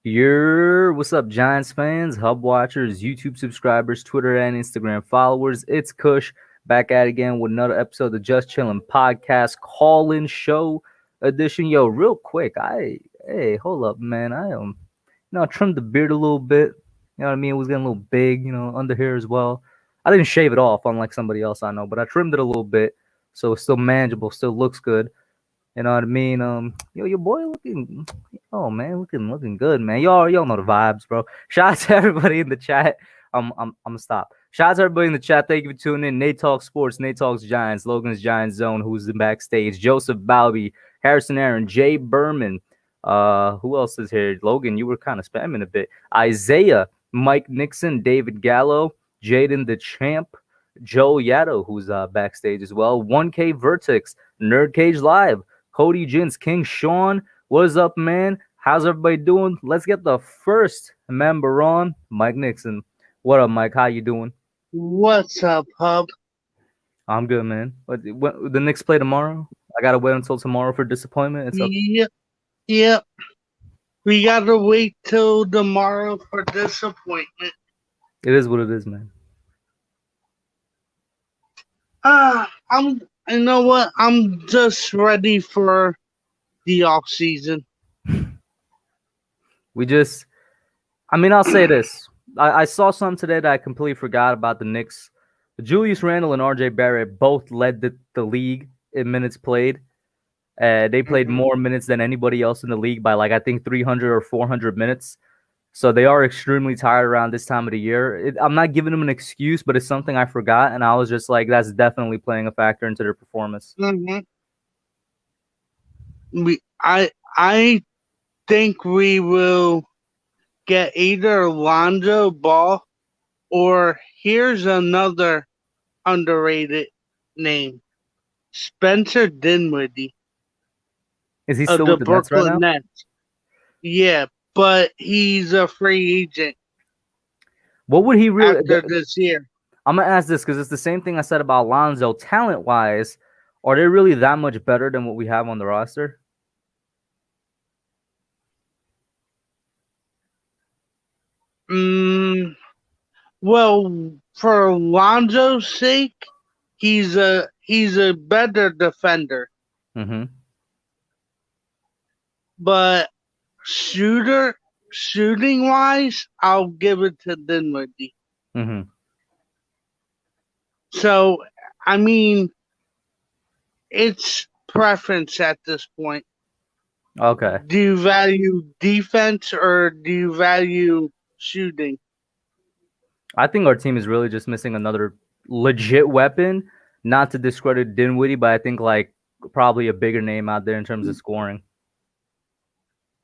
What's up, Giants fans, Hub watchers, YouTube subscribers, Twitter and Instagram followers? It's Kush back at it again with another episode of the Just Chillin podcast call-in show edition. Yo, real quick, hold up, man. I trimmed the beard a little bit. You know what I mean? It was getting a little big, under here as well. I didn't shave it off, unlike somebody else I know, but I trimmed it a little bit, so it's still manageable, still looks good. You know what I mean? Your boy looking, oh man, looking good, man. Y'all know the vibes, bro. Shout out to everybody in the chat. I'm gonna stop. Shout out to everybody in the chat. Thank you for tuning in. Nate Talks Sports, Nate Talks Giants, Logan's Giants Zone, who's in backstage, Joseph Balby, Harrison Aaron, Jay Berman. Who else is here? Logan, you were kind of spamming a bit. Isaiah, Mike Nixon, David Gallo, Jaden the Champ, Joe Yato, who's backstage as well. 1K Vertex, Nerd Cage Live. Cody Jins, King Sean, what is up, man? How's everybody doing? Let's get the first member on, Mike Nixon. What up, Mike? How you doing? What's up, Hub? I'm good, man. The Knicks play tomorrow? I gotta wait until tomorrow for disappointment. Yep. We gotta wait till tomorrow for disappointment. It is what it is, man. You know what? I'm just ready for the offseason. I'll say this. I saw something today that I completely forgot about the Knicks. Julius Randle and RJ Barrett both led the league in minutes played. They played more minutes than anybody else in the league by I think 300 or 400 minutes. So they are extremely tired around this time of the year. I'm not giving them an excuse, but it's something I forgot, and I was just like, that's definitely playing a factor into their performance. I think we will get either Lonzo Ball or here's another underrated name, Spencer Dinwiddie. Is he still with the Brooklyn Nets right now? Nets. Yeah, but he's a free agent. What would he really after this year? I'm gonna ask this because it's the same thing I said about Lonzo. Talent-wise, are they really that much better than what we have on the roster? Well, for Lonzo's sake, he's a better defender. But shooting wise, I'll give it to Dinwiddie. So, I mean, it's preference at this point. Okay. Do you value defense or do you value shooting? I think our team is really just missing another legit weapon. Not to discredit Dinwiddie, but I think probably a bigger name out there in terms of scoring.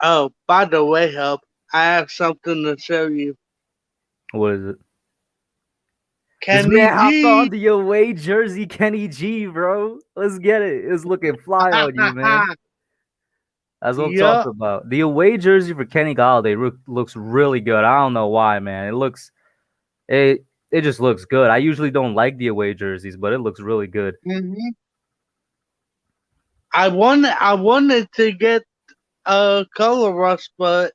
Oh, by the way, Hub, I have something to show you. What is it? Kenny G. Hopped on the away jersey, Kenny G, bro. Let's get it. It's looking fly on you, man. That's what I'm talking about. The away jersey for Kenny Galladay looks really good. I don't know why, man. It just looks good. I usually don't like the away jerseys, but it looks really good. I wanted to get a color rush, but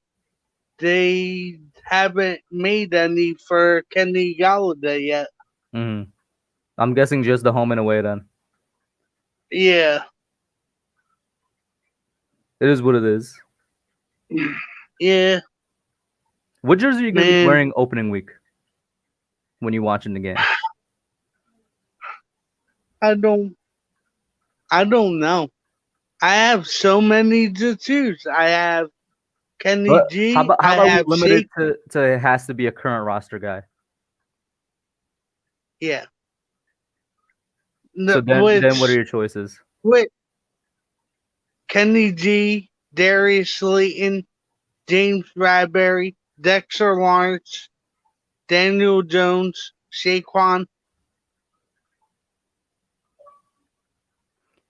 they haven't made any for Kenny Galladay yet. I'm guessing just the home and away then. Yeah. It is what it is. Yeah. What jersey are you going to be wearing opening week when you're watching the game? I don't know. I have so many to choose. I have Kenny G. How about we limit it to it has to be a current roster guy? Yeah. So then what are your choices? Kenny G, Darius Slayton, James Bradbury, Dexter Lawrence, Daniel Jones, Saquon.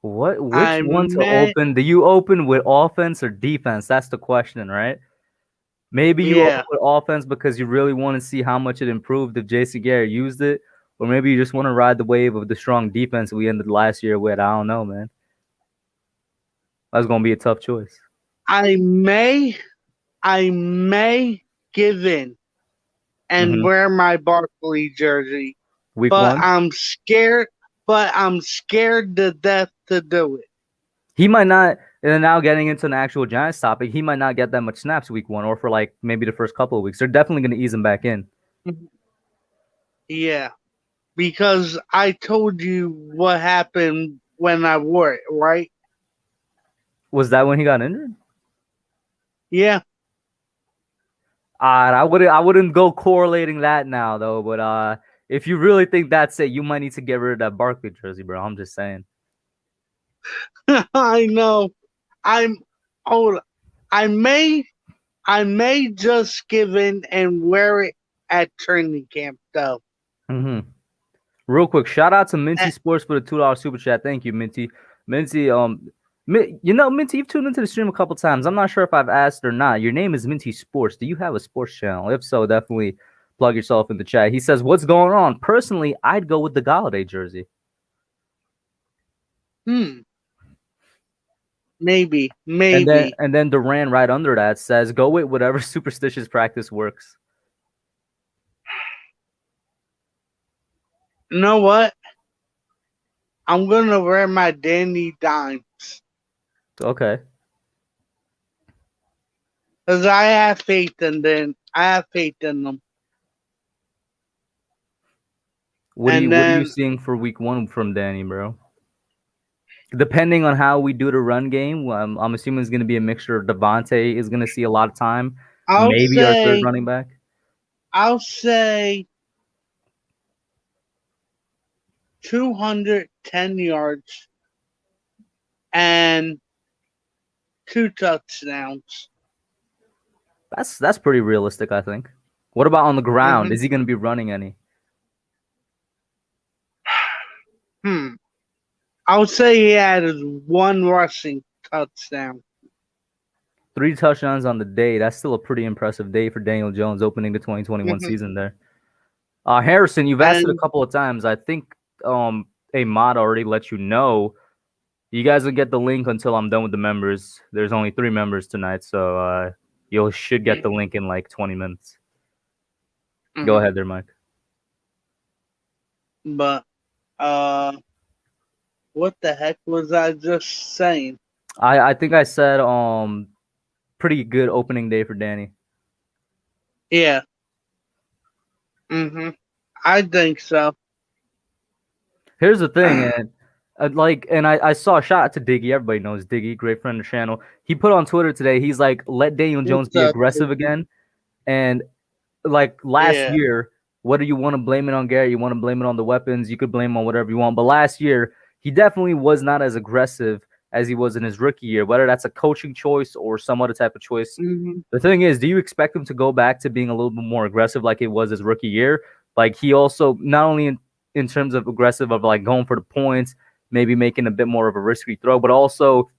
Which one to open? Do you open with offense or defense? That's the question, right? Maybe you open with offense because you really want to see how much it improved if Jason Garrett used it, or maybe you just want to ride the wave of the strong defense we ended last year with. I don't know, man. That's going to be a tough choice. I may I may give in and Mm-hmm. wear my Barkley jersey, Week but one, I'm scared. But I'm scared to death to do it. he might not. And then now getting into an actual Giants topic, he might not get that much snaps week one, or for like maybe the first couple of weeks. They're definitely going to ease him back in. Yeah, because I told you what happened when I wore it, right? Was that when he got injured? Yeah. I wouldn't go correlating that now though. But if you really think that's it, you might need to get rid of that Barkley jersey, bro. I'm just saying. I know. I'm hold. I may just give in and wear it at training camp though. Mm-hmm. Real quick, shout out to Minty Eh, Sports for the $2 super chat. Thank you, Minty. Minty, Minty, you've tuned into the stream a couple times. I'm not sure if I've asked or not. Your name is Minty Sports. Do you have a sports channel? If so, definitely plug yourself in the chat. He says, "What's going on?" Personally, I'd go with the Galladay jersey. Maybe. And then Duran right under that says, "Go with whatever superstitious practice works." You know what? I'm gonna wear my Danny Dimes Okay. because I have faith in them. I have faith in them. What are And you then seeing for week one from Danny, bro? Depending on how we do the run game, I'm assuming it's going to be a mixture. Devontae is going to see a lot of time, I'll maybe our third say running back. I'll say 210 yards and 2 touchdowns. That's pretty realistic, I think. What about on the ground? Mm-hmm. Is he going to be running any? I would say he had one rushing touchdown. 3 touchdowns on the day. That's still a pretty impressive day for Daniel Jones opening the 2021 Mm-hmm. season there. Harrison, you've asked it a And couple of times. I think a mod already let you know. You guys will get the link until I'm done with the members. There's only 3 members tonight, so you should get the link in like 20 minutes. Go ahead there, Mike. But what the heck was I just saying? I think I said pretty good opening day for Danny. Yeah. I think so. Here's the thing, and I saw a shout out to Diggy. Everybody knows Diggy, great friend of the channel. He put on Twitter today. He's like, let Daniel Jones What's be up? aggressive again. And like last Yeah. year, whether you want to blame it on Garrett, you want to blame it on the weapons, you could blame on whatever you want. But last year, he definitely was not as aggressive as he was in his rookie year, whether that's a coaching choice or some other type of choice. The thing is, do you expect him to go back to being a little bit more aggressive like it was his rookie year? Like he also, not only in terms of aggressive of like going for the points, maybe making a bit more of a risky throw, but also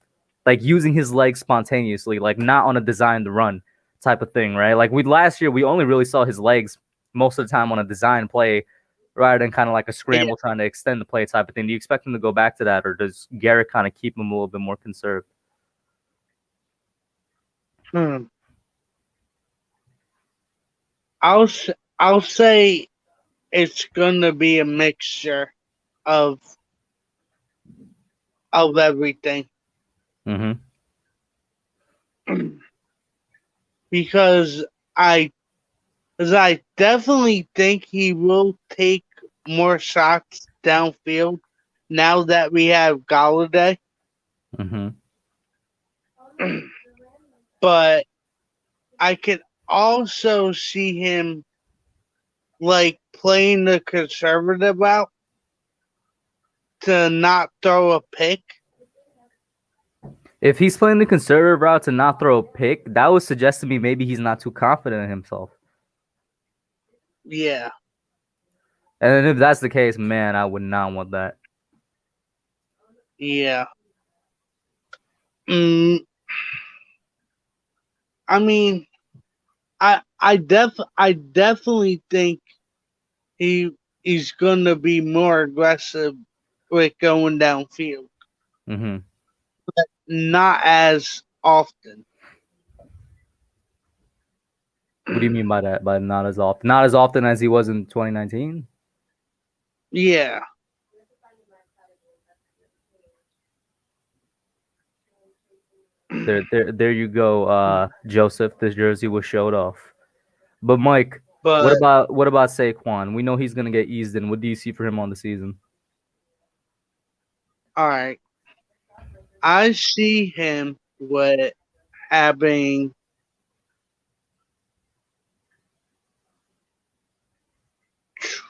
like using his legs spontaneously, like not on a designed run type of thing, right? Like last year, we only really saw his legs most of the time on a design play rather than kind of like a scramble trying to extend the play type of thing. Do you expect him to go back to that, or does Garrett kind of keep him a little bit more conserved? I'll say it's gonna be a mixture of everything. Mm-hmm. Because I definitely think he will take more shots downfield now that we have Galladay. Mm-hmm. But I could also see him like playing the conservative route to not throw a pick. If he's playing the conservative route to not throw a pick, that would suggest to me maybe he's not too confident in himself. Yeah. And if that's the case, man, I would not want that. Yeah. I mean, I definitely think he's gonna be more aggressive with going downfield. Mm-hmm. But not as often. What do you mean by that? By not as often? Not as often as he was in 2019? Yeah. There you go, Joseph. This jersey was showed off. But Mike, But what about Saquon? We know he's gonna get eased in. What do you see for him on the season? all right, I see him with having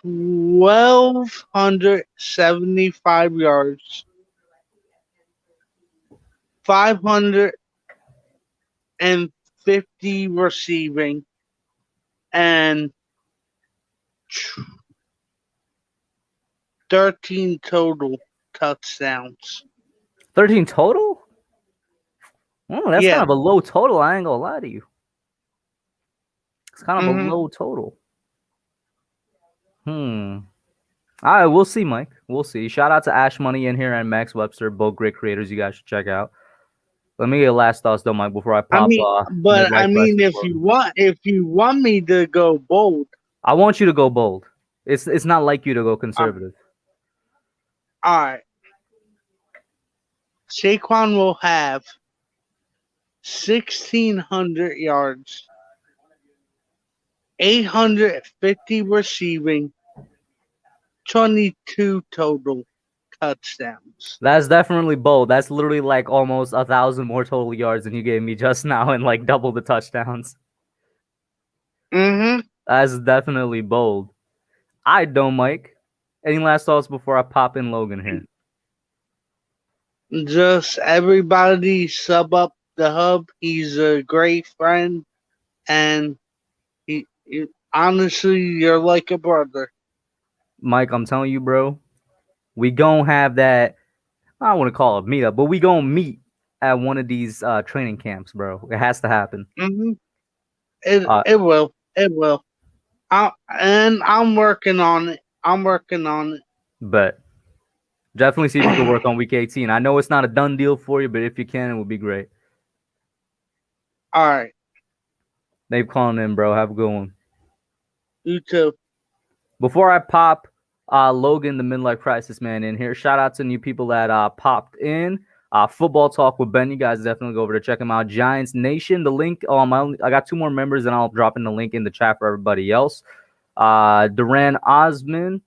1,275 yards, 550 receiving, and 13 total touchdowns. 13 total? Oh, that's kind Yeah. of a low total. I ain't gonna lie to you. It's kind of a Mhm. low total. All right, we'll see, Mike. We'll see. Shout out to Ash Money in here and Max Webster, both great creators. You guys should check out. Let me get last thoughts though, Mike, before I I pop mean, but I midlife mean, crisis. if you want me to go bold, I want you to go bold. It's not like you to go conservative. all right. Saquon will have 1,600 yards, 850 receiving, 22 total touchdowns. That's definitely bold. That's literally like almost 1,000 more total yards than you gave me just now, and like double the touchdowns. Mm-hmm. That's definitely bold. I don't, Mike. Any last thoughts before I pop in Logan here? Just everybody sub up the hub. He's a great friend, and he honestly, you're like a brother. Mike, I'm telling you, bro, we gonna have that. I don't want to call it meetup, but we gonna meet at one of these training camps, bro. It has to happen. Mm-hmm. Uh, It will. It will. I'm working on it. I'm working on it. but definitely see if you can work on week 18. I know it's not a done deal for you, but if you can, it would be great. All right. They've calling in, bro. Have a good one. You too. Before I pop Logan, the midlife crisis man, in here, shout out to new people that popped in. Football Talk with Ben. You guys definitely go over to check him out. Giants Nation. The link. I got 2 more members, and I'll drop in the link in the chat for everybody else. Duran Osman.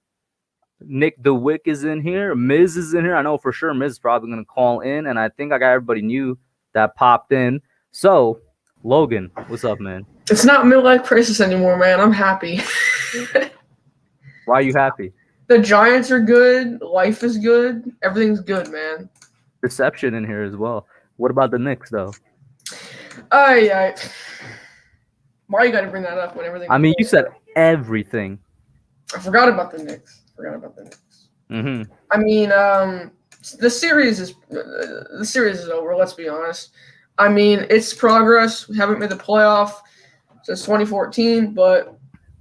Nick DeWick is in here. Miz is in here. I know for sure Miz is probably going to call in, and I think I got everybody new that popped in. So, Logan, what's up, man? It's not midlife crisis anymore, man. I'm happy. Why are you happy? The Giants are good. Life is good. Everything's good, man. Reception in here as well. What about the Knicks, though? Why you got to bring that up when everything? I mean, you said everything. I forgot about the Knicks. Mm-hmm. I mean, the series is over. Let's be honest. I mean, it's progress. We haven't made the playoff since 2014, but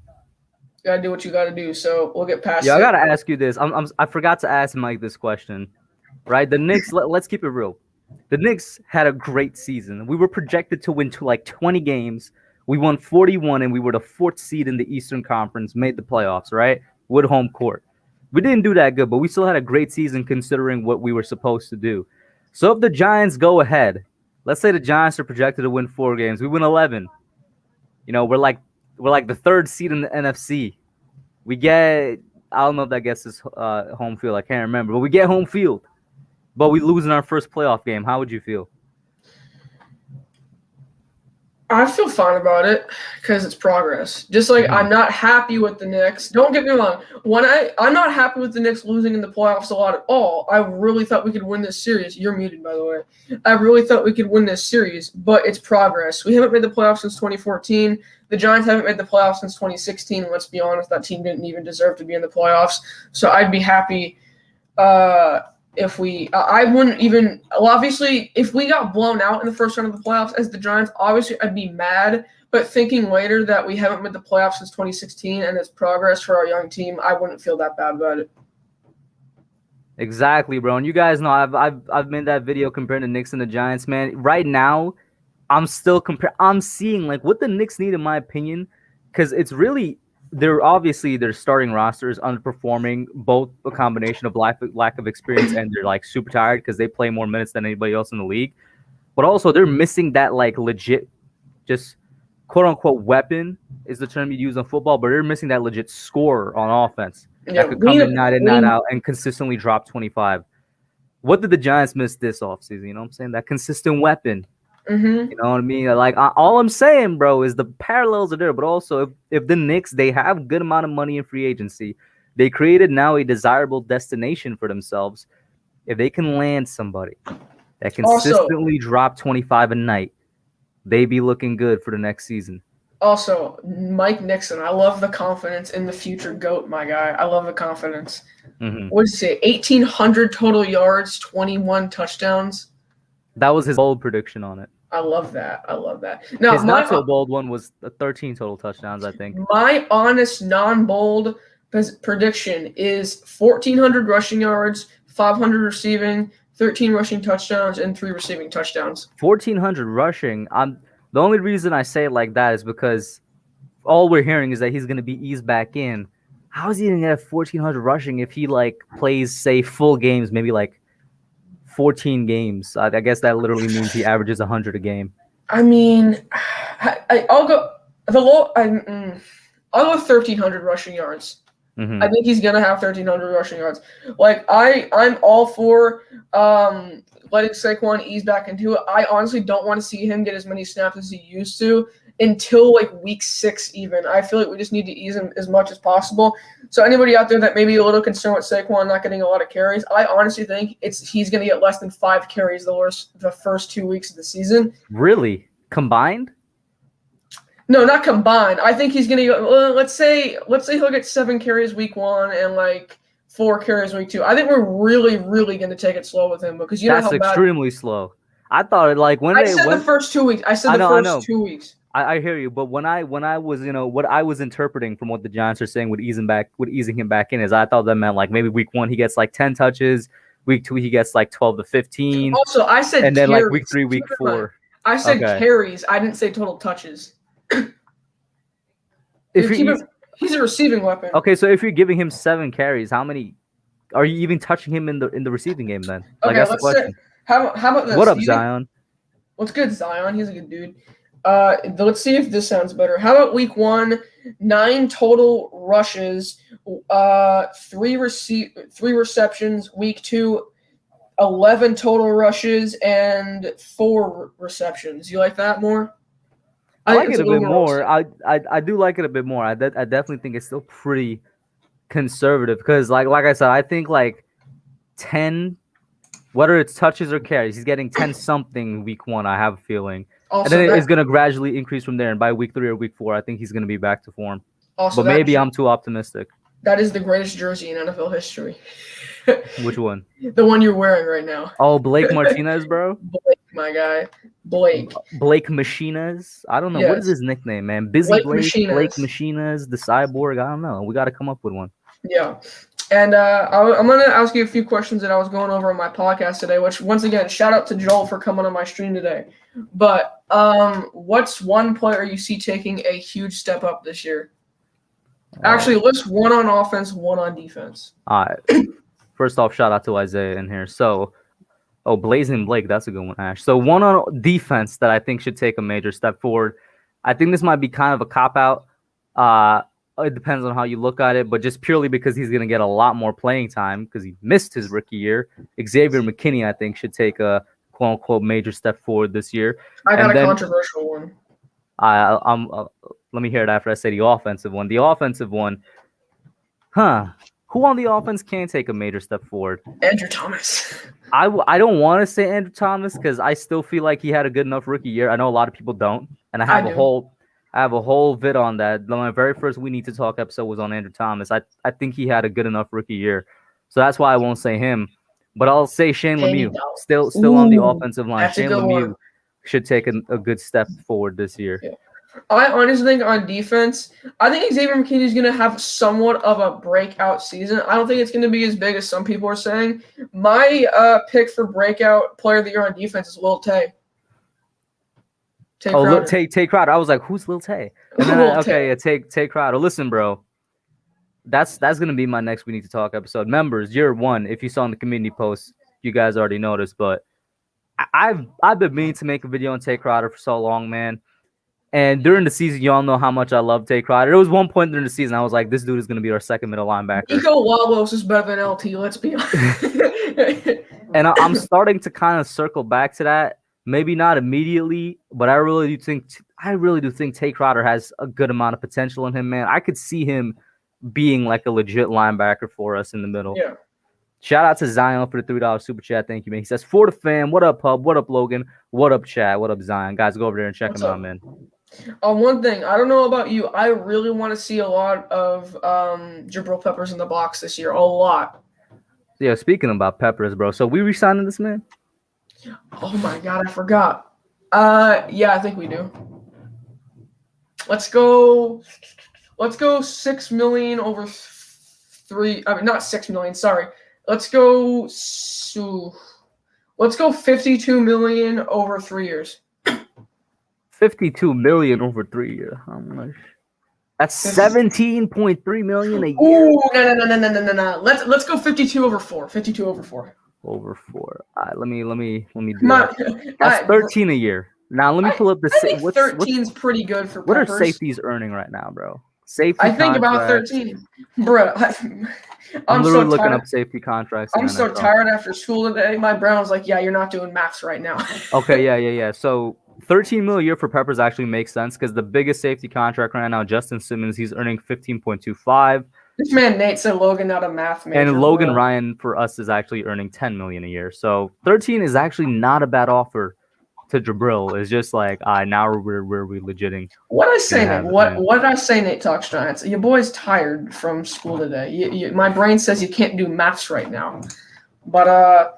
you gotta do what you gotta do. So we'll get past. Yeah, I gotta ask you this. I forgot to ask Mike this question. Right, the Knicks. Let's keep it real. The Knicks had a great season. We were projected to win to like 20 games. We won 41, and we were the 4th seed in the Eastern Conference. Made the playoffs. Right, with home court. We didn't do that good, but we still had a great season considering what we were supposed to do. So if the Giants go ahead, let's say the Giants are projected to win 4 games, we win 11. You know, we're like the 3rd seed in the NFC. We get, I don't know if that gets us home field. I can't remember, but we get home field. But we lose in our first playoff game. How would you feel? I feel fine about it because it's progress. Just like I'm not happy with the Knicks. Don't get me wrong. I'm not happy with the Knicks losing in the playoffs a lot at all. I really thought we could win this series. You're muted, by the way. I really thought we could win this series, but it's progress. We haven't made the playoffs since 2014. The Giants haven't made the playoffs since 2016. Let's be honest, that team didn't even deserve to be in the playoffs. So I'd be happy if I wouldn't even – obviously, if we got blown out in the first round of the playoffs as the Giants, obviously I'd be mad. But thinking later that we haven't made the playoffs since 2016 and it's progress for our young team, I wouldn't feel that bad about it. Exactly, bro. And you guys know I've made that video comparing the Knicks and the Giants, man. Right now, I'm still I'm seeing like what the Knicks need, in my opinion, because it's really their starting roster is underperforming, both a combination of lack of experience and they're like super tired because they play more minutes than anybody else in the league. But also they're missing that like legit, just quote unquote weapon is the term you use on football, but they're missing that legit scorer on offense that could come in night out and consistently drop 25. What did the Giants miss this offseason? You know what I'm saying? That consistent weapon. Mm-hmm. You know what I mean? Like all I'm saying, bro, is the parallels are there. But also, if the Knicks, they have a good amount of money in free agency, they created now a desirable destination for themselves. If they can land somebody that consistently drop 25 a night, they be looking good for the next season. Also, Mike Nixon, I love the confidence in the future GOAT, my guy. I love the confidence. Mm-hmm. What did you say? 1,800 total yards, 21 touchdowns. That was his bold prediction on it. I love that. Now, his not so bold one was 13 total touchdowns, I think. My honest, non-bold prediction is 1,400 rushing yards, 500 receiving, 13 rushing touchdowns, and 3 receiving touchdowns. 1,400 rushing. The only reason I say it like that is because all we're hearing is that he's going to be eased back in. How is he going to get 1,400 rushing if he like plays, say, full games, maybe like 14 games? I guess that literally means he averages 100 a game. I mean, I'll go 1,300 rushing yards. Mm-hmm. I think he's gonna have 1,300 rushing yards. Like I'm all for letting Saquon ease back into it. I honestly don't want to see him get as many snaps as he used to until like week 6 even. I feel like we just need to ease him as much as possible. So anybody out there that may be a little concerned with Saquon not getting a lot of carries, I honestly think he's going to get less than 5 carries the first 2 weeks of the season. Really? Combined? No, not combined. I think he's going to go, let's say he'll get 7 carries week 1 and like 4 carries week 2. I think we're really, really going to take it slow with him because that's extremely slow. I thought it like when I said the first 2 weeks. I said the first 2 weeks. I hear you, but when I was, what I was interpreting from what the Giants are saying with easing him back in is I thought that meant like maybe week 1 he gets like 10 touches, week 2 he gets like 12 to 15. Also, I said and then carries. like week 3, week 4. I said carries. I didn't say total touches. He's a receiving weapon. Okay, so if you're giving him 7 carries, how many are you even touching him in the receiving game then? Like, okay, that's the question. How about this? What up, Zion? What's good, Zion? He's a good dude. Let's see if this sounds better. How about week 1, 9 total rushes, 3 receptions. Week 2, 11 total rushes and 4 receptions. You like that more? I like it a bit more. I do like it a bit more. I definitely think it's still pretty conservative because like I said, I think like 10, whether it's touches or carries, he's getting 10 something week 1. I have a feeling. Also, and then it's going to gradually increase from there. And by week 3 or week 4, I think he's going to be back to form. Also, but maybe I'm too optimistic. That is the greatest jersey in NFL history. Which one? The one you're wearing right now. Oh, Blake Martinez, bro? Blake, my guy. Blake Machinez? I don't know. Yes. What is his nickname, man? Busy Blake Machinez, the cyborg? I don't know. We got to come up with one. Yeah. And I'm going to ask you a few questions that I was going over on my podcast today, which, once again, shout out to Joel for coming on my stream today. But what's one player you see taking a huge step up this year? Actually, list 1 on offense, 1 on defense. All right. First off, shout out to Isaiah in here. So, Blazing Blake, that's a good one, Ash. So, 1 on defense that I think should take a major step forward. I think this might be kind of a cop-out. It depends on how you look at it, but just purely because he's going to get a lot more playing time because he missed his rookie year. Xavier McKinney, I think, should take a quote-unquote major step forward this year. I got a controversial one. Let me hear it after I say the offensive one. The offensive one, who on the offense can take a major step forward? Andrew Thomas. I don't want to say Andrew Thomas because I still feel like he had a good enough rookie year. I know a lot of people don't, and I have a whole vid on that. My very first We Need to Talk episode was on Andrew Thomas. I think he had a good enough rookie year, so that's why I won't say him. But I'll say Shane Lemieux, still on the offensive line. Shane Lemieux should take a good step forward this year. Yeah. I honestly think on defense, I think Xavier McKinney is going to have somewhat of a breakout season. I don't think it's going to be as big as some people are saying. My pick for breakout player of the year on defense is Lil Tay. Crowder. Tay Crowder. I was like, who's Lil Tay? And then Lil Tay. Tay Crowder. Listen, bro. That's gonna be my next We Need to Talk episode. Members, you're one. If you saw in the community post, you guys already noticed. But I've been meaning to make a video on Tay Crowder for so long, man. And during the season, y'all know how much I love Tay Crowder. There was one point during the season I was like, this dude is gonna be our second middle linebacker. Nico Walos is better than LT. Let's be honest. And I'm starting to kind of circle back to that. Maybe not immediately, but I really do think Tay Crowder has a good amount of potential in him, man. I could see him being like a legit linebacker for us in the middle. Yeah. Shout out to Zion for the $3 super chat. Thank you, man. He says, for the fam, what up, Hub? What up, Logan? What up, Chad? What up, Zion? Guys, go over there and check him out, man. One thing, I don't know about you. I really want to see a lot of Jabril Peppers in the box this year. A lot. Yeah, speaking about Peppers, bro. So we re-signing this man? Oh my God, I forgot. Yeah, I think we do. Let's go 6 million over 3. I mean, not 6 million. Sorry. Let's go 52 million over 3 years. 52 million over 3 years. How much? That's 17.3 million a year. Ooh, no. Let's go 52 over 4. 52 over 4. Over 4. All right, let me do My, that. That's 13 a year. Now let me pull up the. I think 13 is pretty good for What Peppers. are safeties earning right now, bro? Safety. I think about 13, bro. I'm literally so looking tired. up safety contracts. I'm so tired after school today. My brain was like, "Yeah, you're not doing maths right now." Okay, yeah. So 13 million a year for Peppers actually makes sense because the biggest safety contract right now, Justin Simmons, he's earning 15.25. This man Nate said Logan not a math major. And Logan Ryan for us is actually earning 10 million a year. So 13 is actually not a bad offer to Jabril. It's just like, now we're legitting. What I say, Nate? What did I say, Nate Talks Giants? Your boy's tired from school today. My brain says you can't do maths right now. But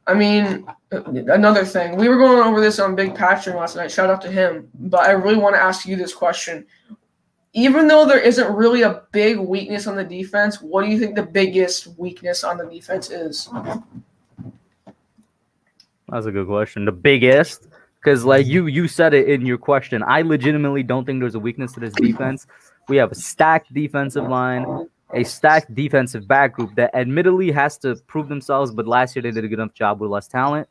I mean, another thing. We were going over this on Big Patrick last night. Shout out to him. But I really want to ask you this question. Even though there isn't really a big weakness on the defense, what do you think the biggest weakness on the defense is? That's a good question. The biggest, because like you said it in your question, I legitimately don't think there's a weakness to this defense. We have a stacked defensive line, a stacked defensive back group that admittedly has to prove themselves, but last year they did a good enough job with less talent.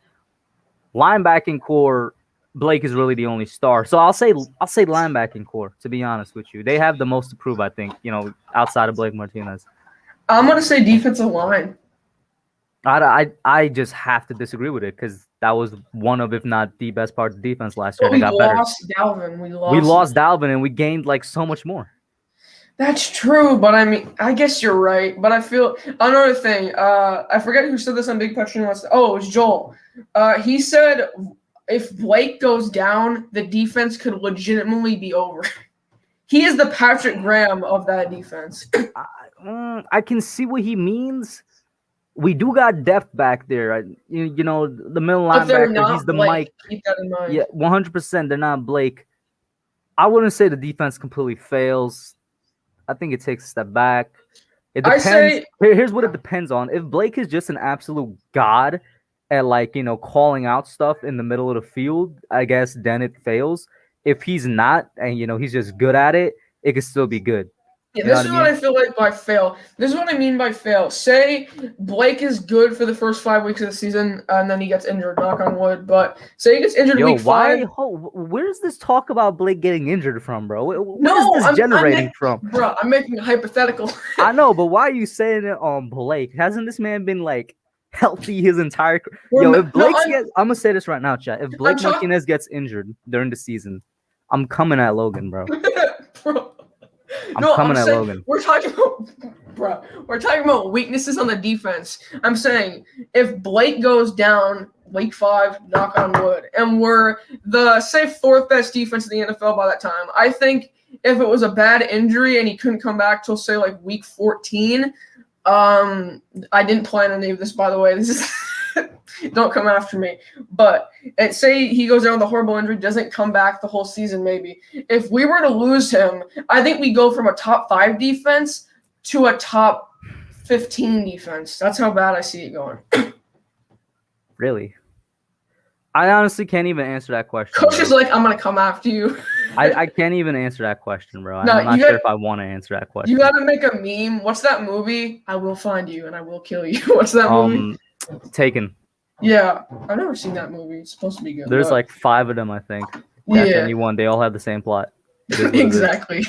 Linebacking core, Blake is really the only star. So I'll say linebacking core, to be honest with you. They have the most to prove, I think, outside of Blake Martinez. I'm going to say defensive line. I just have to disagree with it because that was one of, if not the best part of the defense last year. We lost Dalvin. We lost Dalvin and we gained like so much more. That's true, but I mean, I guess you're right. But I feel another thing. I forget who said this on Big Picture. Oh, it was Joel. He said if Blake goes down, the defense could legitimately be over. He is the Patrick Graham of that defense. I can see what he means. We do got depth back there. The middle linebacker, he's the Mike. Keep that in mind. Yeah, 100%. They're not Blake. I wouldn't say the defense completely fails. I think it takes a step back. It depends. Here's what it depends on. If Blake is just an absolute god at calling out stuff in the middle of the field, I guess then it fails. If he's not, and he's just good at it, it could still be good. Yeah, this is what I feel like by fail. This is what I mean by fail. Say Blake is good for the first 5 weeks of the season, and then he gets injured, knock on wood. But say he gets injured week 5. Where's this talk about Blake getting injured from, bro? Where is this generating from? Bro, I'm making a hypothetical. I know, but why are you saying it on Blake? Hasn't this man been, healthy his entire career? If Blake I'm going to say this right now, chat. If Blake Martinez gets injured during the season, I'm coming at Logan, bro. Bro. I'm saying, Logan. We're talking about weaknesses on the defense. I'm saying if Blake goes down week 5, knock on wood, and we're the 4th best defense in the NFL by that time, I think if it was a bad injury and he couldn't come back till say week 14, I didn't plan any of this, by the way. This is don't come after me. But say he goes down with a horrible injury, doesn't come back the whole season maybe. If we were to lose him, I think we go from a top 5 defense to a top 15 defense. That's how bad I see it going. Really? I honestly can't even answer that question. Coach bro. is like, I'm gonna come after you. I can't even answer that question, bro. No, I'm not you sure got- if I want to answer that question. You gotta make a meme. What's that movie? I will find you and I will kill you. What's that movie? Taken. Yeah, I've never seen that movie. It's supposed to be good. There's but- like 5 of them, I think. That's yeah, any one. They all have the same plot. It is what it is. exactly.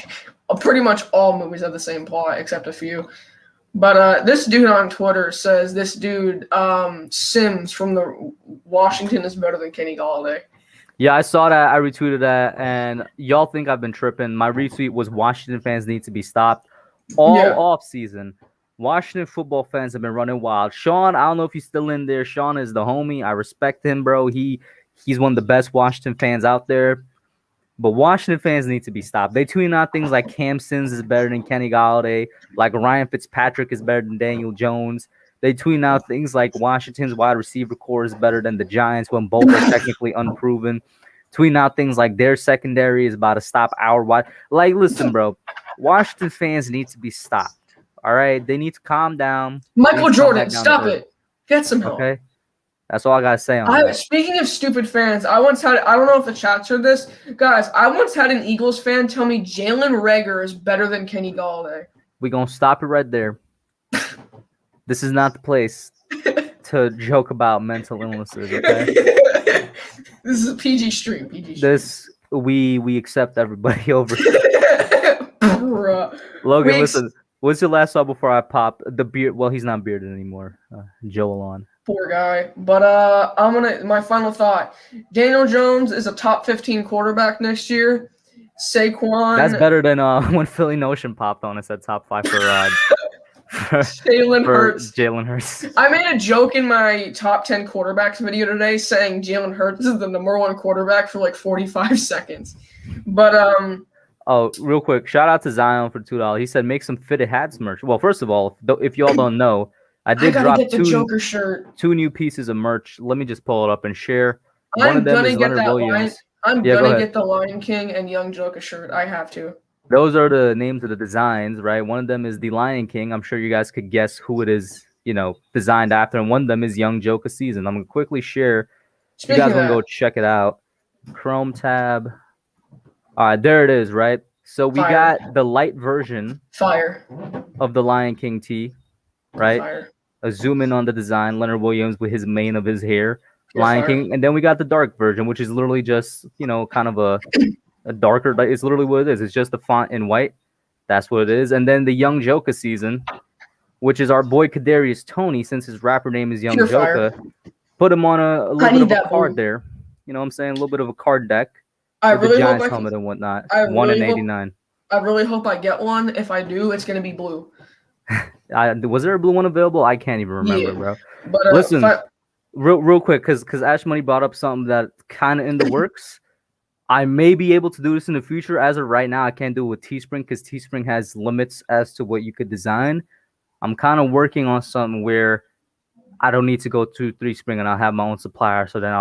Pretty much all movies have the same plot except a few. But this dude on Twitter says this dude Sims from the Washington is better than Kenny Galladay. Yeah, I saw that. I retweeted that, and y'all think I've been tripping. My retweet was Washington fans need to be stopped all Yeah. off season. Washington football fans have been running wild. Sean, I don't know if he's still in there. Sean is the homie. I respect him, bro. He's one of the best Washington fans out there. But Washington fans need to be stopped. They tweet out things like Cam Sims is better than Kenny Galladay, like Ryan Fitzpatrick is better than Daniel Jones. They tweet out things like Washington's wide receiver core is better than the Giants when both are technically unproven. Tweeting out things like their secondary is about to stop our wide. Like, listen, bro, Washington fans need to be stopped. All right, they need to calm down. Michael Please come Jordan, back down stop to earth. it. Get some help. Okay, that's all I gotta say on that. Speaking of stupid fans, I don't know if the chat's heard this. Guys, I once had an Eagles fan tell me Jalen Reagor is better than Kenny Galladay. We're gonna stop it right there. This is not the place to joke about mental illnesses, okay? This is a PG stream. PG stream. This we accept everybody over. Bruh. Logan, We listen. What's your last thought before I pop the beard? Well, he's not bearded anymore. Joel on. Poor guy. But my final thought. Daniel Jones is a top 15 quarterback next year. Saquon. That's better than when Philly Notion popped on us at top 5 for Jalen Hurts. Jalen Hurts. I made a joke in my top 10 quarterbacks video today saying Jalen Hurts is the number 1 quarterback for like 45 seconds. But Oh, real quick, shout out to Zion for $2. He said make some fitted hats merch. Well, first of all, if y'all don't know, I did gotta drop get the Joker shirt. 2 new pieces of merch. Let me just pull it up and share. I'm One of them gonna is get Leonard that Williams. I'm Yeah, go gonna ahead. get the Lion King and Young Joker shirt. I have to. Those are the names of the designs, right? One of them is the Lion King. I'm sure you guys could guess who it is, designed after. And one of them is Young Joker Season. I'm going to quickly share. If you Speaking guys of want to that, go check it out. Chrome tab. All right, there it is, right? So we Fire. got the light version fire. of the Lion King tee, right? Fire. A zoom in on the design. Leonard Williams with his mane of his hair. Yeah, Lion fire. King. And then we got the dark version, which is literally just, kind of a darker. It's literally what it is. It's just the font in white. That's what it is. And then the Young Joker Season, which is our boy Kadarius Toney, since his rapper name is Young Pure Joker. Put him on a little bit need of a that card boom. there. You know what I'm saying? A little bit of a card deck I with the really hope Giants I helmet can, and whatnot. I 1 in really hope- 89. I really hope I get one. If I do, it's gonna be blue. Was there a blue one available? I can't even remember, Yeah. bro. But Listen, real quick, because Ash Money brought up something that kind of in the works. I may be able to do this in the future. As of right now, I can't do it with Teespring because Teespring has limits as to what you could design. I'm kind of working on something where I don't need to go to Teespring and I'll have my own supplier. So then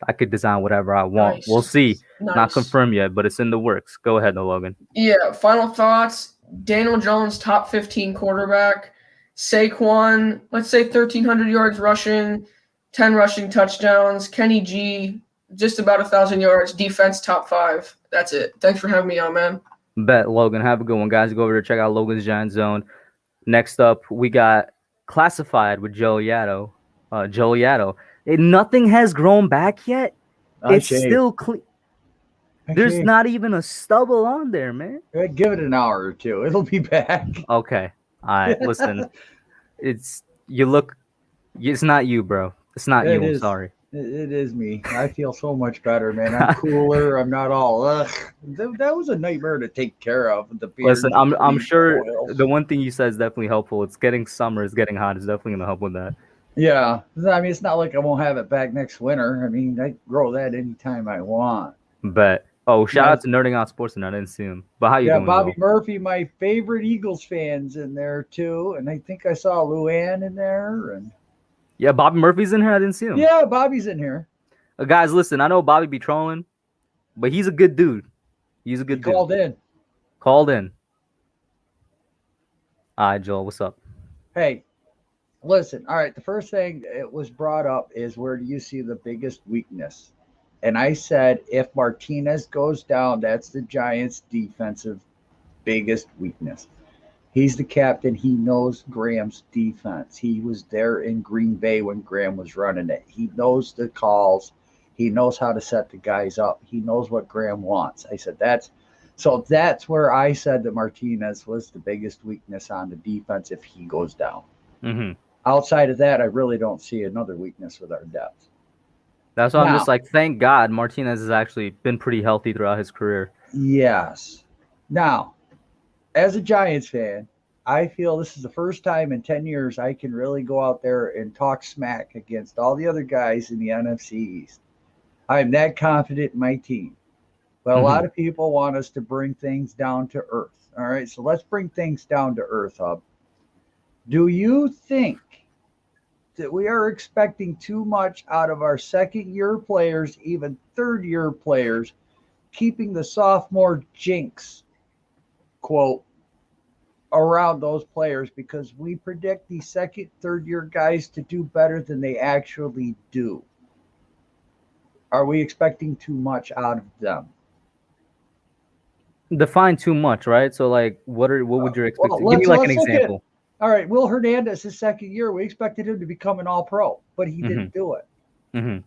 I could design whatever I want. Nice. We'll see. Not nice. confirmed yet, but it's in the works. Go ahead, though, Logan. Yeah, final thoughts. Daniel Jones, top 15 quarterback. Saquon, let's say 1,300 yards rushing, 10 rushing touchdowns. Kenny G, just about 1,000 yards. Defense, top 5. That's it. Thanks for having me on, man. Bet, Logan. Have a good one, guys. Go over there, check out Logan's Giant Zone. Next up, we got Classified with Joe Yaddo. Nothing has grown back yet. It's still clean. There's not even a stubble on there, man. Give it an hour or two. It'll be back. Okay. All right. Listen, it's not you, bro. It's not It you. I'm is. sorry. It is me. I feel so much better, man. I'm cooler. I'm not all. Ugh. That was a nightmare to take care of. The beard, Listen, I'm the sure oils. the one thing you said is definitely helpful. It's getting summer. It's getting hot. It's definitely gonna help with that. Yeah, I mean, it's not like I won't have it back next winter. I mean, I grow that anytime I want. Bet. Oh, shout out to Nerding Out Sports, and I didn't see him. But how you Yeah, doing? Bobby Will? Murphy, my favorite Eagles fans in there too, and I think I saw Luann in there. And Yeah, Bobby Murphy's in here. I didn't see him. yeah, Bobby's in here. Guys, listen. I know Bobby be trolling, but he's a good dude. He's a He good dude. called in. Called in. All right, Joel. What's up? Hey, Listen, all right, the first thing it was brought up is where do you see the biggest weakness? And I said if Martinez goes down, that's the Giants' defensive biggest weakness. He's the captain. He knows Graham's defense. He was there in Green Bay when Graham was running it. He knows the calls. He knows how to set the guys up. He knows what Graham wants. I said that's where I said that Martinez was the biggest weakness on the defense if he goes down. Mm-hmm. Outside of that, I really don't see another weakness with our depth. That's why I'm just like, thank God Martinez has actually been pretty healthy throughout his career. Yes. Now, as a Giants fan, I feel this is the first time in 10 years I can really go out there and talk smack against all the other guys in the NFC East. I'm that confident in my team. But a lot of people want us to bring things down to earth. All right, so let's bring things down to earth, Hub. Do you think that we are expecting too much out of our second-year players, even third-year players, keeping the sophomore jinx, quote, around those players because we predict these second, third-year guys to do better than they actually do? Are we expecting too much out of them? Define too much, right? So, like, what would your expectations? Give me like an example. All right, Will Hernandez, his second year, we expected him to become an All-Pro, but he didn't do it.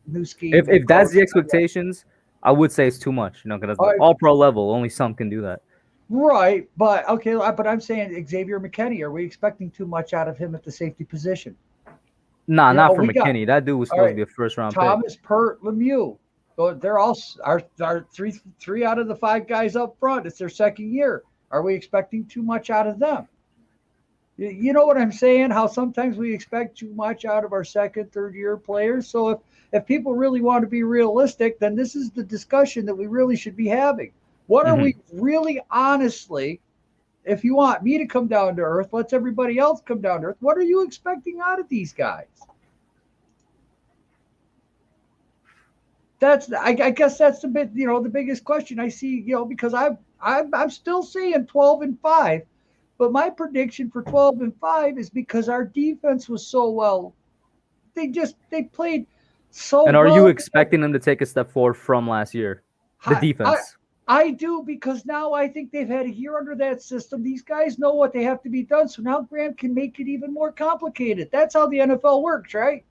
New scheme. If that's the expectations, I would say it's too much. You know, because All-Pro level, only some can do that. Right, but okay, but I'm saying Xavier Mckinney. Are we expecting too much out of him at the safety position? Nah, not for McKinney. That dude was supposed to be a first-round pick. Thomas, Pert, Lemieux. They're all our three out of the five guys up front. It's their second year. Are we expecting too much out of them? You know what I'm saying? How sometimes we expect too much out of our second, third-year players. So if people really want to be realistic, then this is the discussion that we really should be having. What are we really honestly, if you want me to come down to earth, let's everybody else come down to earth. What are you expecting out of these guys? I guess that's the bit, the biggest question I see, because I'm still saying 12-5. But my prediction for 12-5 is because our defense was so well. They played so well. And are you expecting them to take a step forward from last year? The defense. I do, because now I think they've had a year under that system. These guys know what they have to be done. So now Graham can make it even more complicated. That's how the NFL works, right?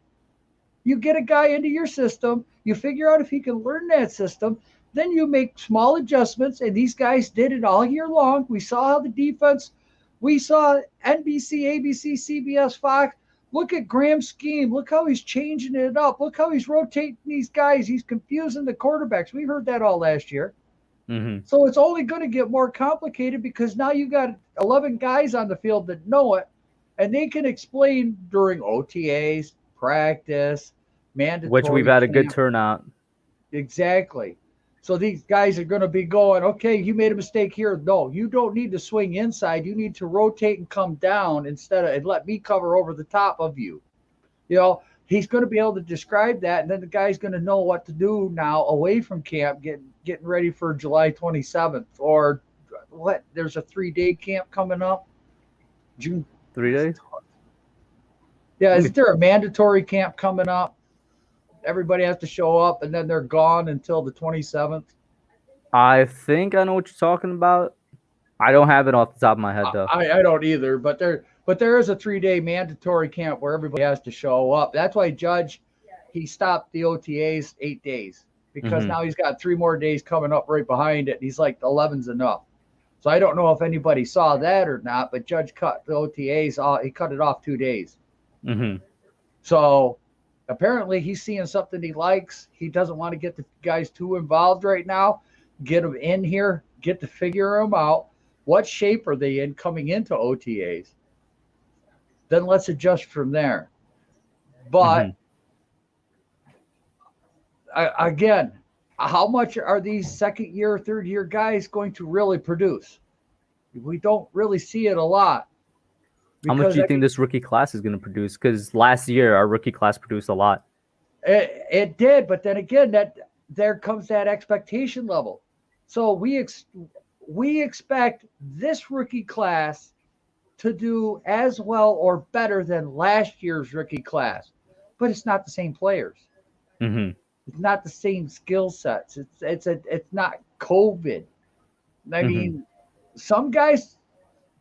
You get a guy into your system. You figure out if he can learn that system. Then you make small adjustments. And these guys did it all year long. We saw how the defense. We saw NBC, ABC, CBS, Fox. Look at Graham's scheme. Look how he's changing it up. Look how he's rotating these guys. He's confusing the quarterbacks. We heard that all last year. So it's only going to get more complicated because now you got 11 guys on the field that know it, and they can explain during OTAs, practice, mandatory. Which we've had a good turnout. Exactly. So these guys are going to be going, okay, you made a mistake here. No, you don't need to swing inside. You need to rotate and come down and let me cover over the top of you. He's going to be able to describe that, and then the guy's going to know what to do now away from camp, getting ready for July 27th. Or what? There's a 3-day camp coming up. June. 3 days? Yeah, is there a mandatory camp coming up? Everybody has to show up, and then they're gone until the 27th. I think I know what you're talking about. I don't have it off the top of my head, though. I don't either, but there is a 3-day mandatory camp where everybody has to show up. That's why Judge, he stopped the OTAs 8 days because now he's got 3 more days coming up right behind it. He's like, 11's enough. So I don't know if anybody saw that or not, but Judge cut the OTAs off. He cut it off 2 days. So apparently he's seeing something he likes. He doesn't want to get the guys too involved right now. Get them in here, get to figure them out. What shape are they in coming into OTAs? Then let's adjust from there. But again, how much are these second year, third year guys going to really produce? We don't really see it a lot. How much do you think this rookie class is going to produce? Because last year our rookie class produced a lot. It did, but then again, there comes that expectation level. So we expect this rookie class to do as well or better than last year's rookie class, but it's not the same players. Mm-hmm. It's not the same skill sets. It's not COVID. I Mhm. mean, some guys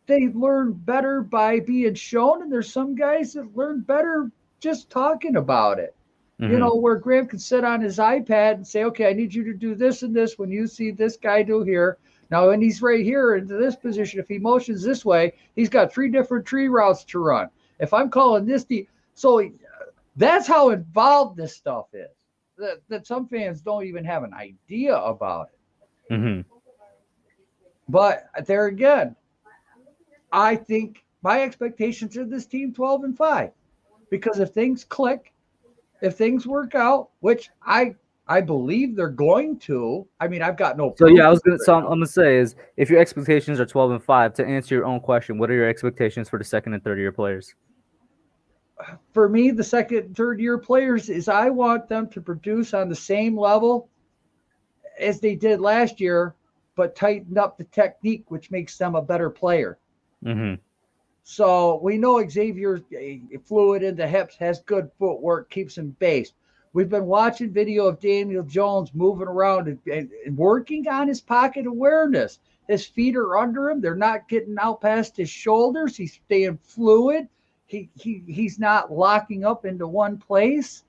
they learn better by being shown, and there's some guys that learn better just talking about it. You know, where Graham could sit on his iPad and say, okay, I need you to do this and this when you see this guy do here. Now, when he's right here into this position, if he motions this way, he's got 3 different tree routes to run. If I'm calling this, so that's how involved this stuff is. That some fans don't even have an idea about it. Mm-hmm. But there again, I think my expectations are this team 12-5, because if things click, if things work out, which I believe they're going to. I mean, I've got no. So yeah, I'm gonna say is if your expectations are 12-5, to answer your own question, what are your expectations for the second and third year players? For me, the second and third year players is I want them to produce on the same level as they did last year, but tighten up the technique, which makes them a better player. Mm-hmm. So we know Xavier fluid in the hips, has good footwork, keeps him based. We've been watching video of Daniel Jones moving around and working on his pocket awareness. His feet are under him. They're not getting out past his shoulders. He's staying fluid. He's not locking up into one place.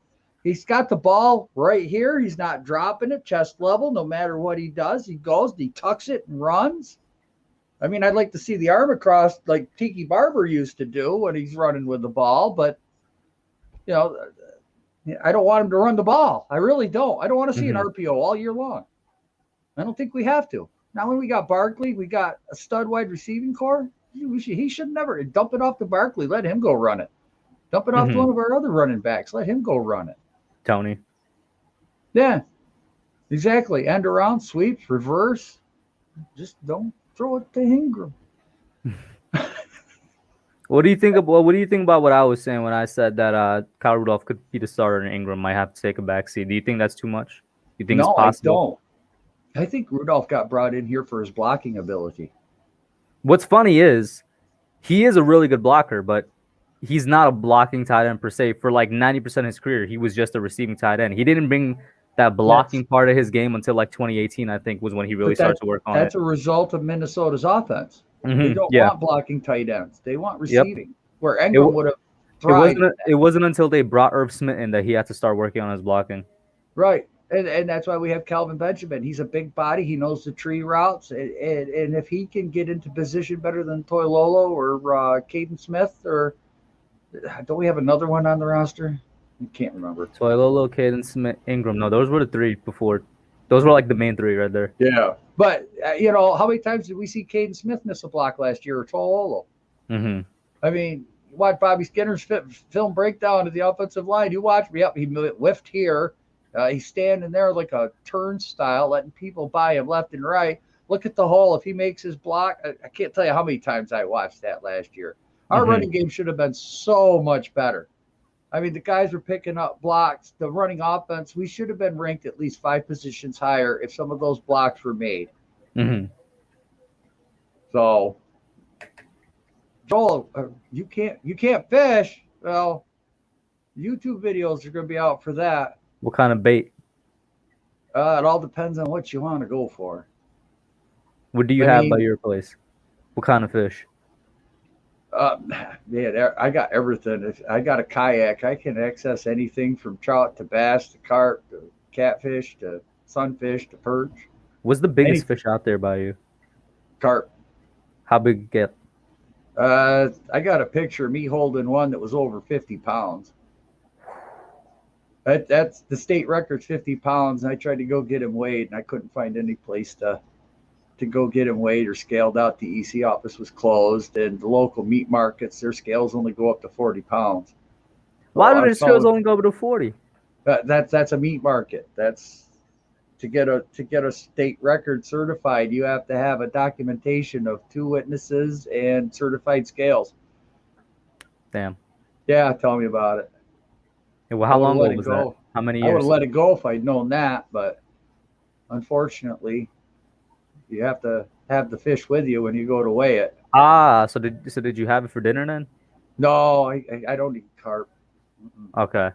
He's got the ball right here. He's not dropping it chest level. No matter what he does, he goes, he tucks it and runs. I mean, I'd like to see the arm across like Tiki Barber used to do when he's running with the ball, but, you know, I don't want him to run the ball. I really don't. I don't want to see an RPO all year long. I don't think we have to. Now, when we got Barkley, we got a stud wide receiving core. He should never dump it off to Barkley. Let him go run it. Dump it off to one of our other running backs. Let him go run it. Tony. Yeah, exactly. End around, sweeps, reverse. Just don't throw it to Ingram. What do you think about what I was saying when I said that Kyle Rudolph could be the starter and Ingram might have to take a backseat? Do you think that's too much? You think it's possible? I don't. I think Rudolph got brought in here for his blocking ability. What's funny is he is a really good blocker, but he's not a blocking tight end per se. For like 90% of his career, he was just a receiving tight end. He didn't bring that blocking part of his game until like 2018, I think, was when he really started to work on it. That's a result of Minnesota's offense. They don't want blocking tight ends. They want receiving, where Ingram would have thrived. It wasn't until they brought Irv Smith in that he had to start working on his blocking. Right. And that's why we have Calvin Benjamin. He's a big body. He knows the tree routes. And if he can get into position better than Toilolo or Caden Smith, or don't we have another one on the roster? I can't remember. Toilolo, Caden Smith, Ingram. No, those were the 3 before. Those were like the main 3 right there. Yeah. But, you know, how many times did we see Caden Smith miss a block last year, or Toilolo? I mean, you watch Bobby Skinner's film breakdown of the offensive line. You watch, he whiffed here. He's standing there like a turnstile, letting people by him left and right. Look at the hole. If he makes his block, I can't tell you how many times I watched that last year. Our running game should have been so much better. I mean, the guys were picking up blocks. The running offense, we should have been ranked at least 5 positions higher if some of those blocks were made. So, Joel, you can't fish. Well, YouTube videos are going to be out for that. What kind of bait? It all depends on what you want to go for. What do you have by your place? What kind of fish? Man, I got everything. I got a kayak. I can access anything from trout to bass to carp to catfish to sunfish to perch. What's the biggest fish out there by you? Carp. How big get? I got a picture of me holding one that was over 50 pounds. That's the state record's 50 pounds, and I tried to go get him weighed, and I couldn't find any place to go get him weighed or scaled out. The EC office was closed, and the local meat markets, their scales only go up to 40 pounds. Why do their scales only go up to 40? That's a meat market. That's to get a state record certified, you have to have a documentation of 2 witnesses and certified scales. Damn. Yeah, tell me about it. Yeah, well, how long ago was that? How many years? I would have let it go if I'd known that, but unfortunately, You have to have the fish with you when you go to weigh it. So did you have it for dinner then? No, I don't eat carp. Okay.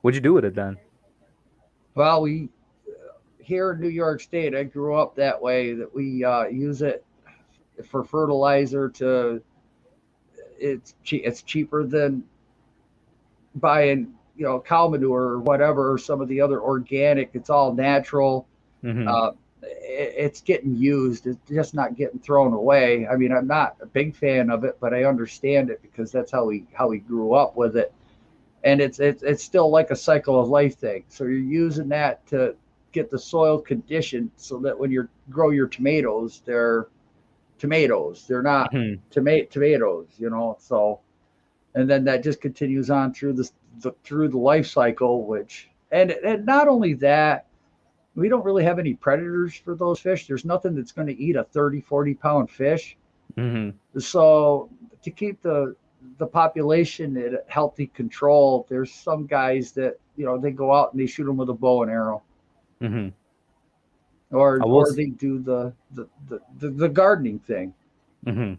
What'd you do with it then? Well, we here in New York State, I grew up that way that we use it for fertilizer. It's cheaper than buying cow manure or whatever, or some of the other organic. It's all natural. Mm-hmm. It's getting used. It's just not getting thrown away. I mean, I'm not a big fan of it, but I understand it because that's how we grew up with it. And it's still like a cycle of life thing. So you're using that to get the soil conditioned so that when you grow your tomatoes, they're tomatoes. They're not Mm-hmm. tomatoes, So, and then that just continues on through the life cycle, which and not only that, we don't really have any predators for those fish. There's nothing that's going to eat a 30, 40-pound fish. Mm-hmm. So to keep the population at healthy control, there's some guys that, they go out and they shoot them with a bow and arrow. Mm-hmm. Or they do the gardening thing. Mm-hmm.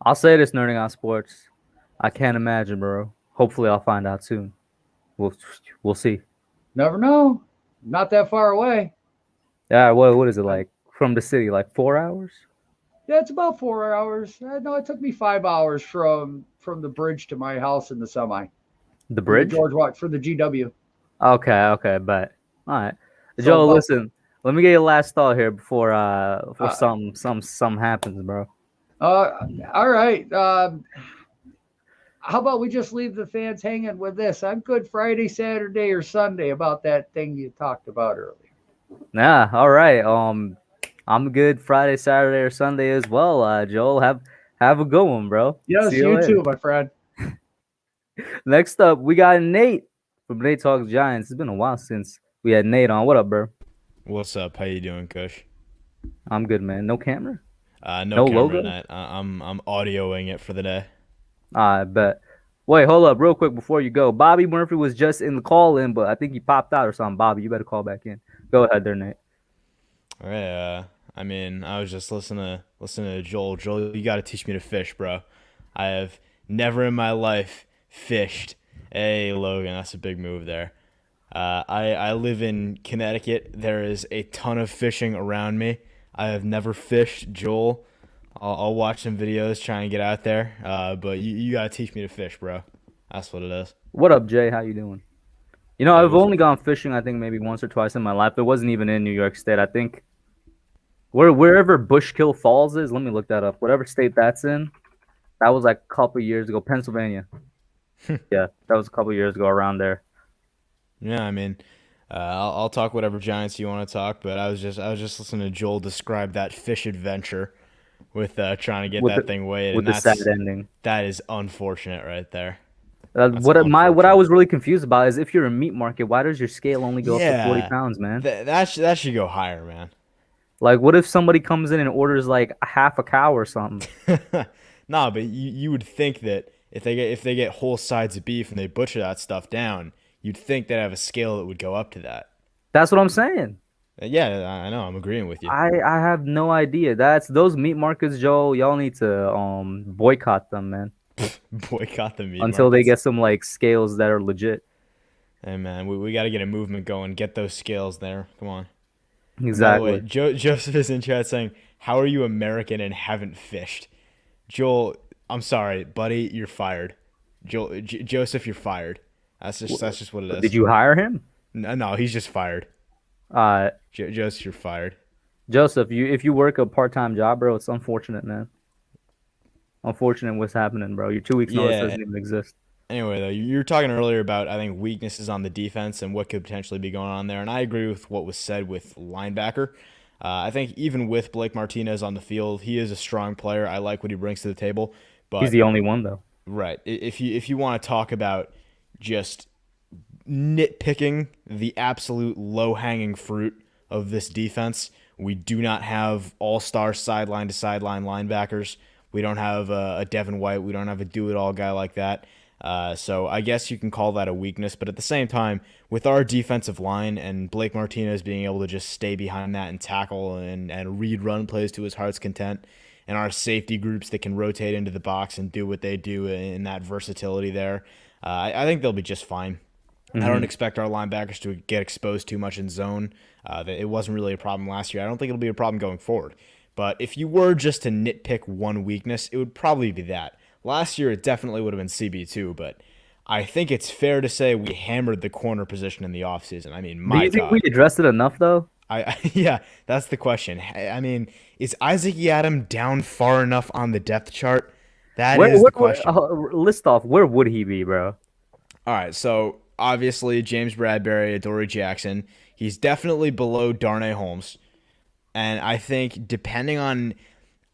I'll say this, nerding on sports. I can't imagine, bro. Hopefully I'll find out soon. We'll see. Never know. Not that far away. Yeah, what is it like from the city? Like 4 hours? Yeah, it's about 4 hours. No, it took me 5 hours from the bridge to my house in the semi. The bridge? For the GW. Okay, but all right. So Joe, listen. Let me get your last thought here before something happens, bro. All right. How about we just leave the fans hanging with this? I'm good Friday, Saturday, or Sunday about that thing you talked about earlier. Yeah, all right. I'm good Friday, Saturday, or Sunday as well. Joel, have a good one, bro. Yes, you too, my friend. Next up, we got Nate from Nate Talks Giants. It's been a while since we had Nate on. What up, bro? What's up? How you doing, Kush? I'm good, man. No camera? No camera logo? tonight. I'm audioing it for the day. I bet. Wait, hold up real quick before you go. Bobby Murphy was just in the call-in, but I think he popped out or something. Bobby, you better call back in. Go ahead there, Nate. All right. I mean, I was just listening to Joel. Joel, you got to teach me to fish, bro. I have never in my life fished. Hey, Logan, that's a big move there. I live in Connecticut. There is a ton of fishing around me. I have never fished, Joel. I'll watch some videos, try and get out there. But you gotta teach me to fish, bro. That's what it is. What up, Jay? How you doing? I've only gone fishing, I think, maybe once or twice in my life. It wasn't even in New York State. I think wherever Bushkill Falls is, let me look that up. Whatever state that's in, that was like a couple years ago. Pennsylvania. Yeah, that was a couple years ago around there. Yeah, I mean, I'll talk whatever Giants you want to talk, but I was just listening to Joel describe that fish adventure with trying to get that thing weighed. With the sad ending. That is unfortunate right there. What I was really confused about is if you're a meat market, why does your scale only go up to 40 pounds, man? That should go higher, man. Like, what if somebody comes in and orders like half a cow or something? Nah, but you would think that if they get whole sides of beef and they butcher that stuff down, you'd think they'd have a scale that would go up to that. That's what I'm saying. Yeah, I know. I'm agreeing with you. I have no idea. That's those meat markets, Joe. Y'all need to boycott them, man. Boycott the meat until markets. They get some like scales that are legit. Hey man, we got to get a movement going. Get those scales there. Come on. Exactly. By the way, Joseph is in chat saying, "How are you American and haven't fished?" Joel, I'm sorry, buddy, you're fired. Joseph, you're fired. That's just what it is. Did you hire him? No, he's just fired. Joseph, you're fired. Joseph, if you work a part-time job, bro, it's unfortunate, man. Unfortunate what's happening, bro. Your 2 weeks notice doesn't even exist. Anyway, though, you were talking earlier about, I think, weaknesses on the defense and what could potentially be going on there, and I agree with what was said with linebacker. I think even with Blake Martinez on the field, he is a strong player. I like what he brings to the table. But he's the only one, though. Right. If you want to talk about just nitpicking the absolute low-hanging fruit of this defense, we do not have all-star sideline-to-sideline linebackers. We don't have a Devin White. We don't have a do-it-all guy like that. So I guess you can call that a weakness, but at the same time, with our defensive line and Blake Martinez being able to just stay behind that and tackle and read run plays to his heart's content, and our safety groups that can rotate into the box and do what they do in that versatility there, I think they'll be just fine. I don't expect our linebackers to get exposed too much in zone. It wasn't really a problem last year. I don't think it'll be a problem going forward. But if you were just to nitpick one weakness, it would probably be that. Last year, it definitely would have been CB2, but I think it's fair to say we hammered the corner position in the offseason. I mean, my God. Do you think we addressed it enough, though? Yeah, that's the question. I mean, is Isaac Yiadom down far enough on the depth chart? That is the question. List off, where would he be, bro? All right, so obviously James Bradbury, Adoree Jackson. He's definitely below Darnay Holmes. And I think depending on...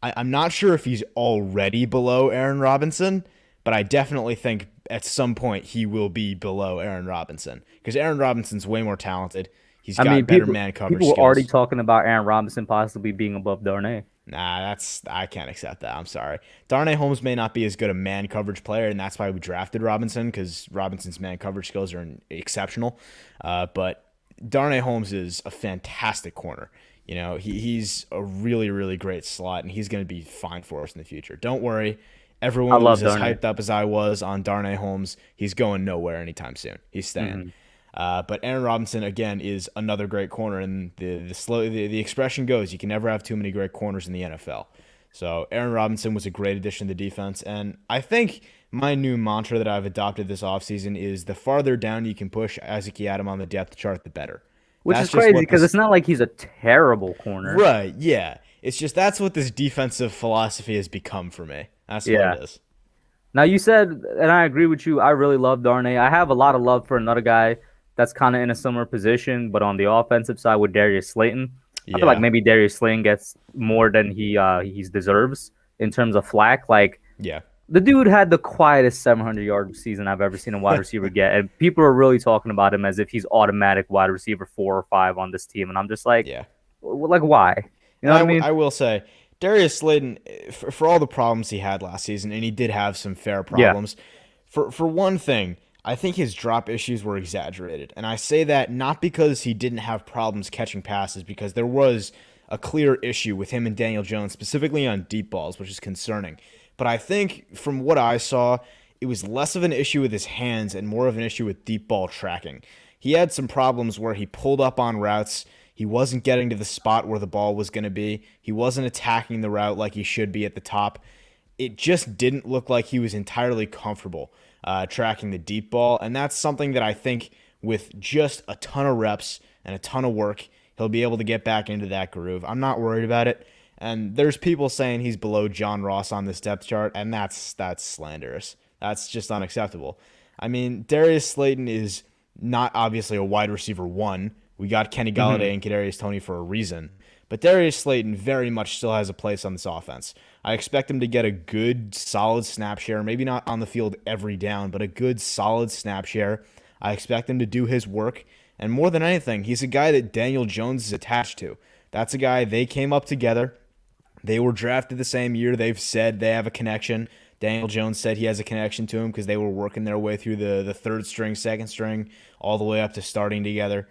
I'm not sure if he's already below Aaron Robinson, but I definitely think at some point he will be below Aaron Robinson. Because Aaron Robinson's way more talented. He's got better man coverage skills. People were already talking about Aaron Robinson possibly being above Darnay. Nah, I can't accept that. I'm sorry. Darnay Holmes may not be as good a man coverage player, and that's why we drafted Robinson, because Robinson's man coverage skills are exceptional. But Darnay Holmes is a fantastic corner. You know, he's a really, really great slot, and he's going to be fine for us in the future. Don't worry. Everyone was as hyped up as I was on Darnay Holmes. He's going nowhere anytime soon. He's staying. But Aaron Robinson, again, is another great corner, and the expression goes, you can never have too many great corners in the NFL. So Aaron Robinson was a great addition to the defense, and I think my new mantra that I've adopted this offseason is the farther down you can push Isaac Yiadom on the depth chart, the better. Which is crazy because it's not like he's a terrible corner. Right, yeah. It's just that's what this defensive philosophy has become for me. That's what it is. Now, you said, and I agree with you, I really love Darnay. I have a lot of love for another guy that's kind of in a similar position, but on the offensive side with Darius Slayton. I feel like maybe Darius Slayton gets more than he deserves in terms of flack. Like, the dude had the quietest 700-yard season I've ever seen a wide receiver get, and people are really talking about him as if he's automatic wide receiver 4 or 5 on this team, and I'm just like, like why? You know what I mean? I will say, Darius Slayton, for all the problems he had last season, and he did have some fair problems, for one thing, I think his drop issues were exaggerated, and I say that not because he didn't have problems catching passes, because there was a clear issue with him and Daniel Jones, specifically on deep balls, which is concerning. But I think from what I saw, it was less of an issue with his hands and more of an issue with deep ball tracking. He had some problems where he pulled up on routes. He wasn't getting to the spot where the ball was going to be. He wasn't attacking the route like he should be at the top. It just didn't look like he was entirely comfortable tracking the deep ball. And that's something that I think with just a ton of reps and a ton of work, he'll be able to get back into that groove. I'm not worried about it. And there's people saying he's below John Ross on this depth chart, and that's slanderous. That's just unacceptable. I mean, Darius Slayton is not obviously a wide receiver 1. We got Kenny Golladay and Kadarius Toney for a reason. But Darius Slayton very much still has a place on this offense. I expect him to get a good, solid snap share, maybe not on the field every down, but a good, solid snap share. I expect him to do his work. And more than anything, he's a guy that Daniel Jones is attached to. That's a guy they came up together. They were drafted the same year. They've said they have a connection. Daniel Jones said he has a connection to him because they were working their way through the third string, second string, all the way up to starting together.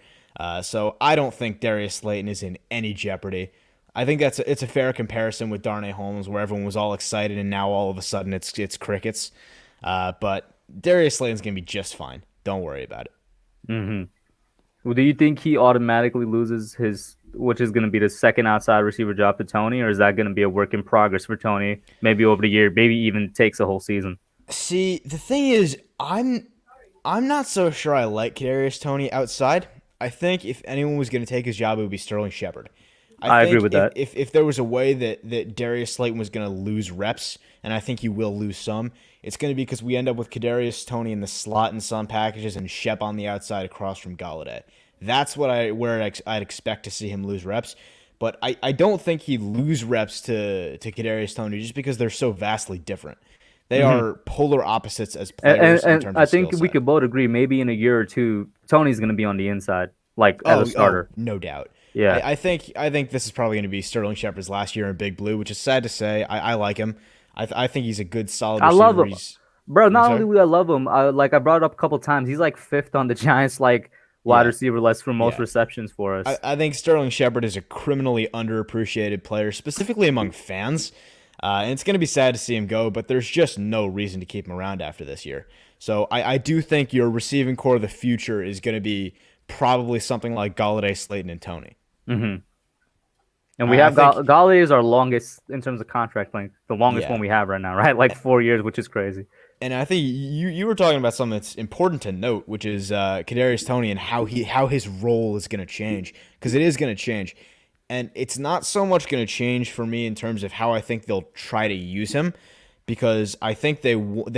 So I don't think Darius Slayton is in any jeopardy. I think it's a fair comparison with Darnay Holmes, where everyone was all excited and now all of a sudden it's crickets. But Darius Slayton's going to be just fine. Don't worry about it. Well, do you think he automatically loses his, which is going to be the second outside receiver job to Toney, or is that going to be a work in progress for Toney, maybe over the year, maybe even takes a whole season? See, the thing is, I'm not so sure I like Kadarius Toney outside. I think if anyone was going to take his job, it would be Sterling Shepard. I agree with that. If there was a way that Darius Slayton was going to lose reps, and I think he will lose some, it's going to be because we end up with Kadarius Toney in the slot in some packages and Shep on the outside across from Golladay. That's where I'd expect to see him lose reps. But I don't think he'd lose reps to Kadarius Toney just because they're so vastly different. They are polar opposites as players. And I think we could both agree maybe in a year or two, Toney's going to be on the inside, like as a starter. No doubt. Yeah, I think this is probably going to be Sterling Shepard's last year in Big Blue, which is sad to say. I like him. I think he's a good, solid receiver. Bro, not sorry? only do I love him, I brought it up a couple times. He's like fifth on the Giants like wide Yeah. receiver list for most Yeah. receptions for us. I think Sterling Shepard is a criminally underappreciated player, specifically among fans. And it's going to be sad to see him go, but there's just no reason to keep him around after this year. So I do think your receiving core of the future is going to be probably something like Galladay, Slayton, and Tony. Mm-hmm. And we I have think- Galladay is our longest in terms of contract length, the longest Yeah. one we have right now, right? Like 4 years, which is crazy. And I think you were talking about something that's important to note, which is Kadarius Toney and how his role is going to change, because it is going to change, and it's not so much going to change for me in terms of how I think they'll try to use him, because I think they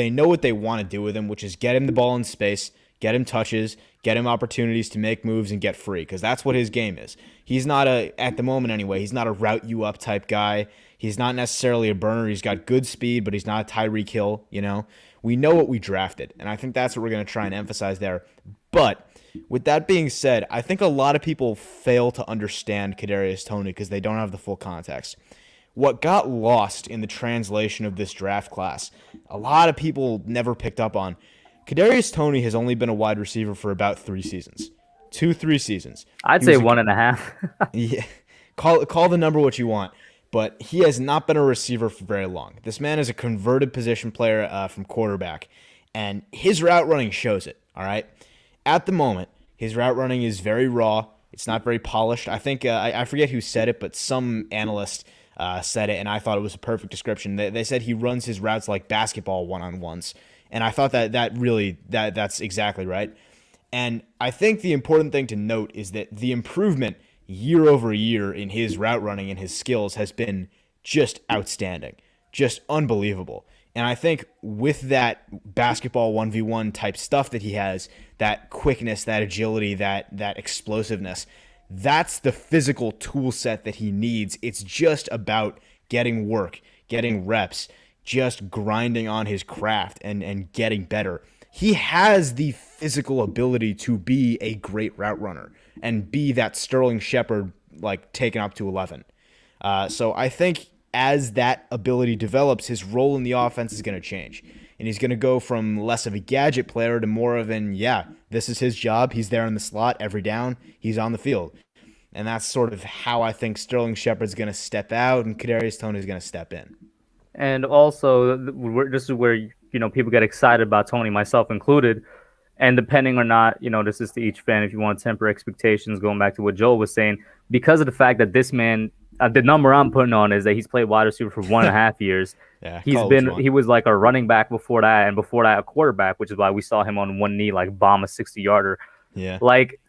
know what they want to do with him, which is get him the ball in space, get him touches, get him opportunities to make moves and get free, because that's what his game is. He's not at the moment anyway, he's not a route you up type guy. He's not necessarily a burner. He's got good speed, but he's not a Tyreek Hill, you know? We know what we drafted, and I think that's what we're going to try and emphasize there. But with that being said, I think a lot of people fail to understand Kadarius Toney because they don't have the full context. What got lost in the translation of this draft class, a lot of people never picked up on, Kadarius Toney has only been a wide receiver for about 3 seasons. 2-3 seasons. I'd He say was a- 1.5. Yeah, call the number what you want, but he has not been a receiver for very long. This man is a converted position player from quarterback, and his route running shows it. All right, at the moment, his route running is very raw. It's not very polished. I think I forget who said it, but some analyst said it, and I thought it was a perfect description. They said he runs his routes like basketball one-on-ones, and I thought that's exactly right. And I think the important thing to note is that the improvement year over year in his route running and his skills has been just outstanding, just unbelievable. And I think with that basketball 1v1 type stuff that he has, that quickness, that agility, that explosiveness, that's the physical tool set that he needs. It's just about getting work, getting reps, just grinding on his craft and getting better. He has the physical ability to be a great route runner and be that Sterling Shepard, like, taken up to 11. So I think as that ability develops, his role in the offense is going to change. And he's going to go from less of a gadget player to more of this is his job. He's there in the slot every down. He's on the field. And that's sort of how I think Sterling Shepard's going to step out and Kadarius Toney is going to step in. And also, this is where people get excited about Tony, myself included. And depending or not, this is to each fan. If you want to temper expectations, going back to what Joel was saying, because of the fact that this man, the number I'm putting on is that he's played wide receiver for 1.5 years. Yeah, he was like a running back before that, and before that a quarterback, which is why we saw him on one knee like bomb a 60-yarder. Yeah, like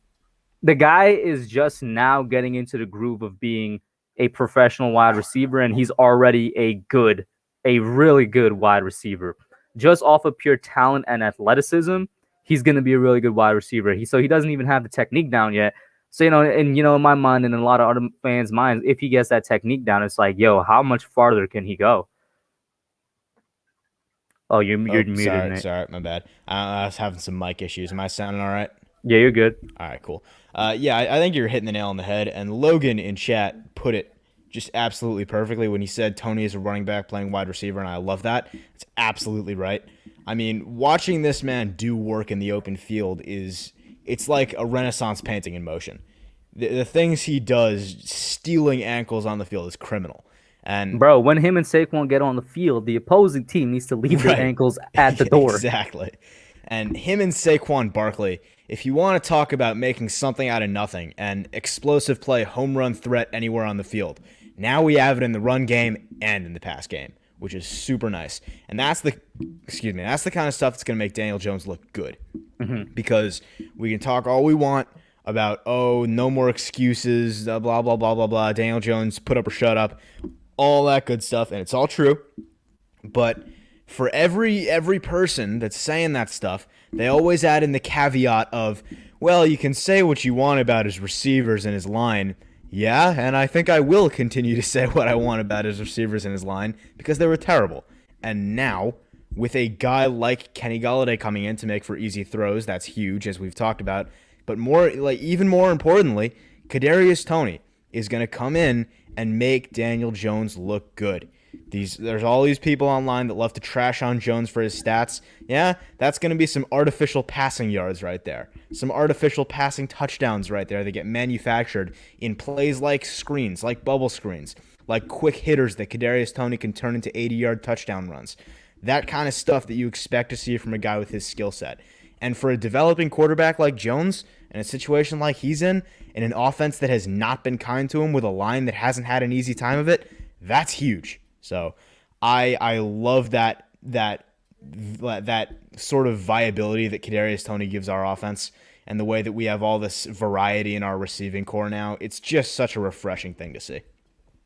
the guy is just now getting into the groove of being a professional wide receiver, and he's already a really good wide receiver. Just off of pure talent and athleticism, he's going to be a really good wide receiver. So he doesn't even have the technique down yet. So, in my mind and in a lot of other fans' minds, if he gets that technique down, it's like, yo, how much farther can he go? Oh, you're muted, Nate. Sorry, my bad. I was having some mic issues. Am I sounding all right? Yeah, you're good. All right, cool. I think you're hitting the nail on the head. And Logan in chat put it just absolutely perfectly when he said Tony is a running back playing wide receiver, and I love that. It's absolutely right. I mean, watching this man do work in the open field it's like a Renaissance painting in motion. The things he does, stealing ankles on the field, is criminal. And bro, when him and Saquon get on the field, the opposing team needs to leave their ankles at the door. Exactly. And him and Saquon Barkley, if you want to talk about making something out of nothing and explosive play, home run threat anywhere on the field, now we have it in the run game and in the pass game, which is super nice. And that's the kind of stuff that's going to make Daniel Jones look good. Mm-hmm. Because we can talk all we want about, no more excuses, blah, blah, blah, blah, blah, Daniel Jones, put up or shut up, all that good stuff, and it's all true. But for every person that's saying that stuff, they always add in the caveat of, well, you can say what you want about his receivers and his line. Yeah, and I think I will continue to say what I want about his receivers and his line because they were terrible. And now, with a guy like Kenny Golladay coming in to make for easy throws, that's huge, as we've talked about. But even more importantly, Kadarius Toney is going to come in and make Daniel Jones look good. There's all these people online that love to trash on Jones for his stats. Yeah, that's going to be some artificial passing yards right there. Some artificial passing touchdowns right there that get manufactured in plays like screens, like bubble screens, like quick hitters that Kadarius Toney can turn into 80-yard touchdown runs. That kind of stuff that you expect to see from a guy with his skill set. And for a developing quarterback like Jones, in a situation like he's in an offense that has not been kind to him, with a line that hasn't had an easy time of it, that's huge. So I love that sort of viability that Kadarius Toney gives our offense, and the way that we have all this variety in our receiving core now. It's just such a refreshing thing to see.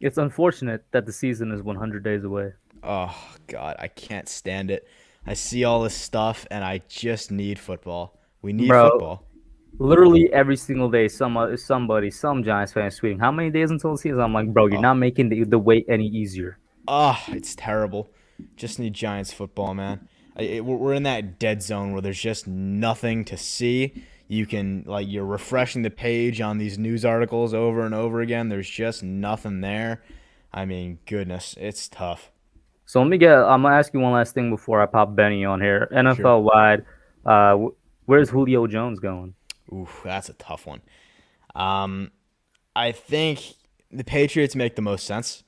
It's unfortunate that the season is 100 days away. Oh, God, I can't stand it. I see all this stuff, and I just need football. We need football. Literally every single day, some Giants fan is tweeting, how many days until the season? I'm like, bro, you're not making the wait any easier. Oh, it's terrible. Just need Giants football, man. We're in that dead zone where there's just nothing to see. You can, you're refreshing the page on these news articles over and over again. There's just nothing there. I mean, goodness, it's tough. So I'm gonna ask you one last thing before I pop Benny on here. NFL wide, where's Julio Jones going? Oof, that's a tough one. I think the Patriots make the most sense.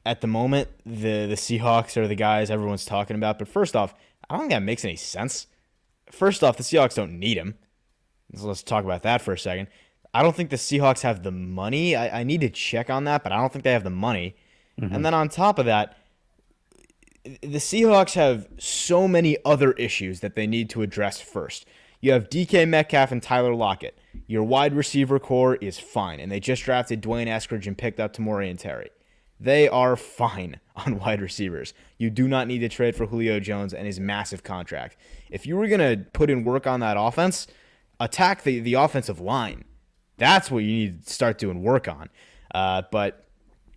At the moment, the Seahawks are the guys everyone's talking about. But first off, I don't think that makes any sense. First off, the Seahawks don't need him. So let's talk about that for a second. I don't think the Seahawks have the money. I need to check on that, but I don't think they have the money. Mm-hmm. And then on top of that, the Seahawks have so many other issues that they need to address first. You have DK Metcalf and Tyler Lockett. Your wide receiver core is fine, and they just drafted Dwayne Eskridge and picked up Tamori and Terry. They are fine on wide receivers. You do not need to trade for Julio Jones and his massive contract. If you were going to put in work on that offense, attack the offensive line. That's what you need to start doing work on. But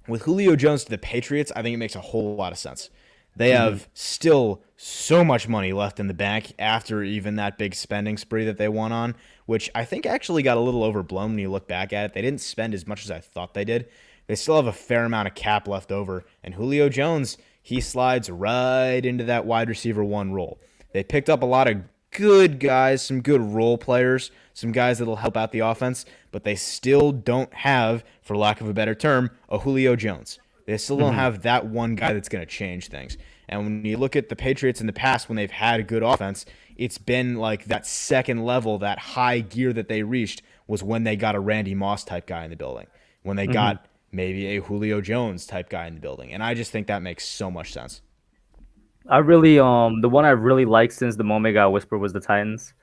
with Julio Jones to the Patriots, I think it makes a whole lot of sense. They have still so much money left in the bank after even that big spending spree that they went on, which I think actually got a little overblown when you look back at it. They didn't spend as much as I thought they did. They still have a fair amount of cap left over, and Julio Jones, he slides right into that wide receiver one role. They picked up a lot of good guys, some good role players, some guys that'll help out the offense, but they still don't have, for lack of a better term, a Julio Jones. They still don't have that one guy that's going to change things. And when you look at the Patriots in the past, when they've had a good offense, it's been like that second level, that high gear that they reached was when they got a Randy Moss type guy in the building, when they got maybe a Julio Jones type guy in the building. And I just think that makes so much sense. I really, the one I really liked since the moment got whispered was the Titans.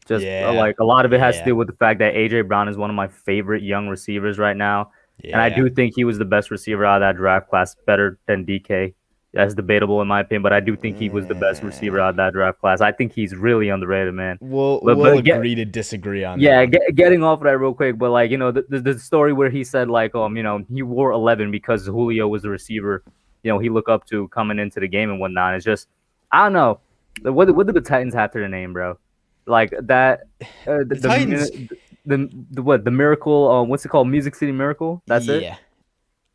Just like a lot of it has to do with the fact that AJ Brown is one of my favorite young receivers right now. And I do think he was the best receiver out of that draft class, better than DK. That's debatable in my opinion, but I do think he was the best receiver out of that draft class. I think he's really underrated, man. We'll agree to disagree on that. Yeah, getting off of that real quick, but like, the story where he said like, he wore 11 because Julio was the receiver, he looked up to coming into the game and whatnot. It's just, I don't know. What do the Titans have to their name, bro? Like that, the Titans. The Miracle, what's it called? Music City Miracle? That's it? Yeah.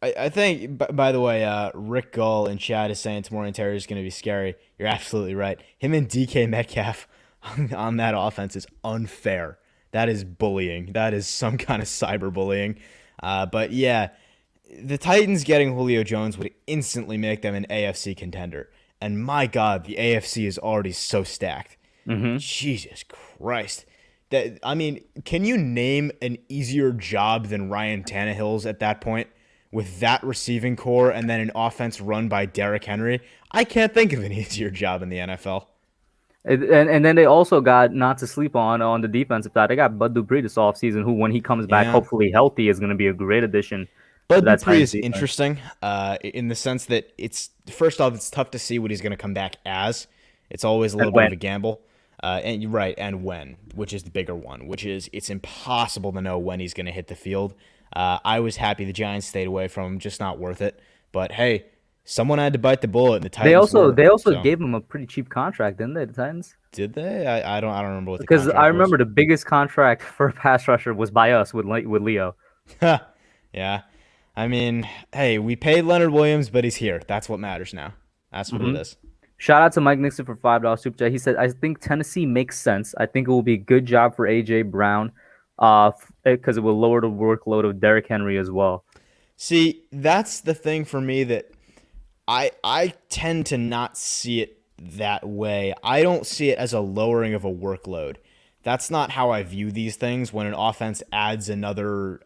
I think, by the way, Rick Gull in chat is saying Tamori Terry is going to be scary. You're absolutely right. Him and DK Metcalf on that offense is unfair. That is bullying. That is some kind of cyberbullying. But yeah, the Titans getting Julio Jones would instantly make them an AFC contender. And my God, the AFC is already so stacked. Jesus Christ. Can you name an easier job than Ryan Tannehill's at that point? With that receiving core and then an offense run by Derrick Henry, I can't think of an easier job in the NFL. And then they also got, not to sleep on the defensive side, they got Bud Dupree this offseason, who, when he comes back, hopefully healthy, is going to be a great addition. Bud Dupree is interesting in the sense that first off, it's tough to see what he's going to come back as. It's always a little bit of a gamble. And you're right, and when, which is the bigger one, which is it's impossible to know when he's going to hit the field. I was happy the Giants stayed away from him, just not worth it. But hey, someone had to bite the bullet, and the Titans. They also gave him a pretty cheap contract, didn't they? The Titans. Did they? I don't remember what the because I remember the biggest contract for a pass rusher was by us with Leo. Yeah. I mean, hey, we paid Leonard Williams, but he's here. That's what matters now. That's what it is. Shout out to Mike Nixon for $5 super chat. He said, "I think Tennessee makes sense. I think it will be a good job for AJ Brown, because it will lower the workload of Derrick Henry as well." See, that's the thing for me that I tend to not see it that way. I don't see it as a lowering of a workload. That's not how I view these things when an offense adds another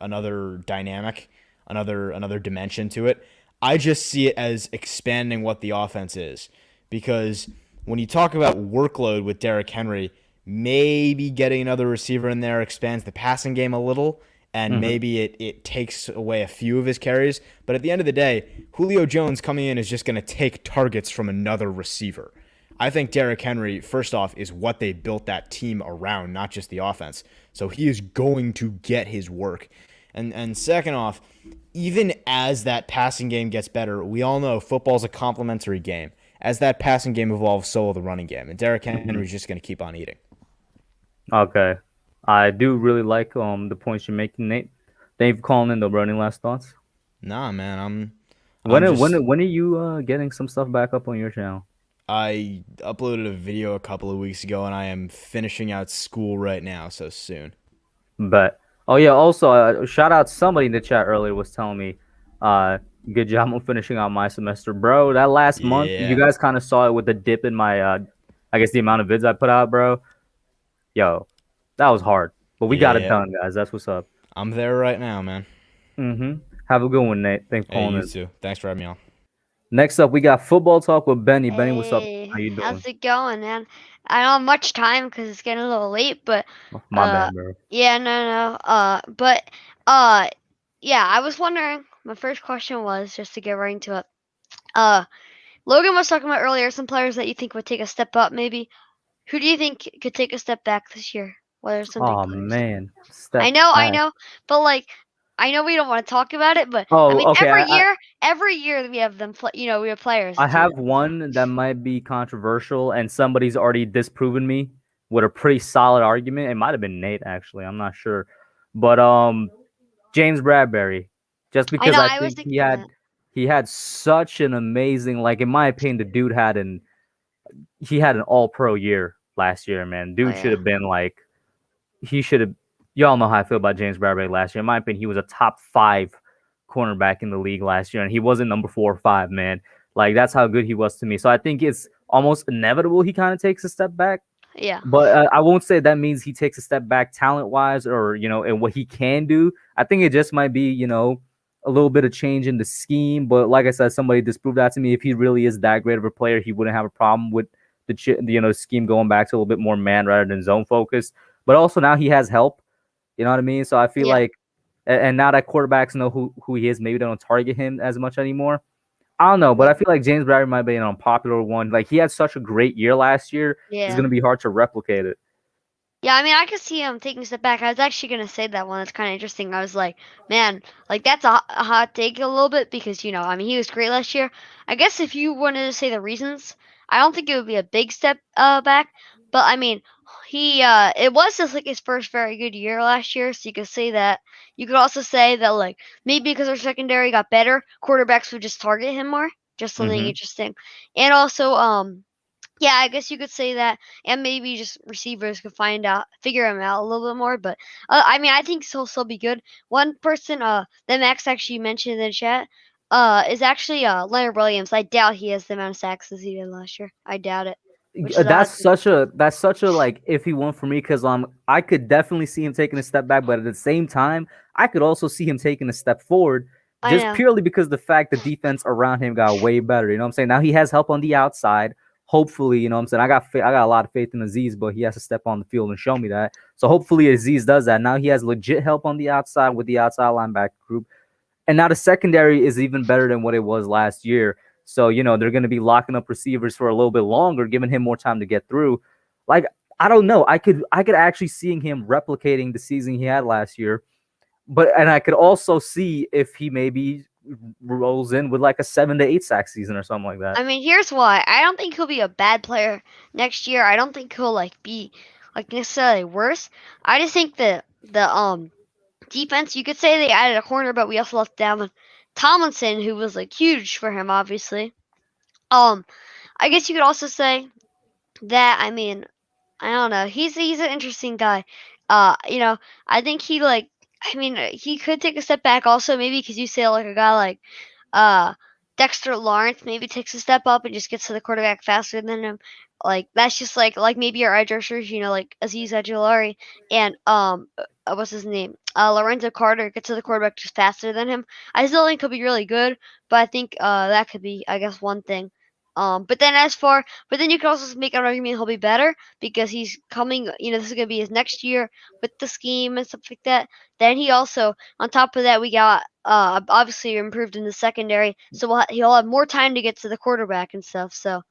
dynamic, another dimension to it. I just see it as expanding what the offense is. Because when you talk about workload with Derrick Henry, maybe getting another receiver in there expands the passing game a little, and maybe it takes away a few of his carries. But at the end of the day, Julio Jones coming in is just going to take targets from another receiver. I think Derrick Henry, first off, is what they built that team around, not just the offense. So he is going to get his work. And second off, even as that passing game gets better, we all know football's a complementary game. As that passing game evolves, so will the running game. And Derrick Henry's just going to keep on eating. Okay. I do really like the points you're making, Nate. Thank you for calling in, though, bro. Any last thoughts? Nah, man. When are you getting some stuff back up on your channel? I uploaded a video a couple of weeks ago, and I am finishing out school right now, so soon. But oh yeah, also shout out somebody in the chat earlier was telling me, good job on finishing out my semester, bro. That last month, you guys kind of saw it with the dip in my, I guess the amount of vids I put out, bro. Yo, that was hard, but we got it done, guys. That's what's up. I'm there right now, man. Have a good one, Nate. Thanks for calling in. You too. Thanks for having me on. Next up, we got football talk with Benny. Benny, what's up? How you doing? How's it going, man? I don't have much time because it's getting a little late, but My bad, bro. yeah, no. Yeah, I was wondering. My first question was just to get right into it. Logan was talking about earlier some players that you think would take a step up, maybe. Who do you think could take a step back this year? What are some big players? Man, I know, but like, I know we don't want to talk about it, but Oh, I mean, okay, every year we have them. We have players. I have one that might be controversial, and somebody's already disproven me with a pretty solid argument. It might have been Nate, actually. I'm not sure, but James Bradbury, just because I think he had such an amazing, like in my opinion, the dude had an all-pro year last year, man. Dude should have been like, he should have. Y'all know how I feel about James Bradbury last year. In my opinion, he was a top 5 cornerback in the league last year, and he wasn't number 4 or 5, man. Like, that's how good he was to me. So I think it's almost inevitable he kind of takes a step back. Yeah. But I won't say that means he takes a step back talent-wise or, and what he can do. I think it just might be, a little bit of change in the scheme. But like I said, somebody disproved that to me. If he really is that great of a player, he wouldn't have a problem with the scheme going back to a little bit more man rather than zone focused. But also now he has help. You know what I mean? So I feel like, and now that quarterbacks know who he is, maybe they don't target him as much anymore. I don't know, but I feel like James Bradbury might be an unpopular one. Like, he had such a great year last year. Yeah. It's going to be hard to replicate it. Yeah, I mean, I could see him taking a step back. I was actually going to say that one. That's kind of interesting. I was like, man, like, that's a hot take a little bit because, he was great last year. I guess if you wanted to say the reasons, I don't think it would be a big step back. But, I mean, it was just like his first very good year last year, so you could say that. You could also say that, like, maybe because our secondary got better, quarterbacks would just target him more. Just something interesting. And also, yeah, I guess you could say that, and maybe just receivers could figure him out a little bit more. But I mean, I think he'll still be good. One person that Max actually mentioned in the chat is actually Leonard Williams. I doubt he has the amount of sacks as he did last year. I doubt it. That's such a like iffy one for me because I could definitely see him taking a step back, but at the same time, I could also see him taking a step forward just purely because the fact the defense around him got way better. You know what I'm saying? Now he has help on the outside. Hopefully, you know what I'm saying? I got a lot of faith in Aziz, but he has to step on the field and show me that. So hopefully Aziz does that. Now he has legit help on the outside with the outside linebacker group. And now the secondary is even better than what it was last year. So, they're going to be locking up receivers for a little bit longer, giving him more time to get through. Like, I don't know. I could actually seeing him replicating the season he had last year. And I could also see if he maybe rolls in with like a 7 to 8 sack season or something like that. I mean, here's why. I don't think he'll be a bad player next year. I don't think he'll be necessarily worse. I just think that the defense, you could say they added a corner, but we also left Dalvin Tomlinson, who was like huge for him, obviously. I guess you could also say that. I mean, I don't know. He's an interesting guy. I think he like. I mean, he could take a step back also, maybe because you say like a guy like uh Dexter Lawrence maybe takes a step up and just gets to the quarterback faster than him. Like that's just like maybe your edge rushers, like Aziz Ojulari and what's his name? Lorenzo Carter gets to the quarterback just faster than him. I still think he'll be really good, but I think that could be, I guess, one thing. But then you can also make an argument he'll be better because he's coming. This is gonna be his next year with the scheme and stuff like that. Then he also, on top of that, we got obviously improved in the secondary, so he'll have more time to get to the quarterback and stuff. So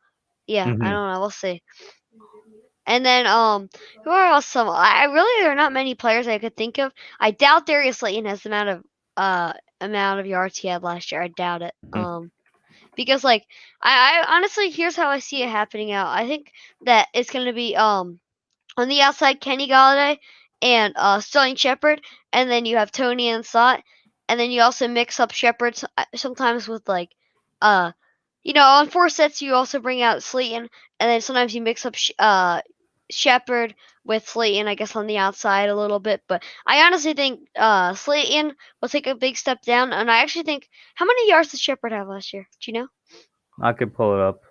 yeah, I don't know. We'll see. And then who are else? I really, there are not many players I could think of. I doubt Darius Slayton has the amount of yards he had last year. I doubt it. Because like I honestly, here's how I see it happening out. I think that it's gonna be on the outside Kenny Galladay and Sterling Shepard, and then you have Tony in the slot, and then you also mix up Shepard sometimes with like on 4 sets you also bring out Slayton, and then sometimes you mix up Shepard with Slayton, I guess, on the outside a little bit. But I honestly think Slayton will take a big step down, and I actually think, how many yards did Shepard have last year? Do you know? I could pull it up.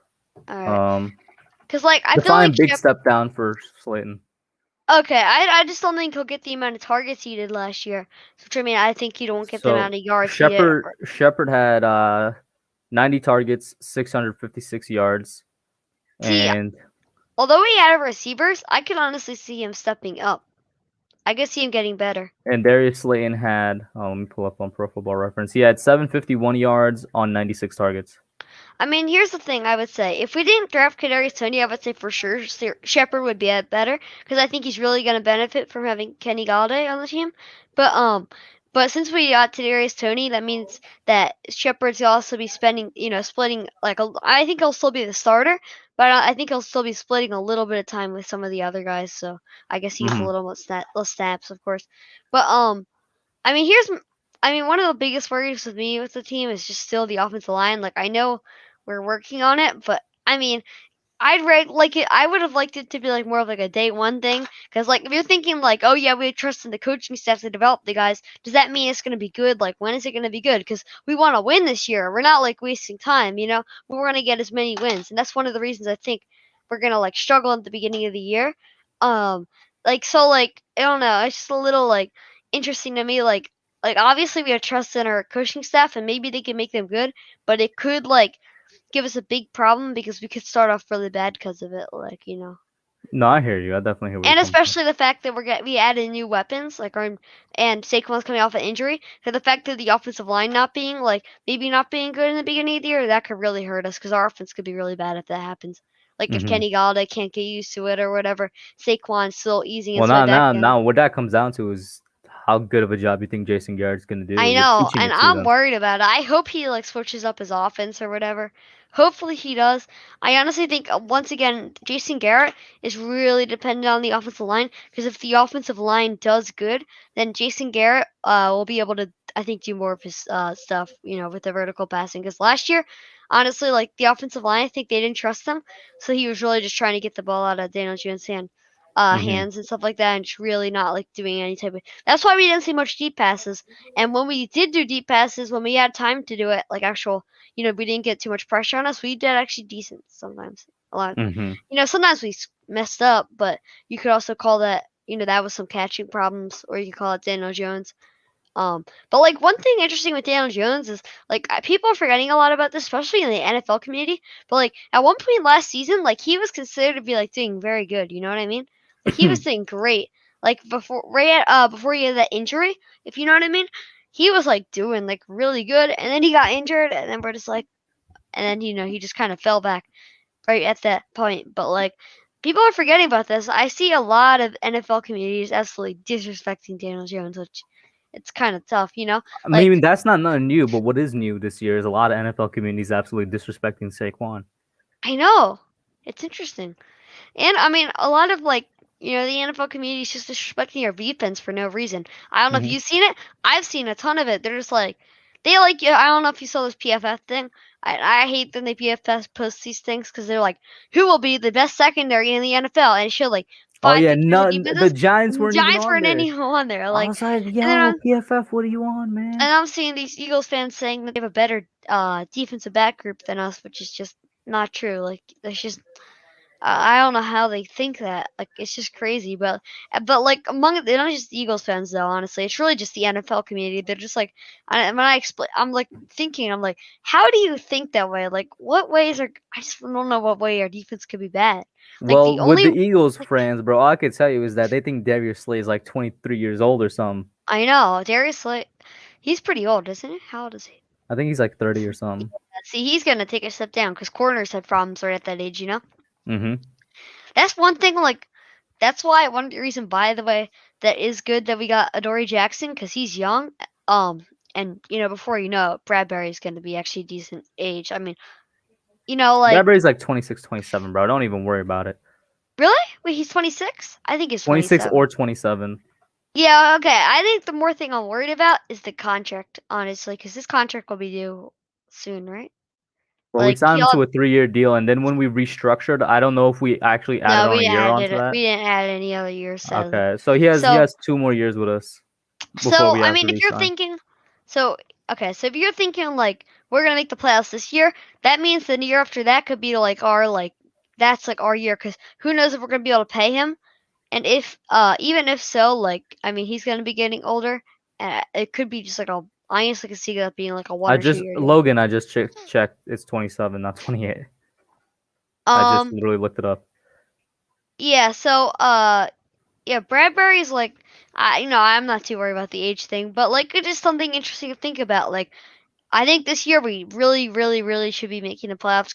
All right. Because I feel define like big step down for Slayton. Okay, I just don't think he'll get the amount of targets he did last year. Which I mean, I think he won't get the amount of yards. Shepard had 90 targets, 656 yards, and although he had receivers, I could honestly see him stepping up. I could see him getting better. And Darius Slayton had, let me pull up on Pro Football Reference. He had 751 yards on 96 targets. I mean, here's the thing. I would say if we didn't draft Kadarius Toney, I would say for sure Shepard would be better because I think he's really going to benefit from having Kenny Galladay on the team. But since we got Kadarius Toney, that means that Shepard's will also be splitting. I think he'll still be the starter, but I think he'll still be splitting a little bit of time with some of the other guys. So I guess he gets a little less snaps, of course. But I mean, one of the biggest worries with me with the team is just still the offensive line. Like, I know we're working on it, but I mean, I would have liked it to be like more of like a day one thing. Because like, if you're thinking like, oh yeah, we trust in the coaching staff to develop the guys, does that mean it's gonna be good? Like, when is it gonna be good? Because we want to win this year. We're not like wasting time, We want to get as many wins, and that's one of the reasons I think we're gonna like struggle at the beginning of the year. I don't know. It's just a little like interesting to me. Like obviously we have trust in our coaching staff, and maybe they can make them good, but it could like give us a big problem because we could start off really bad because of it. No, I hear you. I definitely hear you. And especially the fact that we added new weapons, and Saquon's coming off an injury. So the fact that the offensive line maybe not being good in the beginning of the year, that could really hurt us because our offense could be really bad if that happens. Like if Kenny Galladay can't get used to it or whatever, Saquon's still easing his way back in. Now what that comes down to is how good of a job you think Jason Garrett's going to do. I know, and I'm worried about it. I hope he switches up his offense or whatever. Hopefully he does. I honestly think, once again, Jason Garrett is really dependent on the offensive line, because if the offensive line does good, then Jason Garrett will be able to, I think, do more of his stuff, with the vertical passing. Because last year, honestly, the offensive line, I think they didn't trust him, so he was really just trying to get the ball out of Daniel Jones' hands and stuff like that, and just really not doing any type of. That's why we didn't see much deep passes. And when we did do deep passes, when we had time to do it, actual, we didn't get too much pressure on us. We did actually decent sometimes. A lot. Sometimes we messed up, but you could also call that, that was some catching problems, or you could call it Daniel Jones. But one thing interesting with Daniel Jones is people are forgetting a lot about this, especially in the NFL community. But at one point last season, he was considered to be doing very good. You know what I mean? He was doing great. Before he had that injury, if you know what I mean, he was doing really good, and then he got injured, and then we're just and then he just kind of fell back right at that point. But people are forgetting about this. I see a lot of NFL communities absolutely disrespecting Daniel Jones, which it's kind of tough, I mean, that's not nothing new, but what is new this year is a lot of NFL communities absolutely disrespecting Saquon. I know. It's interesting. And, I mean, a lot of, the NFL community is just disrespecting our defense for no reason. I don't know if you've seen it. I've seen a ton of it. They're just they like, I don't know if you saw this PFF thing. I hate when they PFF post these things because they're like, who will be the best secondary in the NFL? And it showed like Oh 5 yeah, pictures of none. The defenses. Giants weren't even Giants on weren't there. any on there. I Like, was like, and then yo, PFF, what are you on, man? and I'm seeing these Eagles fans saying that they have a better defensive back group than us, which is just not true. Like, that's just I don't know how they think that. Like, it's just crazy. But like among they're not just Eagles fans though. Honestly, it's really just the NFL community. They're just like, when I explain, I'm like thinking, I'm like, how do you think that way? Like, what ways are? I just don't know what way our defense could be bad. Like Well, the with only the Eagles fans, bro, all I could tell you is that they think Darius Slay is like 23 years old or something. I know Darius Slay, he's pretty old, isn't he? How old is he? I think he's like 30 or something. See, he's gonna take a step down because corners have problems right at that age, you know. Mm-hmm. That's one thing. Like, that's why one reason, by the way, that is good that we got Adoree Jackson because he's young. And before you know it, Bradbury's gonna be actually decent age. I mean, like Bradbury's like 26, 27, bro. Don't even worry about it. really? Wait, he's 26. I think he's 26 27. or 27. Yeah, okay. I think the more thing I'm worried about is the contract, honestly, because this contract will be due soon, right? Well, we Like, signed him to a 3-year deal, and then when we restructured, I don't know if we actually added no, on we a year added onto it. that. We didn't add any other years. Sadly. Okay, so he has 2 more years with us. So we I have mean, to if you're re-sign. thinking, so if you're thinking like we're gonna make the playoffs this year, that means the year after that could be like that's like our year, because who knows if we're gonna be able to pay him, and if even if so, like I mean, he's gonna be getting older, and it could be just like a. I honestly could see that being like a 1 or 2 year deal. Logan, I just checked. It's 27, not 28. I just literally looked it up. Yeah. So yeah, Bradbury's like, I'm not too worried about the age thing, but like it's just something interesting to think about. Like, I think this year we really, really, really should be making the playoffs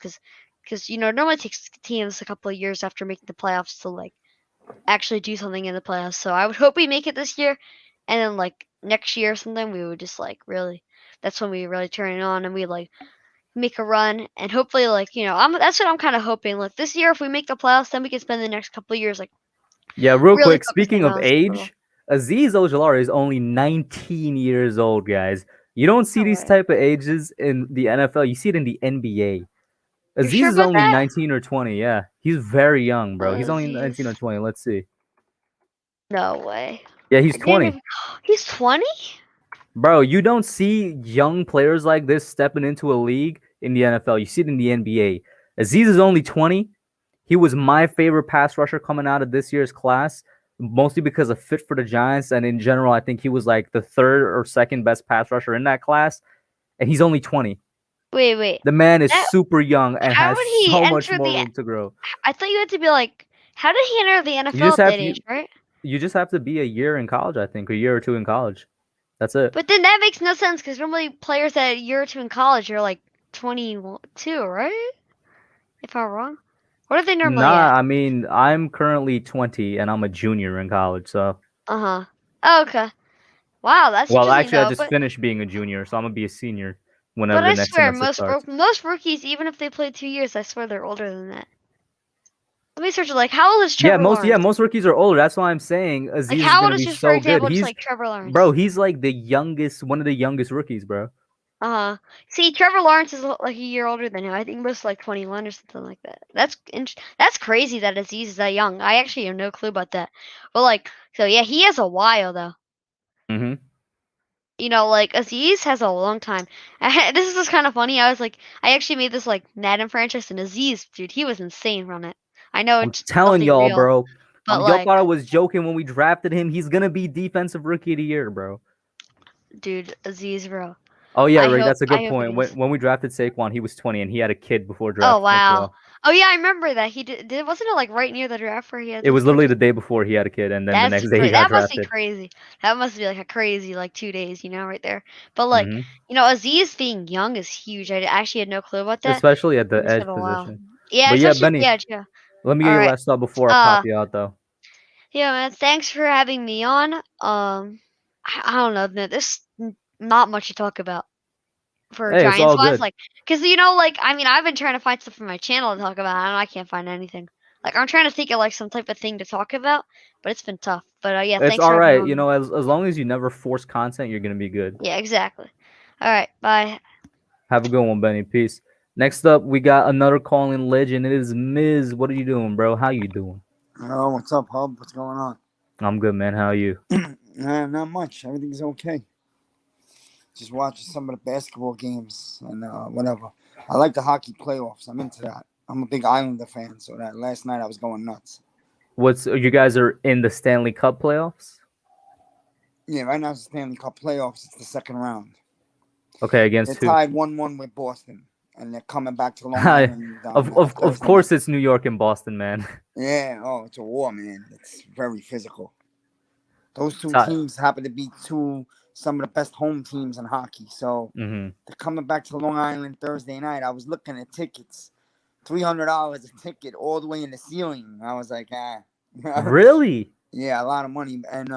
because normally it takes teams a couple of years after making the playoffs to like actually do something in the playoffs. So I would hope we make it this year, and then like next year or something we would just like really. That's when we really turn it on and we like make a run, and hopefully like that's what I'm kind of hoping. Like this year, if we make the playoffs, then we can spend the next couple of years like. Yeah, real really quick. Speaking of age, Azeez Ojulari is only 19 years old, guys. You don't see these type of ages in the NFL. You see it in the NBA. Azeez sure is about only that? 19 or 20. Yeah, he's very young, bro. He's only Azeez. 19 or 20. Let's see. No way. Yeah, he's 20. He's 20? Bro, you don't see young players like this stepping into a league in the NFL. You see it in the NBA. Azeez is only 20. He was my favorite pass rusher coming out of this year's class, mostly because of fit for the Giants. And in general, I think he was like the 3rd or 2nd best pass rusher in that class. And he's only 20. Wait. The man is super young and has so much more the room to grow. I thought you had to be like, how did he enter the NFL at that age, right? You just have to be a year in college, I think, a year or 2 in college. That's it. But then that makes no sense because normally players that a year or 2 in college are like 22, right? If I'm wrong. What are they normally at? I mean, I'm currently 20 and I'm a junior in college, so. Oh, okay. Wow, that's well, interesting. Actually, I just finished being a junior, so I'm gonna be a senior whenever but the next swear, semester starts. most rookies, even if they play 2 years, I swear they're older than that. Let me search it. Like, how old is Trevor Lawrence? Most rookies are older. That's why I'm saying Azeez like, how is old gonna is be just, so for example, good. Just like Trevor Lawrence? Bro, he's like the youngest, one of the youngest rookies, bro. See, Trevor Lawrence is like a year older than him. I think most like 21 or something like that. That's crazy that Azeez is that young. I actually have no clue about that. But like, so yeah, he has a while though. Mm-hmm. Like Azeez has a long time. This is just kind of funny. I actually made this like Madden franchise, and Azeez, dude, he was insane on it. I know. I'm telling y'all, real, bro. But y'all thought I was joking when we drafted him. He's gonna be defensive rookie of the year, bro. Dude, Azeez, bro. Oh yeah, Rick, that's a good point. When we drafted Saquon, he was 20 and he had a kid before draft. Oh wow. Oh yeah, I remember that. He did. Wasn't it like right near the draft where he had? It was literally the day before he had a kid, and then the next day he got drafted. That must be crazy. That must be like a crazy like 2 days, right there. But like, Azeez being young is huge. I actually had no clue about that. Especially at the edge position. Yeah, but yeah, Benny. The edge, yeah. Let me get your last thought before I pop you out, though. Yeah, man. Thanks for having me on. I don't know, man. There's not much to talk about for Giants wise, like, because I mean, I've been trying to find stuff for my channel to talk about. I can't find anything. Like, I'm trying to think of like some type of thing to talk about, but it's been tough. But yeah, it's thanks. All right. As long as you never force content, you're gonna be good. Yeah, exactly. All right, bye. Have a good one, Benny. Peace. Next up, we got another calling legend. It is Miz. What are you doing, bro? How you doing? Oh, what's up, Hub? What's going on? I'm good, man. How are you? Not much. Everything's okay. Just watching some of the basketball games and whatever. I like the hockey playoffs. I'm into that. I'm a big Islander fan, so that last night I was going nuts. You guys are in the Stanley Cup playoffs? Yeah, right now it's the Stanley Cup playoffs. It's the second round. Okay, against They're who? tied 1-1 with Boston, and they're coming back to Long Island. Of course, it's New York and Boston, man. Yeah, oh, it's a war, man. It's very physical. Those two So- teams happen to be some of the best home teams in hockey. So Mhm. they're coming back to Long Island Thursday night. I was looking at tickets, $300 a ticket, all the way in the ceiling. I was like, ah. Really? Yeah, a lot of money, and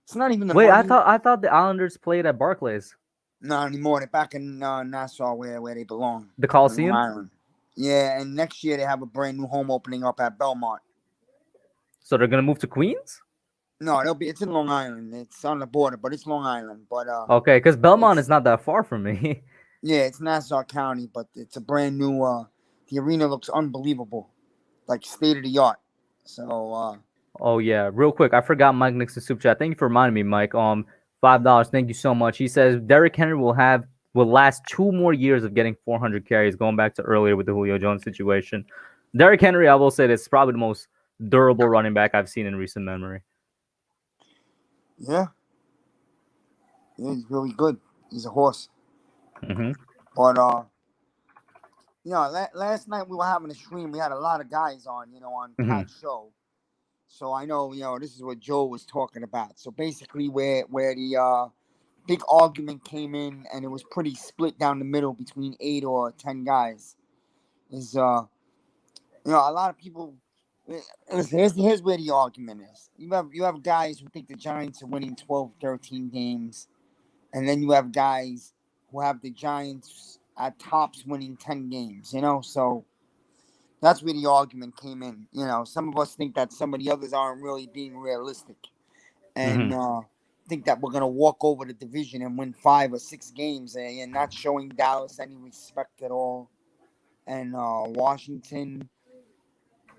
it's not even the Wait, money. I thought the Islanders played at Barclays, Not anymore. They're back in Nassau, where they belong. the on Long Coliseum. Island. Yeah, and next year they have a brand new home opening up at Belmont. So they're gonna move to Queens? No, it's in Long Island. It's on the border, but it's Long Island. But Okay, because Belmont is not that far from me. yeah, it's Nassau County, but it's a brand new. The arena looks unbelievable, like state of the art. So Oh yeah, real quick, I forgot Mike Nixon super chat. Thank you for reminding me, Mike. $5. Thank you so much. He says Derrick Henry will last 2 more years of getting 400 carries, going back to earlier with the Julio Jones situation. Derrick Henry, I will say this, is probably the most durable running back I've seen in recent memory. yeah, he's really good. He's a horse. Hmm. But last night we were having a stream. We had a lot of guys on, on Pat's show. So I know, this is what Joe was talking about. So basically, where the big argument came in, and it was pretty split down the middle between 8 or 10 guys, is a lot of people. Listen, here's where the argument is. You have guys who think the Giants are winning 12, 13 games, and then you have guys who have the Giants at tops winning 10 games. So. That's where the argument came in. Some of us think that some of the others aren't really being realistic, and think that we're gonna walk over the division and win 5 or 6 games, and not showing Dallas any respect at all, and Washington.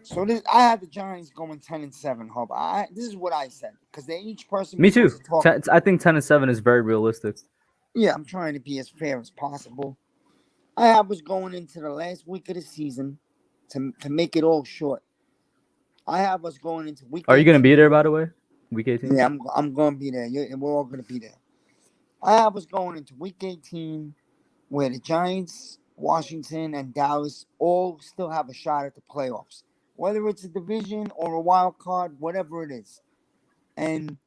So I had the Giants going 10-7. Hub. This is what I said because each person. Me too. was talking. I think 10-7 is very realistic. Yeah, I'm trying to be as fair as possible. I was going into the last week of the season. To make it all short, I have us going into week. Are you going to be there, by the way? Week 18? Yeah, I'm going to be there. We're all going to be there. I have us going into week 18 where the Giants, Washington, and Dallas all still have a shot at the playoffs. Whether it's a division or a wild card, whatever it is. And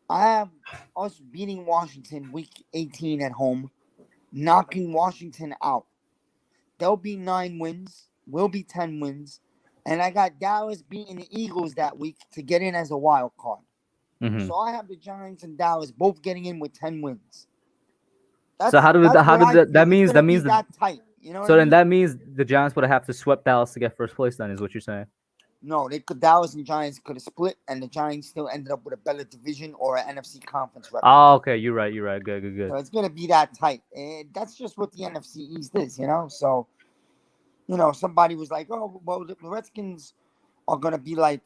I have us beating Washington week 18 at home, knocking Washington out. There'll be 9 wins. Will be 10 wins. And I got Dallas beating the Eagles that week to get in as a wild card. Mm-hmm. So I have the Giants and Dallas both getting in with 10 wins. So that means that tight. That means the Giants would have to sweep Dallas to get first place. Then is what you're saying? No, Dallas and Giants could have split, and the Giants still ended up with a better division or an NFC conference record. Oh, okay, you're right. Good. So it's gonna be that tight, and that's just what the NFC East is, So. Somebody was like, oh, well, the Redskins are going to be like,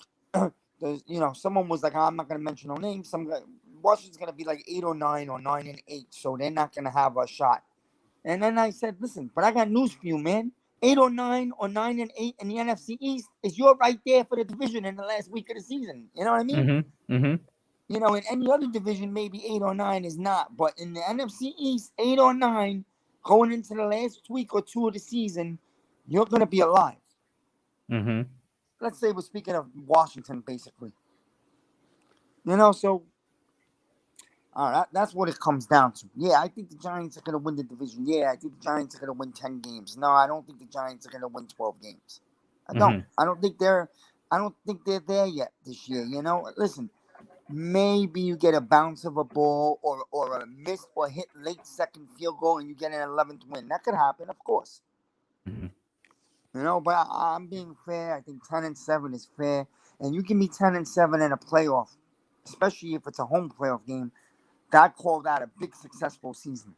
someone was like, I'm not going to mention no names. Washington's going to be like 8 or 9 or 9-8, so they're not going to have a shot. And then I said, listen, but I got news for you, man. 8 or 9 or 9-8 in the NFC East is you're right there for the division in the last week of the season. You know what I mean? Mm-hmm. In any other division, maybe 8 or 9 is not. But in the NFC East, 8 or 9 going into the last week or 2 of the season, you're going to be alive. Mm-hmm. Let's say we're speaking of Washington, basically. So that's what it comes down to. Yeah, I think the Giants are going to win the division. Yeah, I think the Giants are going to win 10 games. No, I don't think the Giants are going to win 12 games. I don't. Mm-hmm. I don't think they're there yet this year. Listen, maybe you get a bounce of a ball or a missed or hit late second field goal and you get an 11th win. That could happen, of course. Mm-hmm. But I'm being fair. I think 10-7 is fair, and you can be 10-7 in a playoff, especially if it's a home playoff game. That called out a big successful season.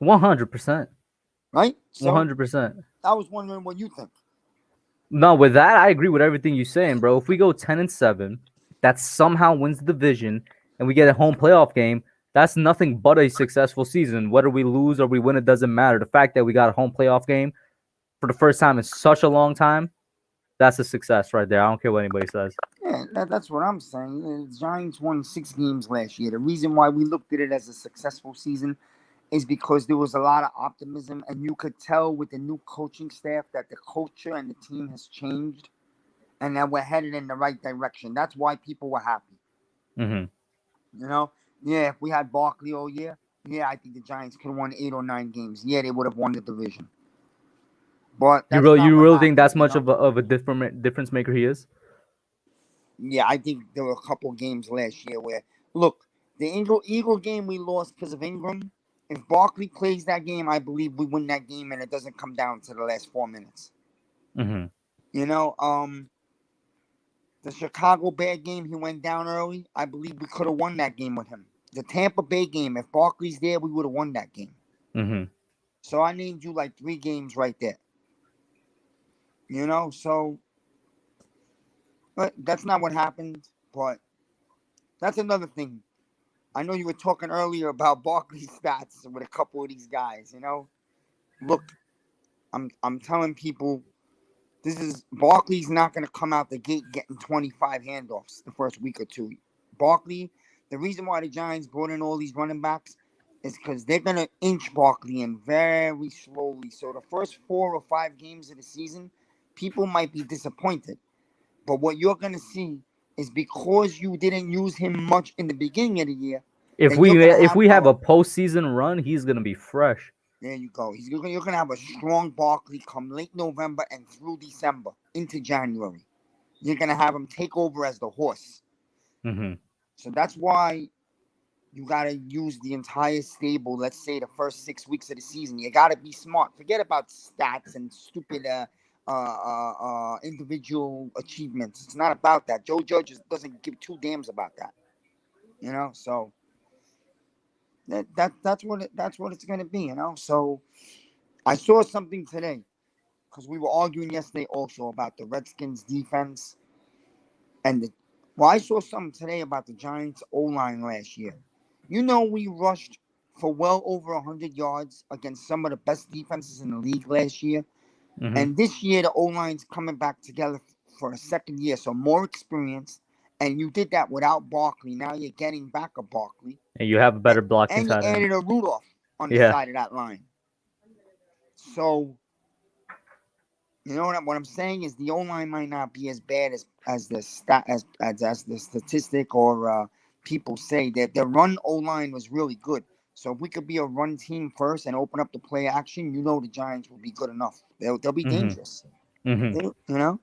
100%. right? So 100%. I was wondering what you think. No, with that, I agree with everything you're saying, bro. If we go 10-7, that somehow wins the division, and we get a home playoff game, that's nothing but a successful season. Whether we lose or we win, it doesn't matter. The fact that we got a home playoff game for the first time in such a long time, that's a success right there. I don't care what anybody says. Yeah, that's what I'm saying. The Giants won 6 games last year. The reason why we looked at it as a successful season is because there was a lot of optimism, and you could tell with the new coaching staff that the culture and the team has changed and that we're headed in the right direction. That's why people were happy. Mm-hmm. You know? Yeah, if we had Barkley all year, yeah, I think the Giants could have won 8 or 9 games. Yeah, they would have won the division. But You really think that's much of a difference maker he is? Yeah, I think there were a couple of games last year where, look, the Eagle game we lost because of Ingram. If Barkley plays that game, I believe we win that game, and it doesn't come down to the last 4 minutes. Mm-hmm. You know, the Chicago Bear game, he went down early. I believe we could have won that game with him. The Tampa Bay game, if Barkley's there, we would have won that game. Mm-hmm. So I named you like 3 games right there. You know, so but that's not what happened. But that's another thing. I know you were talking earlier about Barkley's stats with a couple of these guys, you know. Look, I'm telling people Barkley's not going to come out the gate getting 25 handoffs the first week or two. Barkley, the reason why the Giants brought in all these running backs is because they're going to inch Barkley in very slowly. So the first 4 or 5 games of the season, people might be disappointed. But what you're going to see is because you didn't use him much in the beginning of the year. If we have a postseason run, he's going to be fresh. There you go. You're going to have a strong Barkley come late November and through December into January. You're going to have him take over as the horse. Mm-hmm. So that's why you got to use the entire stable, let's say the first 6 weeks of the season. You got to be smart. Forget about stats and stupid individual achievements. It's not about that. Joe Judge doesn't give 2 damns about that. You know, so that's what it's gonna be. You know, so I saw something today because we were arguing yesterday also about the Redskins defense and I saw something today about the Giants O-line last year. You know, we rushed for well over 100 yards against some of the best defenses in the league last year. Mm-hmm. And this year, the O-line's coming back together for a second year, so more experience. And you did that without Barkley. Now you're getting back a Barkley. And you have a better blocking and side. And you added a Rudolph on the side of that line. So, you know what I'm saying is the O-line might not be as bad as the statistic or people say. That the run O-line was really good. So if we could be a run team first and open up the play action, you know the Giants will be good enough. They'll be dangerous. Mm-hmm. You know?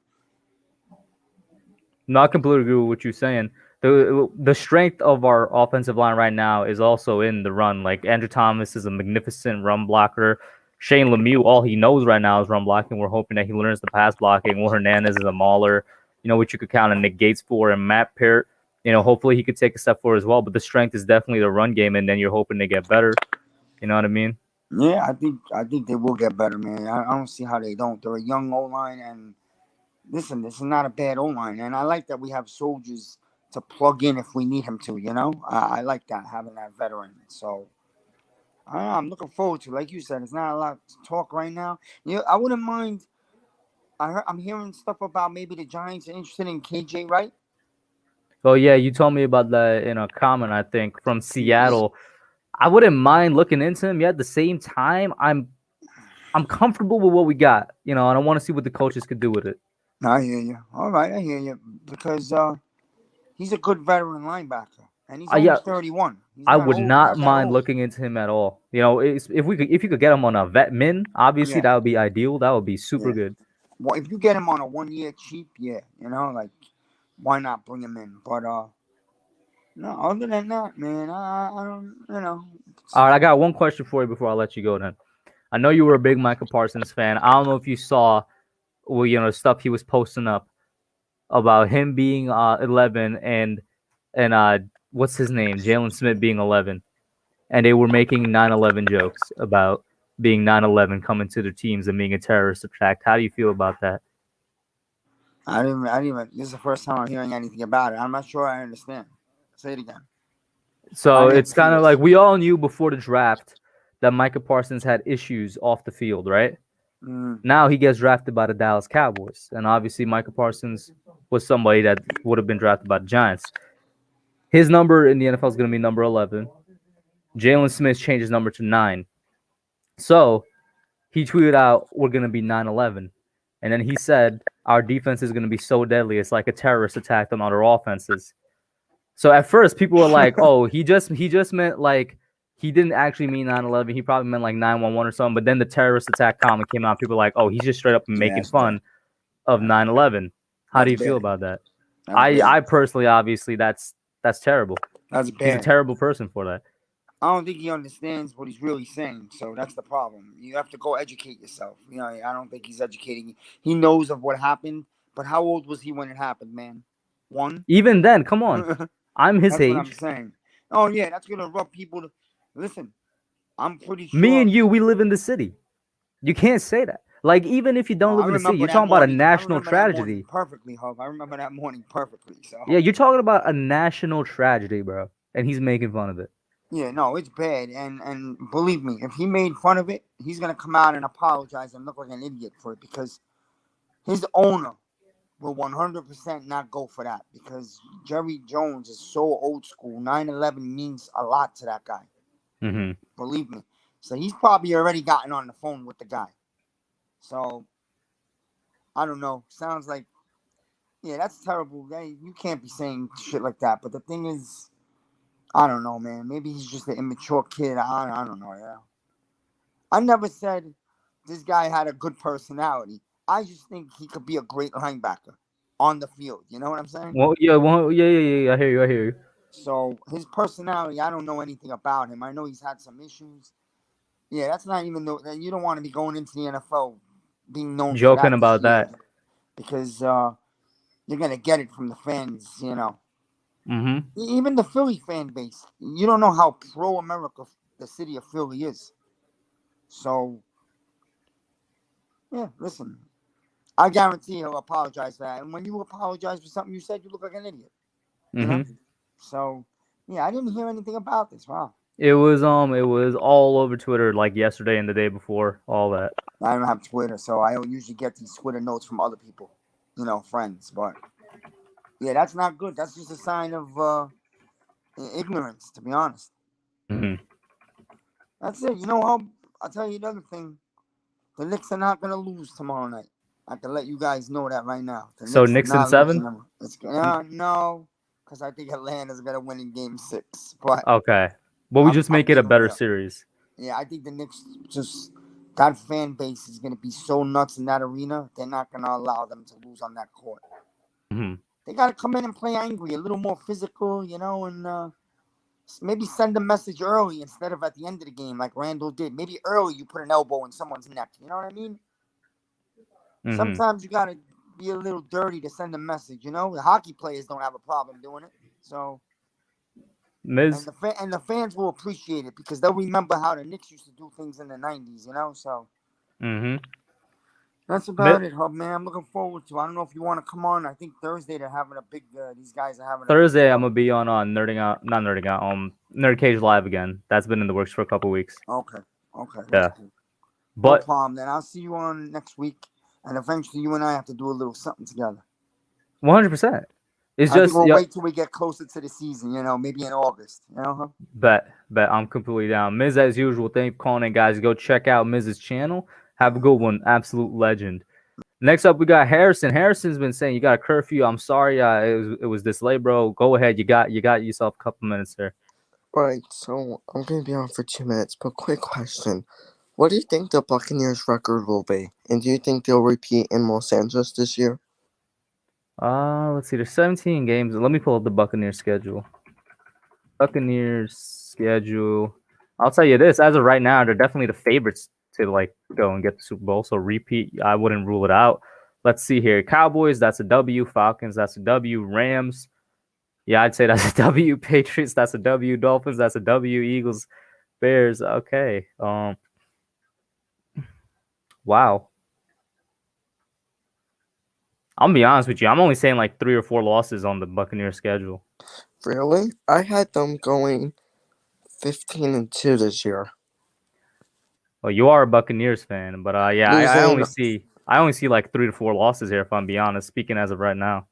No, I completely agree with what you're saying. The strength of our offensive line right now is also in the run. Like Andrew Thomas is a magnificent run blocker. Shane Lemieux, all he knows right now is run blocking. We're hoping that he learns the pass blocking. Will Hernandez is a mauler, you know, which you could count on Nick Gates for, and Matt Peart. You know, hopefully he could take a step forward as well. But the strength is definitely the run game, and then you're hoping to get better. You know what I mean? Yeah, I think they will get better, man. I don't see how they don't. They're a young O-line, and listen, this is not a bad O-line. And I like that we have soldiers to plug in if we need him to, you know? I like that, having that veteran. So, I'm looking forward to it. Like you said, it's not a lot to talk right now. You know, I wouldn't mind. I'm hearing stuff about maybe the Giants are interested in KJ Wright. Oh, yeah, you told me about that in a comment, I think, from Seattle. I wouldn't mind looking into him. Yet at the same time, I'm comfortable with what we got, you know, and I want to see what the coaches could do with it. I hear you. All right, I hear you. Because he's a good veteran linebacker, and he's only 31. I would not mind looking into him at all. You know, if you could get him on a vet min, obviously that would be ideal. That would be super good. Well, if you get him on a 1-year cheap, you know, like, why not bring him in? But no, other than that, man, I don't, you know. All right, I got one question for you before I let you go. Then, I know you were a big Micah Parsons fan. I don't know if you saw, well, you know, the stuff he was posting up about him being 11 and what's his name, Jalen Smith being 11, and they were making 9/11 jokes about being 9/11 coming to their teams and being a terrorist attack. How do you feel about that? I didn't even. This is the first time I'm hearing anything about it. I'm not sure I understand. Say it again. So I it's didn't kind see of this. like we all knew before the draft that Micah Parsons had issues off the field, right? Now he gets drafted by the Dallas Cowboys, and obviously Micah Parsons was somebody that would have been drafted by the Giants. His number in the NFL is going to be number 11. Jalen Smith changed his number to 9. So he tweeted out, "We're going to be 9/11," and then he said, "Our defense is going to be so deadly, it's like a terrorist attack on other offenses." So at first, people were like, "Oh, he just meant like he didn't actually mean 9/11. He probably meant like 9/11 or something." But then the terrorist attack comment came out. People were like, "Oh, he's just straight up making that's fun of 9/11." How do you That's feel bad. about that? That's bad. I personally, obviously, that's terrible. That's He's a bad. terrible person for that. I don't think he understands what he's really saying. So that's the problem. You have to go educate yourself. You know, I don't think he's educating. He knows of what happened, but how old was he when it happened, man? 1? Even then, come on, I'm his That's what I'm age. saying. Oh yeah, that's gonna rub people to listen. I'm pretty sure. Me and you, we live in the city. You can't say that. Like, even if you don't live in the city, you're talking about a national tragedy. Perfectly, Hub. I remember that morning perfectly. So Yeah, you're talking about a national tragedy, bro, and he's making fun of it. yeah, no, it's bad, and believe me, if he made fun of it, he's gonna come out and apologize and look like an idiot for it because his owner will 100% not go for that because Jerry Jones is so old school. 9/11 means a lot to that guy. Mm-hmm. Believe me. So he's probably already gotten on the phone with the guy. So I don't know. Sounds like, yeah, that's terrible. You can't be saying shit like that. But the thing is, I don't know, man. Maybe he's just an immature kid. I don't know. Yeah. I never said this guy had a good personality. I just think he could be a great linebacker on the field. You know what I'm saying? Well, yeah. I hear you. So his personality, I don't know anything about him. I know he's had some issues. Yeah, that's not even you don't want to be going into the NFL being known Joking for that about that because you're gonna get it from the fans. You know, Mm-hmm. even the Philly fan base. You don't know how pro-America the city of Philly is. So, yeah, listen, I guarantee he'll apologize for that. And when you apologize for something you said, you look like an idiot. You know? So, yeah, I didn't hear anything about this. Wow. It was all over Twitter like yesterday and the day before, all that. I don't have Twitter, so I don't usually get these Twitter notes from other people, you know, friends. But yeah, that's not good. That's just a sign of ignorance, to be honest. Mm-hmm. That's it. You know how? I'll tell you another thing. The Knicks are not gonna lose tomorrow night. I can let you guys know that right now. So Knicks in 7? No, because I think Atlanta's gonna win in Game 6. But okay, but we just make it a better series. Yeah, I think the Knicks that fan base is gonna be so nuts in that arena. They're not gonna allow them to lose on that court. Mm-hmm. They gotta come in and play angry, a little more physical, you know, and maybe send a message early instead of at the end of the game like Randall did. Maybe early you put an elbow in someone's neck. You know what I mean? Mm-hmm. Sometimes you got to be a little dirty to send a message, you know? The hockey players don't have a problem doing it. So, Miz? And the fans will appreciate it because they'll remember how the Knicks used to do things in the 90s, you know? So, that's about it, Hub, man. I'm looking forward to it. I don't know if you want to come on. I think Thursday they're having a big, these guys are having Thursday, I'm going to be on Nerd Cage Live again. That's been in the works for a couple weeks. Okay. Yeah. Cool. But no problem. Then I'll see you on next week. And eventually you and I have to do a little something together. 100%. It's just we'll wait till we get closer to the season, you know, maybe in August, you know? Bet. I'm completely down. Miz, as usual, thank you for calling in, guys. Go check out Miz's channel. Have a good one. Absolute legend. Next up, we got Harrison. Harrison's been saying you got a curfew. I'm sorry. It was this late, bro. Go ahead. You got yourself a couple minutes there. Right. So I'm going to be on for 2 minutes, but quick question. What do you think the Buccaneers' record will be? And do you think they'll repeat in Los Angeles this year? Let's see. There's 17 games. Let me pull up the Buccaneers schedule. I'll tell you this. As of right now, they're definitely the favorites to go and get the Super Bowl. So repeat, I wouldn't rule it out. Let's see here. Cowboys, that's a W. Falcons, that's a W. Rams, yeah, I'd say that's a W. Patriots, that's a W. Dolphins, that's a W. Eagles, Bears. Okay. Wow. I'm gonna be honest with you. I'm only saying like 3 or 4 losses on the Buccaneers schedule. Really? I had them going 15-2 this year. Well, you are a Buccaneers fan, but yeah, I only Losing. see like 3 to 4 losses here. If I'm being honest, speaking as of right now.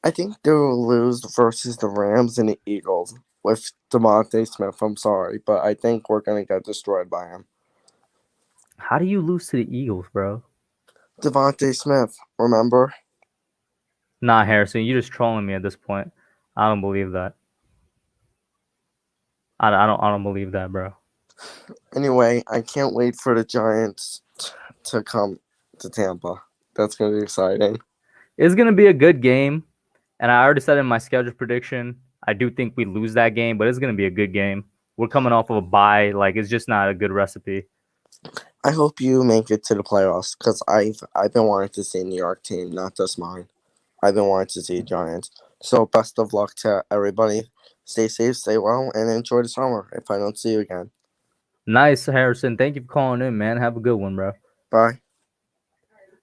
I think they will lose versus the Rams and the Eagles with DeVonta Smith. I'm sorry, but I think we're gonna get destroyed by him. How do you lose to the Eagles, bro? DeVonta Smith, remember? Nah, Harrison, you're just trolling me at this point. I don't believe that. I don't believe that, bro. Anyway, I can't wait for the Giants to come to Tampa. That's gonna be exciting. It's gonna be a good game, and I already said in my schedule prediction, I do think we lose that game, but it's gonna be a good game. We're coming off of a bye, like it's just not a good recipe. I hope you make it to the playoffs because I've been wanting to see a New York team, not just mine. I've been wanting to see Giants. So best of luck to everybody. Stay safe, stay well, and enjoy the summer. If I don't see you again, Nice, Harrison. Thank you for calling in, man. Have a good one, bro. bye.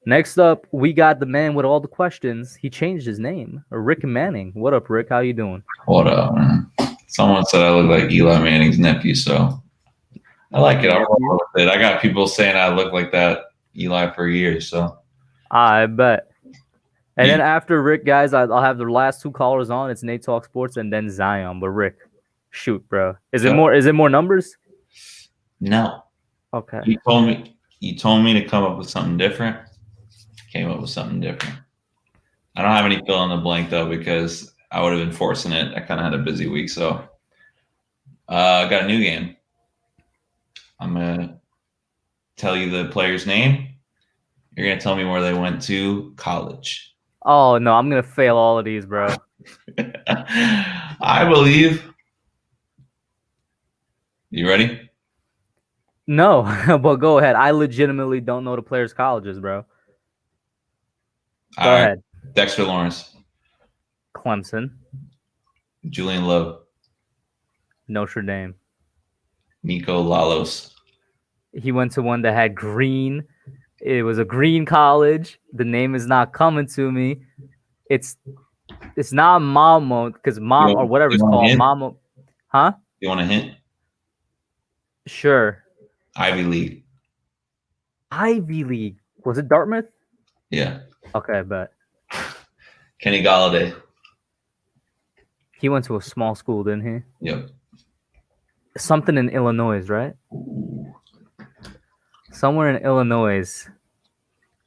Next up, we got the man with all the questions. He changed his name, Rick Manning. What up, Rick? How you doing? What up, man? Someone said I look like Eli Manning's nephew, so I like it. I'll roll with it. I got people saying I look like that Eli for years, so I bet. And then after Rick, guys, I'll have the last 2 callers on. It's Nate Talk Sports and then Zion. But Rick, shoot, bro. Is it more numbers? no. Okay. You told me to come up with something different. Came up with something different. I don't have any fill in the blank though because I would have been forcing it. I kind of had a busy week, so I got a new game. I'm gonna tell you the player's name. You're gonna tell me where they went to college. Oh no, I'm gonna fail all of these, bro. I believe. You ready? No, but go ahead. I legitimately don't know the players' colleges, bro. Go ahead. Dexter Lawrence, Clemson, Julian Love, Notre Dame. Nico Lalos. He went to one that had green. It was a green college. The name is not coming to me. It's not Mamo because Mom or whatever it's called. Mamo, huh? You want a hint? Sure. Ivy League. Ivy League. Was it Dartmouth? Yeah. Okay, but Kenny Galladay. he went to a small school, didn't he? Yep. Something in Illinois, right? Somewhere in Illinois.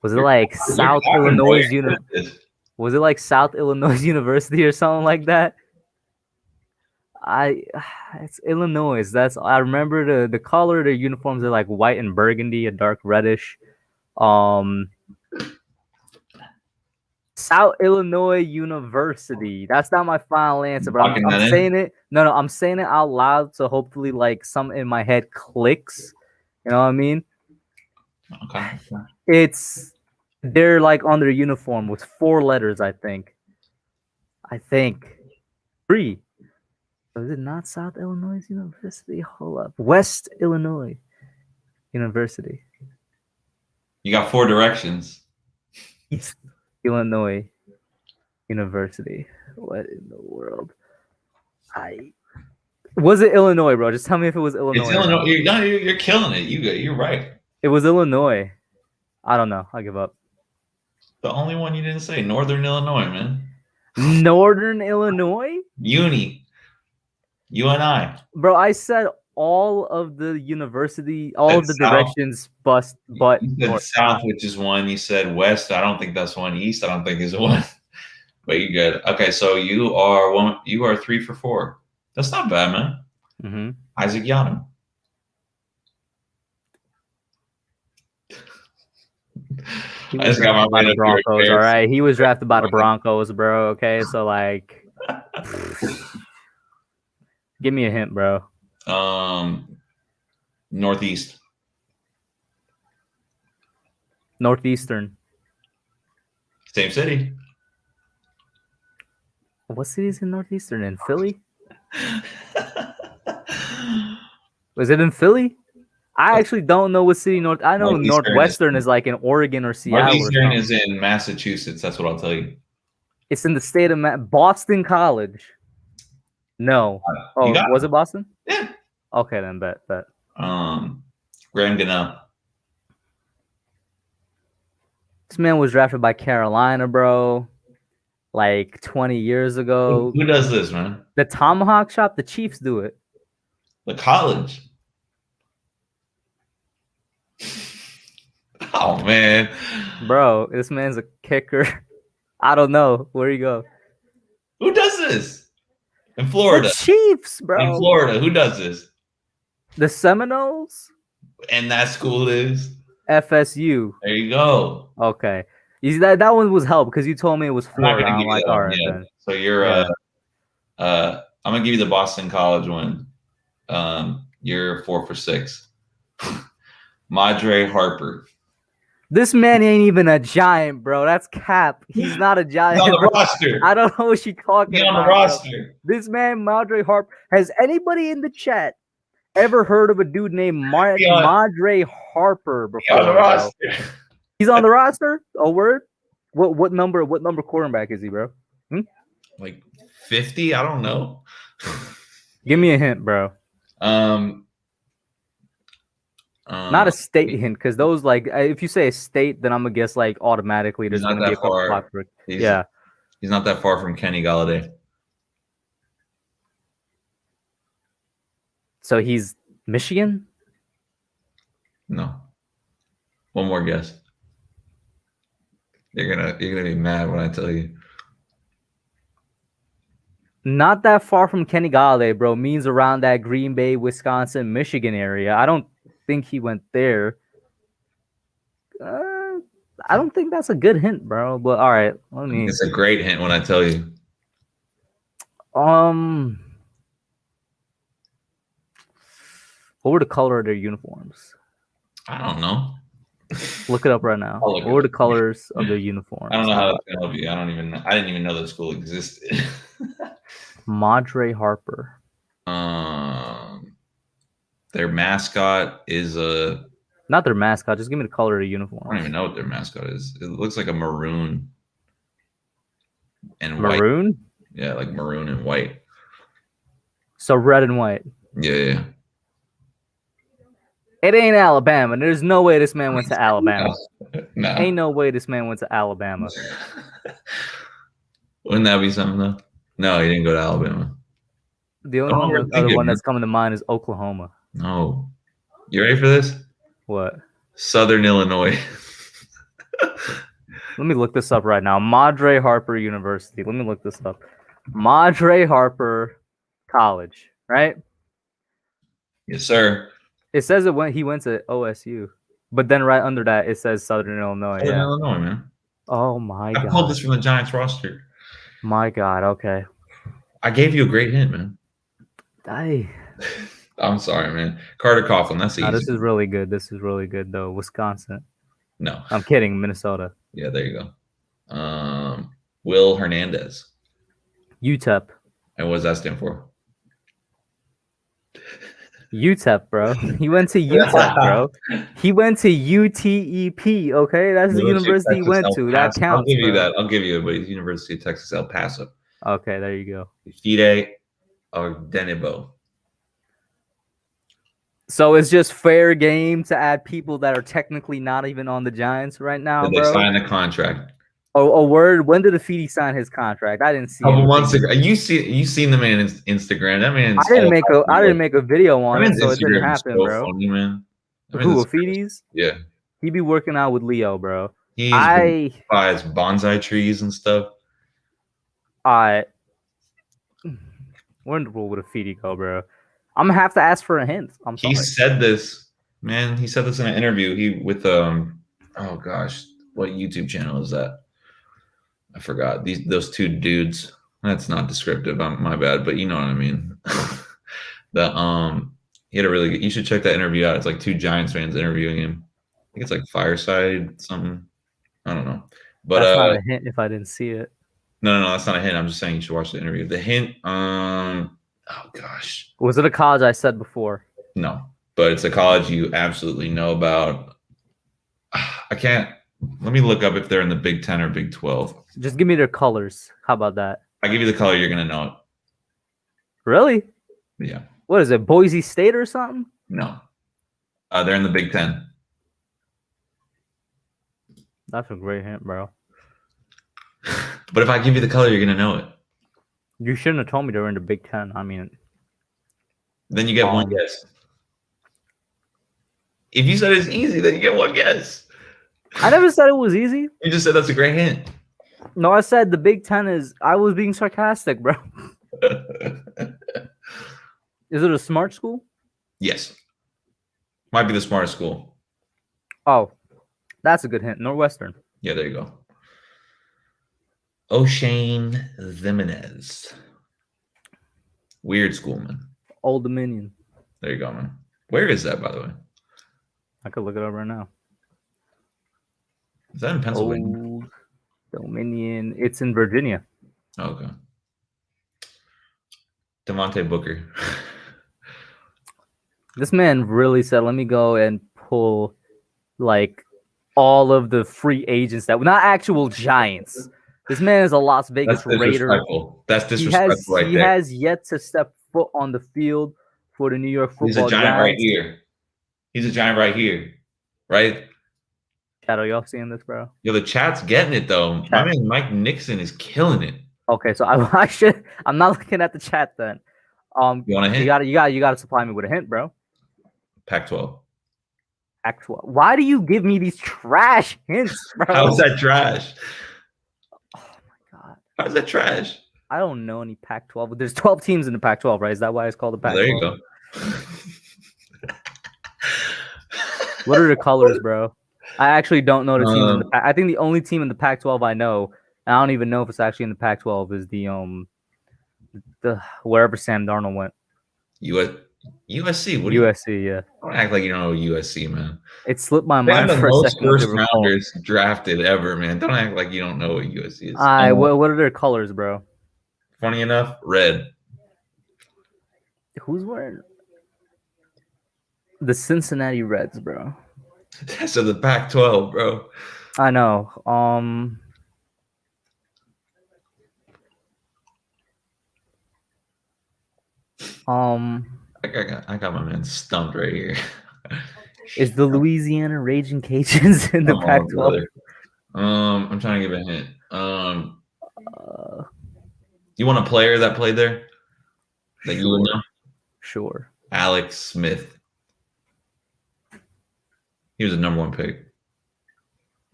Was it like South Illinois Was it like South Illinois University or something like that? It's Illinois. I remember the color of their uniforms are like white and burgundy, a dark reddish. South Illinois University. That's not my final answer, but I'm saying it. No, I'm saying it out loud, so hopefully, like, something in my head clicks. You know what I mean? Okay. They're like on their uniform with 4 letters, I think. 3. So is it not South Illinois University? Hold up. West Illinois University. You got 4 directions. East Illinois University. What in the world? Was it Illinois, bro? Just tell me if it was Illinois. It's Illinois. You're killing it. You're right. It was Illinois. I don't know. I give up. The only one you didn't say, Northern Illinois, man. Northern Illinois? UNI. Bro, I said all of the university, all of the directions, but you said South, which is one. You said West. I don't think that's one. East, I don't think is one. But you're good. Okay, so you are 3 for 4. That's not bad, man. Mm-hmm. Isaac Yadam. I just got my by Broncos. All right, he was drafted by the Broncos, bro. Okay, so like, give me a hint, bro. Northeastern. Same city. What city's in Northeastern? In Philly? Was it in Philly? I actually don't know what city North. I know Northeastern Northwestern is like in Oregon or Seattle. Northeastern or is in Massachusetts. That's what I'll tell you. It's in the state of Boston College. No. Oh, was it Boston? Yeah. Okay, then bet. Graham Gano. This man was drafted by Carolina, bro. Like 20 years ago. Who does this, man? The Tomahawk Shop. The Chiefs do it. The college. Oh man, bro, this man's a kicker. I don't know where you go. Who does this in Florida? The Chiefs, bro. In Florida, who does this? The Seminoles. And that school is FSU. There you go. Okay, that one was help because you told me it was Florida. I'm like, all right, then. So you're I'm gonna give you the Boston College one. You're 4 for 6. Madre Harper. This man ain't even a giant, bro. That's cap. He's not a giant. He's on the roster. I don't know what she's talking about. He's on the roster. This man, Madre Harper. Has anybody in the chat ever heard of a dude named Madre Harper before? He's on the roster. He's on the roster? Oh, word? What number quarterback is he, bro? Like 50? I don't know. Give me a hint, bro. Not a state hint, because those, like, if you say a state, then I'm gonna guess like automatically there's gonna be a couple pop. Yeah, he's not that far from Kenny Galladay. So he's Michigan? No. One more guess. You're gonna be mad when I tell you. Not that far from Kenny Galladay, bro. Means around that Green Bay, Wisconsin, Michigan area. I don't think he went there. I don't think that's a good hint, bro. But all right, let me. It's a great hint when I tell you. What were the color of their uniforms? I don't know. Look it up right now. What were the colors of their uniforms? I don't know how that's gonna help you. I didn't even know the school existed. Madre Harper. Their mascot is a. Not their mascot. Just give me the color of the uniform. I don't even know what their mascot is. It looks like a maroon and maroon. White. Yeah, like maroon and white. So red and white. Yeah. It ain't Alabama. There's no way this man went to Alabama. No. Ain't no way this man went to Alabama. Wouldn't that be something though? No, he didn't go to Alabama. The only other one that's coming to mind is Oklahoma. No. You ready for this? What? Southern Illinois. Let me look this up right now. Madre Harper University. Let me look this up. Madre Harper College, right? Yes, sir. It says he went to OSU, but then right under that it says Southern Illinois. Southern Illinois, man. Oh my God! I pulled this from the Giants roster. My God. Okay. I gave you a great hint, man. I'm sorry, man. Carter Coughlin. That's easy. This is really good. This is really good, though. Wisconsin. No. I'm kidding. Minnesota. Yeah, there you go. Will Hernandez. UTEP. And what does that stand for? UTEP, bro. He went to UTEP, bro. He went to UTEP. Okay, that's the university he went to. That counts. I'll give you that. I'll give you it, but it's University of Texas El Paso. Okay, there you go. Fide or Denebo. So it's just fair game to add people that are technically not even on the Giants right now, Did bro. They signed the contract. Oh, word. When did Afidi sign his contract? I didn't see. A couple months ago. You seen the man in Instagram? That man. I didn't make a video on it, so it didn't happen, so bro. Funny, man. Who, Afidi's? Yeah. He be working out with Leo, bro. He buys bonsai trees and stuff. Where in the world would Afidi go, bro? I'm gonna have to ask for a hint. He said this, man. He said this in an interview. With oh gosh, what YouTube channel is that? I forgot. Those two dudes. That's not descriptive. My bad, but you know what I mean. He had a really good. You should check that interview out. It's like two Giants fans interviewing him. I think it's like Fireside something. I don't know. But that's not a hint if I didn't see it. No, that's not a hint. I'm just saying you should watch the interview. The hint. Oh gosh. Was it a college I said before? No, but it's a college you absolutely know about. I can't. Let me look up if they're in the Big 10 or Big 12. Just give me their colors. How about that? I give you the color, you're gonna know it. Really? Yeah. What is it? Boise State or something? No. They're in the Big 10. That's a great hint, bro. But if I give you the color, you're gonna know it. You shouldn't have told me they were in the Big 10. I mean, Then you get one guess. If you said it's easy, then you get one guess. I never said it was easy. You just said that's a great hint. No, I said the Big 10 is. I was being sarcastic, bro. Is it a smart school? Yes. Might be the smartest school. Oh, that's a good hint. Northwestern. Yeah, there you go. O'Shane Jimenez. Weird school, man. Old Dominion. There you go, man. Where is that, by the way? I could look it up right now. Is that in Pennsylvania? Old Dominion. It's in Virginia. Oh, okay. Devontae Booker. This man really said, let me go and pull like all of the free agents that were not actual Giants. This man is a Las Vegas Raider. That's disrespectful right there. He has yet to step foot on the field for the New York Football He's a Giant right here. He's a Giant right here. Right? Shadow, y'all seeing this, bro? Yo, the chat's getting it, though. Chat. My man Mike Nixon is killing it. Okay, so I should. I'm not looking at the chat then. You want a hint? You got to supply me with a hint, bro. Pac-12. Actual. Why do you give me these trash hints, bro? How is that trash? Oh my god. How is that trash? I don't know any Pac-12, but there's 12 teams in the Pac-12, right? Is that why it's called the Pac-12? There you go. What are the colors, bro? I actually don't know the teams in the Pac. I think the only team in the Pac-12 I know, and I don't even know if it's actually in the Pac-12, is the wherever Sam Darnold went. USC. What USC, yeah. Don't act like you don't know USC, man. It slipped my They have mind the for a most second. first rounders drafted ever, man. Don't act like you don't know what USC is. What are their colors, bro? Funny enough, red. Who's wearing the Cincinnati Reds, bro? That's of the Pac-12, bro. I know. I got my man stumped right here. Is the Louisiana Raging Cajuns in the Pac-12? I'm trying to give a hint. You want a player that played there that you would know? Sure. Alex Smith. He was a number 1 pick.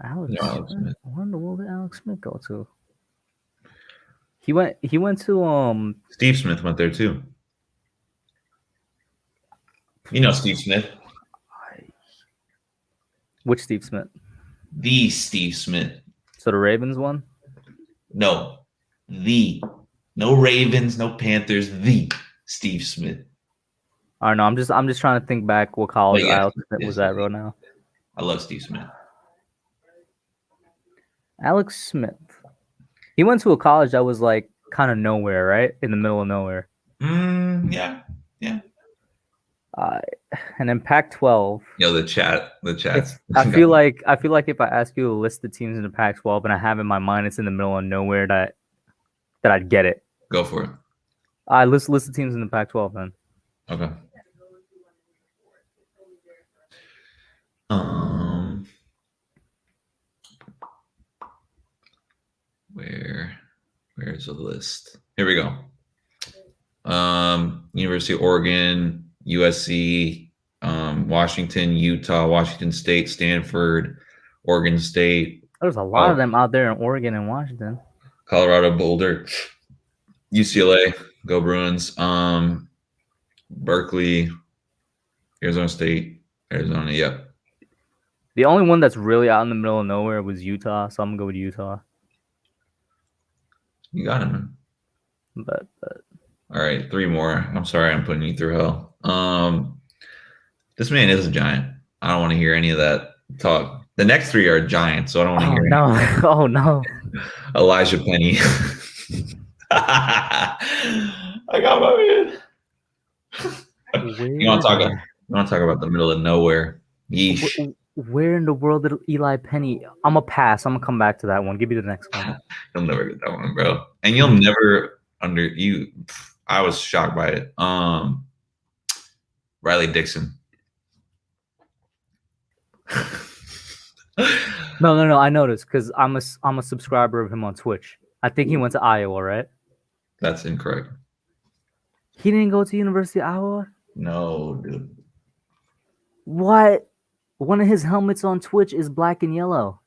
Alex Smith. I wonder where did Alex Smith go to? He went to Steve Smith went there too. You know Steve Smith. Which Steve Smith? The Steve Smith. So the Ravens one? No. No Ravens, no Panthers, the Steve Smith. I don't know. I'm just trying to think back what college Alex Smith was at right now. I love Steve Smith. Alex Smith. He went to a college that was like kind of nowhere, right? In the middle of nowhere. Yeah. And then Pac-12. Yo, the chat. I feel like if I ask you to list the teams in the Pac-12 and I have in my mind it's in the middle of nowhere that I'd get it. Go for it. List the teams in the Pac-12 then. Okay. Where's the list? Here we go. University of Oregon, USC, Washington, Utah, Washington State, Stanford, Oregon State. There's a lot of them out there in Oregon and Washington. Colorado, Boulder, UCLA, go Bruins. Berkeley, Arizona State, Arizona. Yep. The only one that's really out in the middle of nowhere was Utah, so I'm gonna go with Utah. You got him, man. But all right, 3 more. I'm sorry, I'm putting you through hell. This man is a Giant. I don't want to hear any of that talk. The next 3 are Giants, so I don't want to hear. No! Oh no! Elijah Penny. I got my man. You want to talk? We want to talk about the middle of nowhere. Yeesh. Where in the world did Eli Penny? I'm gonna pass. I'm gonna come back to that one. Give me the next one. You'll never get that one, bro. And you'll never I was shocked by it. Riley Dixon. No. I noticed because I'm a subscriber of him on Twitch. I think he went to Iowa, right? That's incorrect. He didn't go to University of Iowa? No, dude. What? One of his helmets on Twitch is black and yellow.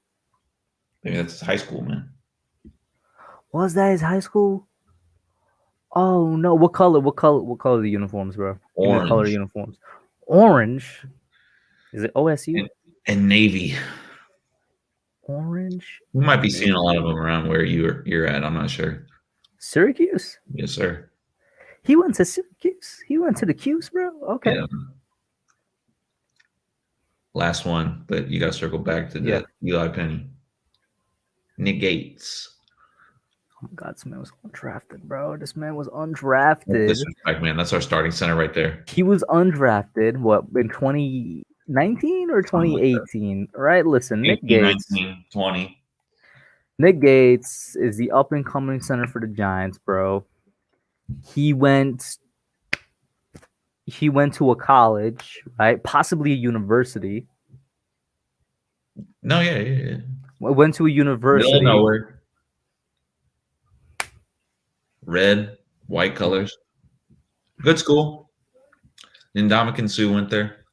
Maybe that's high school, man. Was that his high school? Oh no! What color? What color are the uniforms, bro? Orange. What color uniforms? Orange. Is it OSU? And Navy. Orange. We might be seeing a lot of them around where you're at. I'm not sure. Syracuse. Yes, sir. He went to Syracuse. He went to the Q's, bro. Okay. Yeah. Last one, but you got to circle back to the Eli Penny. Negates. Oh my God, this man was undrafted, bro. This man was undrafted. Disrespect, man. That's our starting center right there. He was undrafted. What, in 2019 or 2018? Right. Listen, Nick Gates. 19, 20. Nick Gates is the up and coming center for the Giants, bro. He went to a college, right? Possibly a university. No, yeah. Went to a university. Middle of nowhere. Red, white colors. Good school. Noname Suh went there.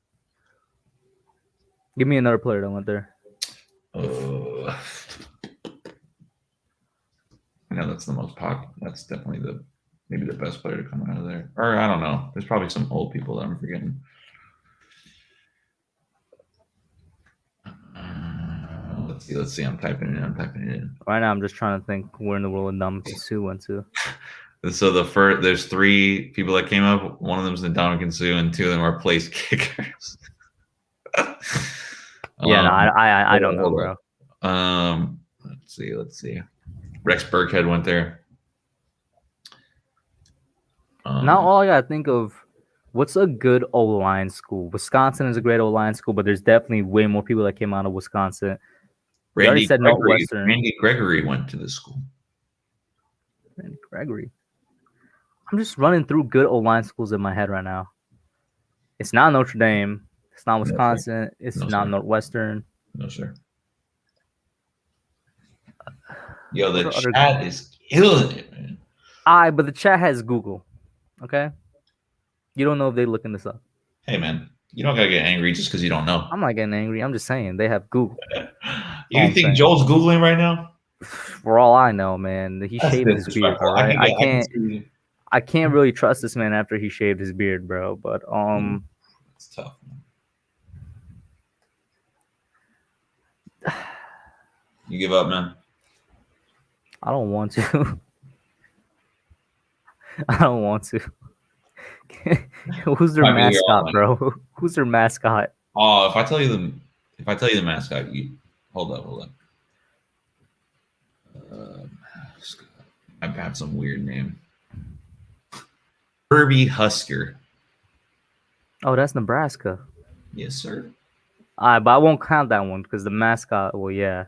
Give me another player that went there. I know that's the most popular. That's definitely maybe the best player to come out of there. Or I don't know. There's probably some old people that I'm forgetting. Let's see. I'm typing it in. Right now, I'm just trying to think where in the world Noname Suh went to. So there's three people that came up. One of them is Noname Suh, and two of them are place kickers. I don't know, bro. Let's see. Rex Burkhead went there. Now all I gotta think of, what's a good O-line school? Wisconsin is a great O-line school, but there's definitely way more people that came out of Wisconsin. Randy Gregory went to this school. Randy Gregory. I'm just running through good O-line schools in my head right now. It's not Notre Dame. It's not Wisconsin. It's not Northwestern. No, sir. Yo, the chat is killing it, man. But the chat has Google. Okay? You don't know if they're looking this up. Hey, man. You don't got to get angry just because you don't know. I'm not getting angry. I'm just saying they have Google. You think Joel's Googling right now? For all I know, man. He shaved his beard, bro. Right? I can't really trust this man after he shaved his beard, bro. But it's tough, man. You give up, man? I don't want to. I don't want to. Who's their mascot, bro? Who's their mascot? Oh, if I tell you the mascot, hold up. I have some weird name. Herbie Husker. Oh, that's Nebraska. Yes, sir. But I won't count that one because the mascot. Well, yeah.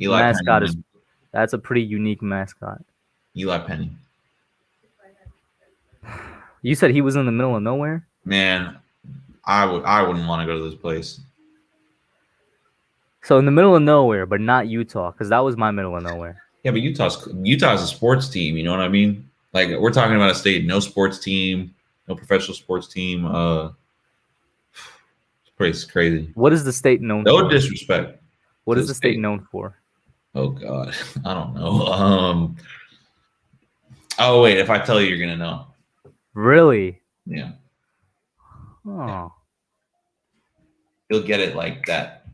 Eli mascot Penny, that's a pretty unique mascot. Eli Penny. You said he was in the middle of nowhere? Man, I wouldn't want to go to this place. So in the middle of nowhere, but not Utah, because that was my middle of nowhere. Yeah, but Utah's a sports team. You know what I mean? Like, we're talking about a state, no sports team, no professional sports team. It's crazy. What is the state known for? No disrespect. What is the state known for? Oh God, I don't know. Oh wait, if I tell you, you're gonna know. Really? Yeah. Oh. You'll get it like that.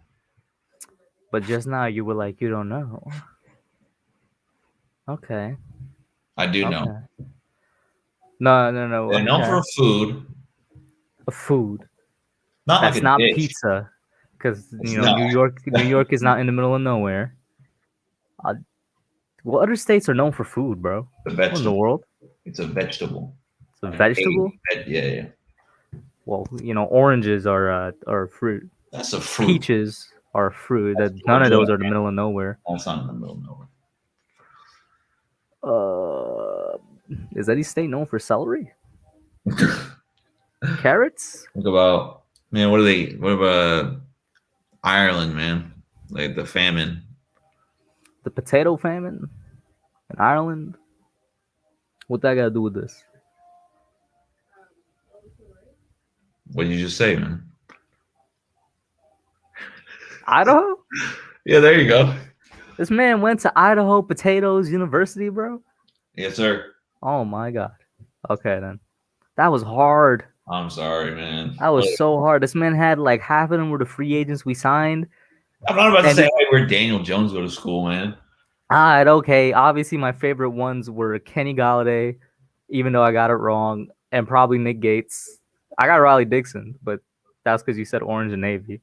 But just now you were like, you don't know. Okay. I do know. No. They're known for food. A food. That's not dish. Pizza, because New York is not in the middle of nowhere. What other states are known for food, bro? What in the world? It's a vegetable. It's a vegetable? Yeah. Well, oranges are fruit. That's a fruit. Peaches are fruit. That none of those are the middle of nowhere. That's not in the middle of nowhere. Is Eddie State known for celery? Carrots? Think about, man, what about Ireland, man? Like the famine. The potato famine in Ireland? What that got to do with this? What did you just say, man? Idaho? Yeah, there you go. This man went to Idaho Potatoes University, bro? Yes, sir. Oh, my God. Okay, then. That was hard. I'm sorry, man. That was so hard. This man had like half of them were the free agents we signed. I'm not about to say where Daniel Jones go to school, man. All right, okay. Obviously, my favorite ones were Kenny Galladay, even though I got it wrong, and probably Nick Gates. I got Riley Dixon, but that's because you said orange and navy.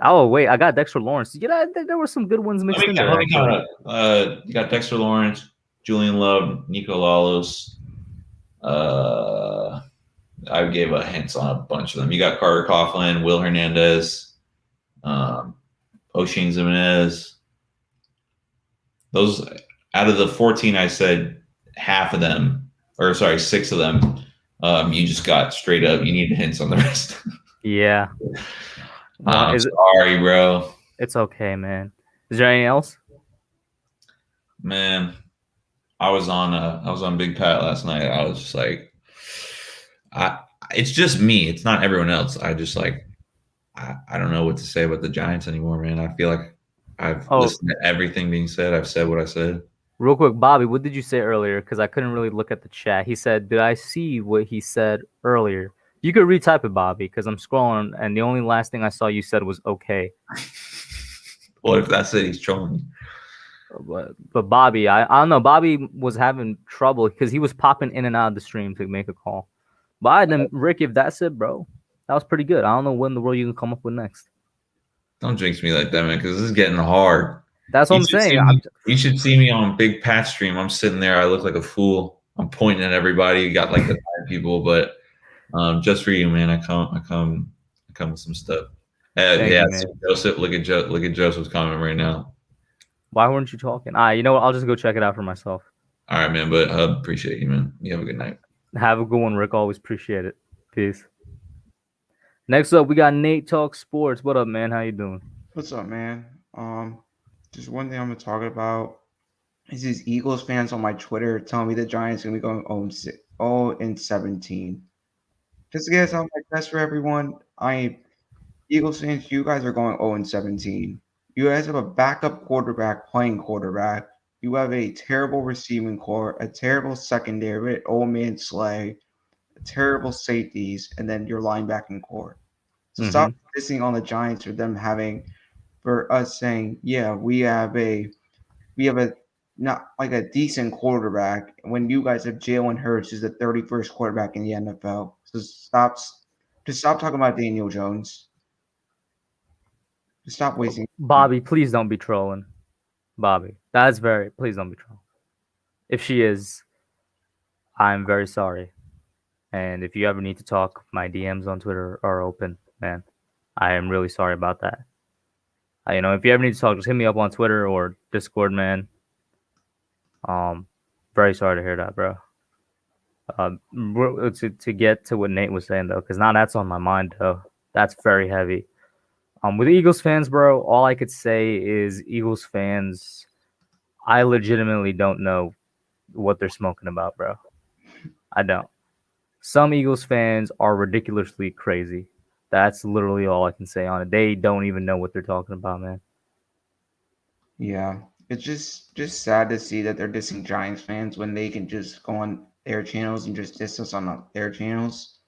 Oh, wait, I got Dexter Lawrence. There were some good ones mixed in there. You got Dexter Lawrence, Julian Love, Nico Lalos. I gave a hints on a bunch of them. You got Carter Coughlin, Will Hernandez, Oshane Jimenez. Those out of the 14, I said half of them, or sorry, 6 of them. You just got straight up. You needed hints on the rest. Yeah. Sorry, bro. It's okay, man. Is there anything else? Man, I was on Big Pat last night. I was just like, it's just me. It's not everyone else. I just like, I don't know what to say about the Giants anymore, man. I feel like I've listened to everything being said. I've said what I said. Real quick, Bobby, what did you say earlier? Because I couldn't really look at the chat. He said, did I see what he said earlier? You could retype it, Bobby, because I'm scrolling, and the only last thing I saw you said was okay. Well, if that's it, he's trolling. But Bobby, I don't know. Bobby was having trouble because he was popping in and out of the stream to make a call. But then, Rick, if that's it, bro, that was pretty good. I don't know what in the world you can come up with next. Don't jinx me like that, man, because this is getting hard. That's what I'm saying. You should see me on Big Pat stream. I'm sitting there. I look like a fool. I'm pointing at everybody. You got like the 5 people, but just for you, man. I come with some stuff. Yeah, Joseph. Look at Joseph's comment right now. Why weren't you talking? You know what? I'll just go check it out for myself. All right, man. But appreciate you, man. You have a good night. Have a good one, Rick. Always appreciate it. Peace. Next up, we got Nate Talk Sports. What up, man? How you doing? What's up, man? Just one thing I'm gonna talk about is these Eagles fans on my Twitter telling me the Giants are gonna be going 0-17. Just to get something like that's for everyone. Eagles fans, you guys are going 0-17. You guys have a backup quarterback playing quarterback. You have a terrible receiving core, a terrible secondary with old man Slay, terrible safeties, and then your linebacking core. So stop dissing on the Giants for us saying, yeah, we have a not like a decent quarterback when you guys have Jalen Hurts who's the 31st quarterback in the NFL. So stop talking about Daniel Jones. Just stop wasting. Bobby, please don't be trolling. Bobby, please don't be trolling. If she is, I'm very sorry. And if you ever need to talk, my DMs on Twitter are open, man. I am really sorry about that. If you ever need to talk, just hit me up on Twitter or Discord, man. Very sorry to hear that, bro. To get to what Nate was saying, though, because now that's on my mind, though. That's very heavy. With Eagles fans, bro, all I could say is Eagles fans, I legitimately don't know what they're smoking about, bro. I don't. Some Eagles fans are ridiculously crazy. That's literally all I can say on it. They don't even know what they're talking about, man. Yeah, it's just sad to see that they're dissing Giants fans when they can just go on their channels and just diss us on their channels.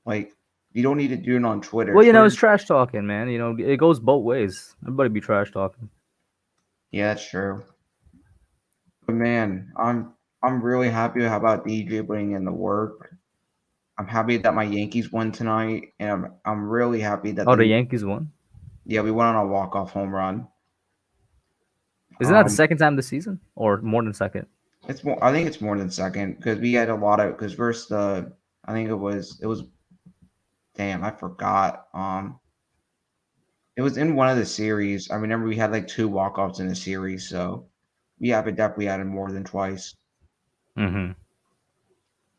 Like, you don't need to do it on Twitter. Well, it's trash talking, man. It goes both ways. Everybody be trash talking. Yeah, that's true. But man, I'm really happy about DJ putting in the work. I'm happy that my Yankees won tonight, and I'm really happy that the Yankees won. Yeah, we went on a walk-off home run. Isn't that the second time this season, or more than second? It's more. I think it's more than second because we had a lot of versus I think it was damn, I forgot. It was in one of the series. I remember we had like 2 walk-offs in the series, so we have definitely had it more than twice. Mm-hmm.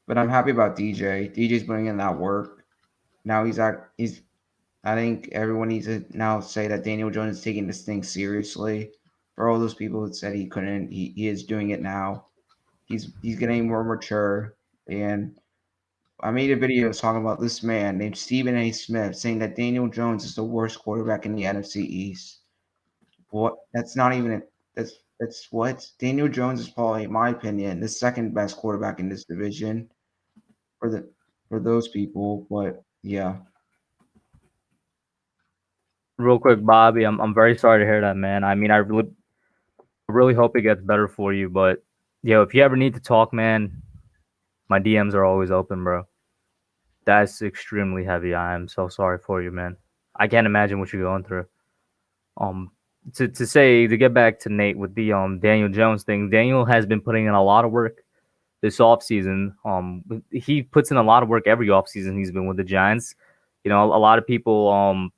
But I'm happy about DJ. DJ's putting in that work. Now he's. I think everyone needs to now say that Daniel Jones is taking this thing seriously. For all those people who said he couldn't, he is doing it now. He's getting more mature. And I made a video talking about this man named Stephen A. Smith saying that Daniel Jones is the worst quarterback in the NFC East. What? That's not even. That's what Daniel Jones is probably, in my opinion, the second best quarterback in this division. For those people, but yeah. Real quick, Bobby, I'm very sorry to hear that, man. I mean, I really hope it gets better for you. But if you ever need to talk, man, my DMs are always open, bro. That's extremely heavy. I am so sorry for you, man. I can't imagine what you're going through. To get back to Nate with the Daniel Jones thing, Daniel has been putting in a lot of work this offseason. He puts in a lot of work every offseason he's been with the Giants. A lot of people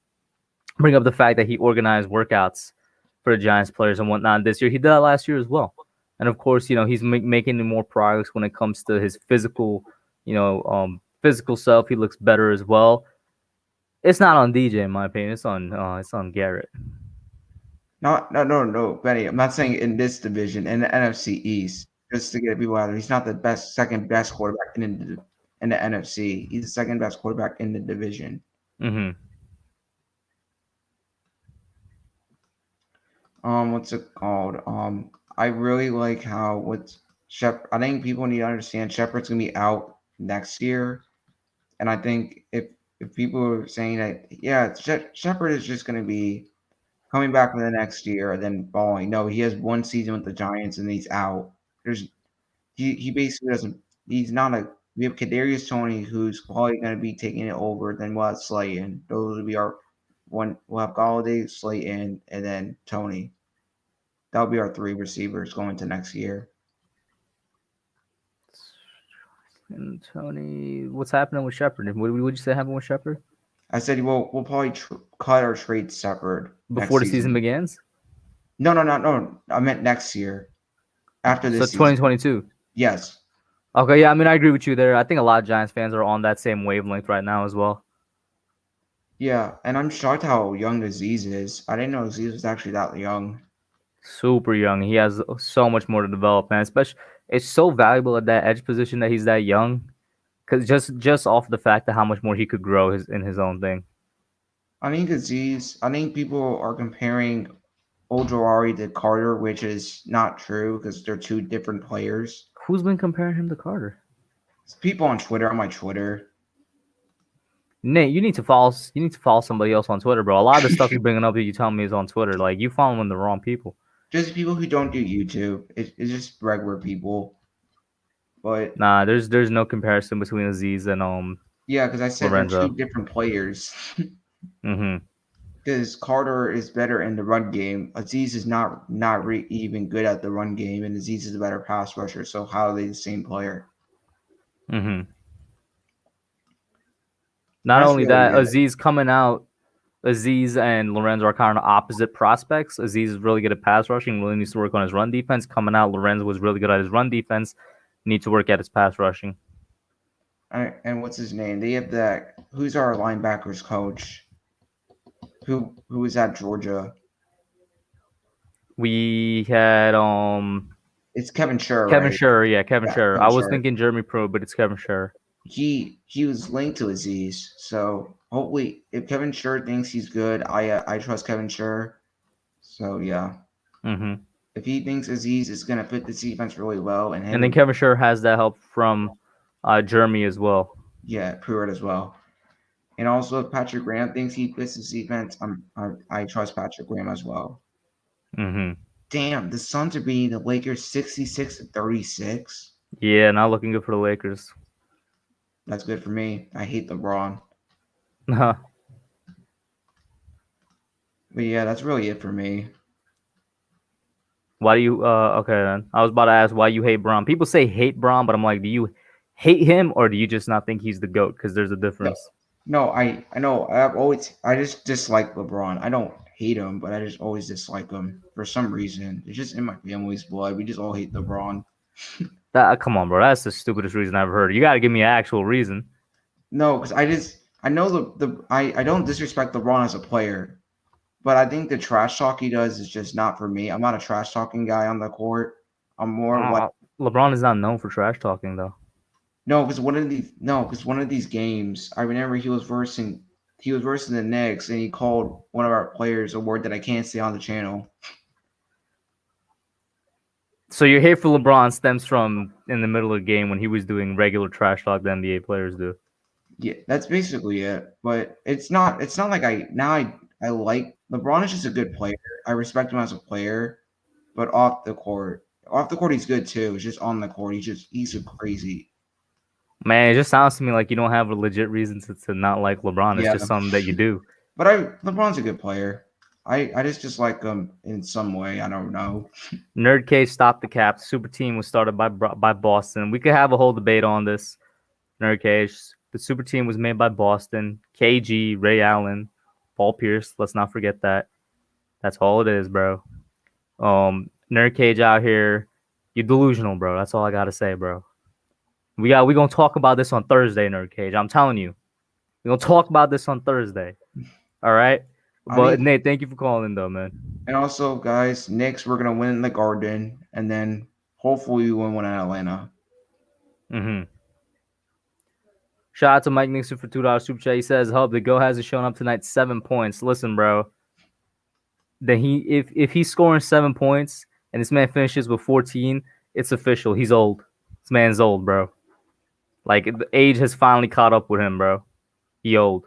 bring up the fact that he organized workouts for the Giants players and whatnot this year. He did that last year as well. And of course, he's making more progress when it comes to his physical, physical self. He looks better as well. It's not on DJ, in my opinion. It's on Garrett. No, Benny. I'm not saying in this division, in the NFC East. Just to get people out there, he's not the second best quarterback in the NFC. He's the second best quarterback in the division. Mm-hmm. What's it called? I really like how with Shepard. I think people need to understand Shepard's gonna be out next year, and I think if people are saying that, yeah, Shepard is just gonna be coming back for the next year and then balling. No, he has 1 season with the Giants and he's out. He basically doesn't. He's not a. We have Kadarius Toney, who's probably going to be taking it over. Then we'll have Slayton. Those will be our one. We'll have Galladay, Slayton, and then Toney. That'll be our 3 receivers going to next year. And Toney, what's happening with Shepard? What would you say happened with Shepard? I said we'll probably cut our trade Shepard before the season begins. No. I meant next year. After this. So 2022. Yes. Okay, yeah, I mean, I agree with you there. I think a lot of Giants fans are on that same wavelength right now as well. Yeah, and I'm shocked how young Aziz is. I didn't know Aziz was actually that young. Super young. He has so much more to develop, man. Especially, it's so valuable at that edge position that he's that young, because just off the fact of how much more he could grow in his own thing. I think people are comparing Ojolari to Carter, which is not true because they're 2 different players. Who's been comparing him to Carter? It's people on Twitter, on my Twitter. Nate, you need to follow somebody else on Twitter, bro. A lot of the stuff you're bringing up that you tell me is on Twitter. Like, you following the wrong people. Just people who don't do YouTube. It's just regular people. But nah, there's no comparison between Aziz and yeah, because I said Lorenzo. They're 2 different players. Mm-hmm. Because Carter is better in the run game. Aziz is not even good at the run game, and Aziz is a better pass rusher. So how are they the same player? Mm-hmm. Not only that, Aziz coming out, Aziz and Lorenzo are kind of opposite prospects. Aziz is really good at pass rushing, really needs to work on his run defense. Coming out, Lorenzo was really good at his run defense, needs to work at his pass rushing. And what's his name? They have that. Who's our linebackers coach? Who was at Georgia? We had It's Kevin Sherr. Kevin right? Sherr, yeah, Kevin Sherr. Kevin I was Sherr. thinking Jeremy Pruitt, but it's Kevin Sherr. He was linked to Aziz, so hopefully, if Kevin Sherr thinks he's good, I trust Kevin Sherr. So yeah. Mm-hmm. If he thinks Aziz is gonna fit the defense really well, and then Kevin Sherr has that help from Jeremy as well. Yeah, Pruitt as well. And also, if Patrick Graham thinks he fits the defense, I trust Patrick Graham as well. Mm-hmm. Damn, the Suns are beating the Lakers 66-36. Yeah, not looking good for the Lakers. That's good for me. I hate LeBron. But yeah, that's really it for me. Why do you okay then? I was about to ask why you hate Braun. People say hate Braun, but I'm like, do you hate him or do you just not think he's the GOAT? Because there's a difference. No, I know. I just dislike LeBron. I don't hate him, but I just always dislike him for some reason. It's just in my family's blood. We just all hate LeBron. Come on, bro. That's the stupidest reason I've heard. You got to give me an actual reason. No, because I know I don't disrespect LeBron as a player, but I think the trash talk he does is just not for me. I'm not a trash talking guy on the court. I'm more like LeBron is not known for trash talking, though. no, because one of these games, I remember he was versing the Knicks, and he called one of our players a word that I can't say on the channel. So your hate for LeBron stems from in the middle of the game when he was doing regular trash talk that NBA players do. Yeah, that's basically it. But it's not like I like LeBron is just a good player. I respect him as a player, but off the court he's good too. It's just on the court he's so crazy. Man, it just sounds to me like you don't have a legit reason to not like LeBron. It's Yeah. just something that you do. But LeBron's a good player. I just dislike him in some way. I don't know. Nerd Cage stopped the cap. The super team was started by Boston. We could have a whole debate on this. Nerd Cage. The super team was made by Boston. KG, Ray Allen, Paul Pierce. Let's not forget that. That's all it is, bro. Nerd Cage out here. You're delusional, bro. That's all I gotta say, bro. We gonna talk about this on Thursday, Nerd Cage. I'm telling you. We're gonna talk about this on Thursday. All right? But Nate, thank you for calling in though, man. And also, guys, Knicks, we're gonna win in the Garden, and then hopefully we win one in Atlanta. Mm-hmm. Shout out to Mike Nixon for $2 super chat. He says, "Hub, the Go hasn't shown up tonight. 7 points. Listen, bro. Then if he's scoring 7 points and this man finishes with 14, it's official. He's old. This man's old, bro. Like the age has finally caught up with him, bro. He old.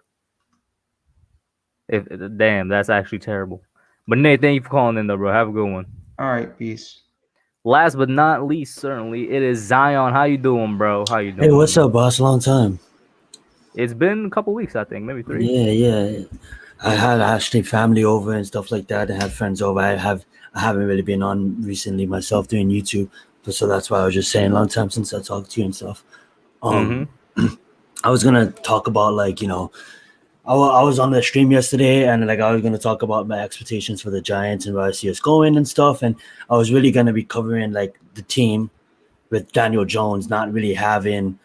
Damn, that's actually terrible. But Nate, thank you for calling in, though, bro. Have a good one. All right, peace. Last but not least, certainly, it is Zion. How you doing, bro? How you doing? Hey, what's up, boss? Long time. It's been a couple weeks, I think, maybe 3. Yeah. I had actually family over and stuff like that. I had friends over. I haven't really been on recently myself doing YouTube, so that's why I was just saying long time since I talked to you and stuff. I was gonna talk about I was on the stream yesterday and I was gonna talk about my expectations for the Giants and where I see us going and stuff, and I was really gonna be covering the team with Daniel Jones not really having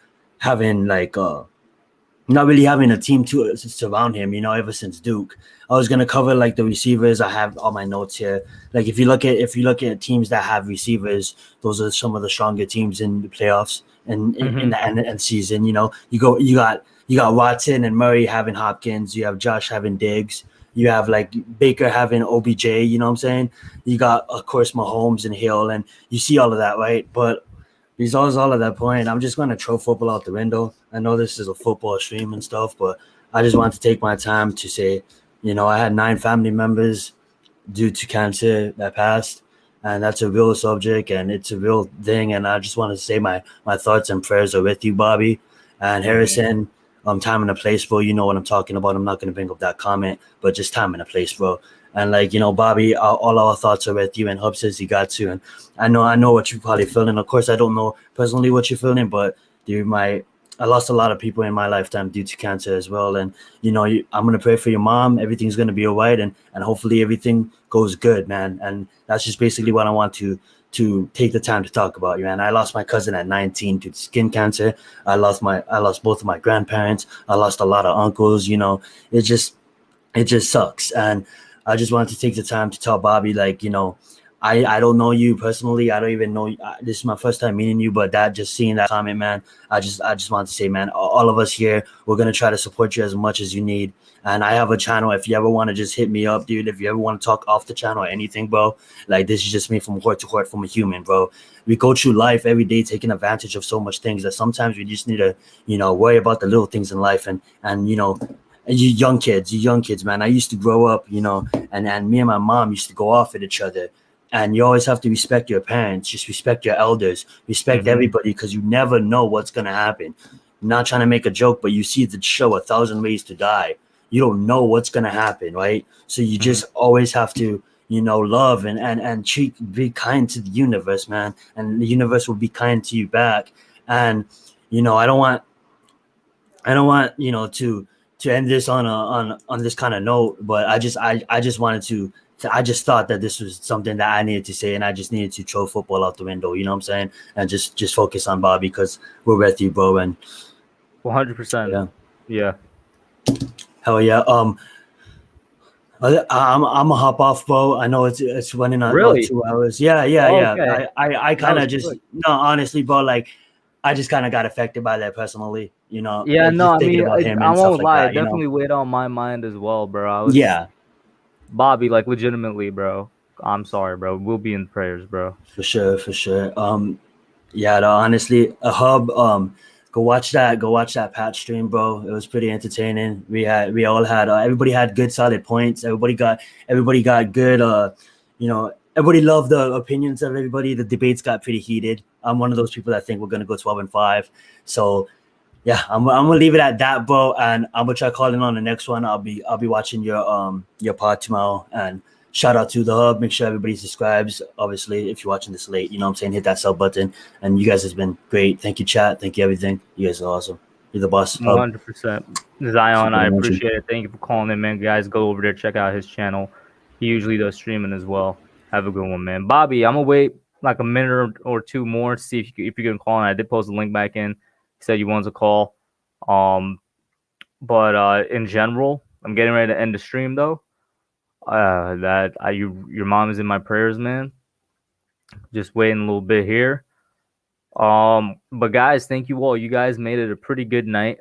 not really having a team to surround him, ever since Duke. I was gonna cover the receivers. I have all my notes here. If you look at teams that have receivers, those are some of the stronger teams in the playoffs and in the end season. You got Watson and Murray having Hopkins. You have Josh having Diggs. You have Baker having OBJ. You know what I'm saying? You got of course Mahomes and Hill, and you see all of that, right? But besides all of that point, I'm just going to throw football out the window. I know this is a football stream and stuff, but I just want to take my time to say, I had 9 family members due to cancer that passed, and that's a real subject, and it's a real thing, and I just want to say my thoughts and prayers are with you, Bobby, and Harrison. Time and a place, bro. You know what I'm talking about. I'm not going to bring up that comment, but just time and a place, bro. And Bobby, all our thoughts are with you, and Hub says he got to. And I know what you're probably feeling. Of course, I don't know personally what you're feeling, but I lost a lot of people in my lifetime due to cancer as well. And, I'm going to pray for your mom. Everything's going to be all right. And hopefully everything goes good, man. And that's just basically what I want to take the time to talk about you, man. I lost my cousin at 19 to skin cancer. I lost both of my grandparents. I lost a lot of uncles. It just sucks. And I just wanted to take the time to tell Bobby, I don't know you personally. I don't even know. This is my first time meeting you, but seeing that comment, man, I just want to say, man, all of us here, we're going to try to support you as much as you need. And I have a channel. If you ever want to just hit me up, dude, if you ever want to talk off the channel or anything, bro, this is just me from heart to heart from a human, bro. We go through life every day taking advantage of so much things that sometimes we just need to, worry about the little things in life. And you young kids, man. I used to grow up, and me and my mom used to go off at each other. And you always have to respect your parents, just respect your elders, respect everybody, because you never know what's going to happen. I'm not trying to make a joke, but you see the show 1,000 Ways to Die. You don't know what's going to happen, right? So you just always have to, love and be kind to the universe, man. And the universe will be kind to you back. And, I don't want, to end this on this kind of note, but I just wanted to. I just thought that this was something that I needed to say, and I just needed to throw football out the window. You know what I'm saying? And just focus on Bobby because we're with you, bro. And 100%. Yeah. Hell yeah. I'm gonna hop off, bro. I know it's running on Really? 2 hours. Yeah. Okay. I kind was of just quick. no, honestly, bro. Like, I just kind of got affected by that personally. You know. Yeah, like, no, just I thinking mean, about him I and stuff won't like lie. that. It You know. definitely weighed on my mind as well, bro. Yeah, Bobby, like, legitimately, bro. I'm sorry, bro. We'll be in prayers, bro. for sure. Yeah, no, honestly, a hub. Go watch that Pat stream, bro. It was pretty entertaining. Everybody had good, solid points. Everybody got good. Everybody loved the opinions of everybody. The debates got pretty heated. I'm one of those people that think we're gonna go 12-5. So, yeah, I'm gonna leave it at that, bro. And I'm gonna try calling on the next one. I'll be watching your pod tomorrow. And shout out to the hub. Make sure everybody subscribes. Obviously, if you're watching this late, you know what I'm saying, hit that sub button. And you guys has been great. Thank you, chat. Thank you, everything. You guys are awesome. You're the boss. 100%. Zion, I Super appreciate it. Thank you for calling in, man. Guys, go over there, check out his channel. He usually does streaming as well. Have a good one, man. Bobby, I'm gonna wait like a minute or two more to see if you can call. And I did post a link back in. He said you wanted to call. But in general, I'm getting ready to end the stream though. Your mom is in my prayers, man. Just waiting a little bit here. But guys, thank you all. You guys made it a pretty good night.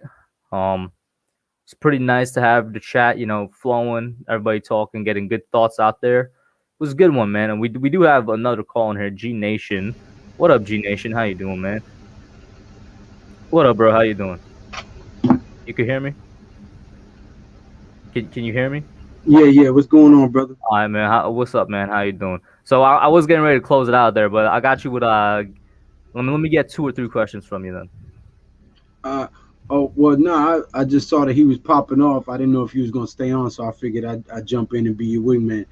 It's pretty nice to have the chat, flowing, everybody talking, getting good thoughts out there. It was a good one, man. And we do have another call in here, G Nation. What up, G Nation? How you doing, man? What up, bro? How you doing? You can hear me? Can you hear me? Yeah. What's going on, brother? All right, man. What's up, man? How you doing? So I was getting ready to close it out there, but I got you with let me get 2 or 3 questions from you then. I just saw that he was popping off. I didn't know if he was gonna stay on, so I figured I'd jump in and be your wingman.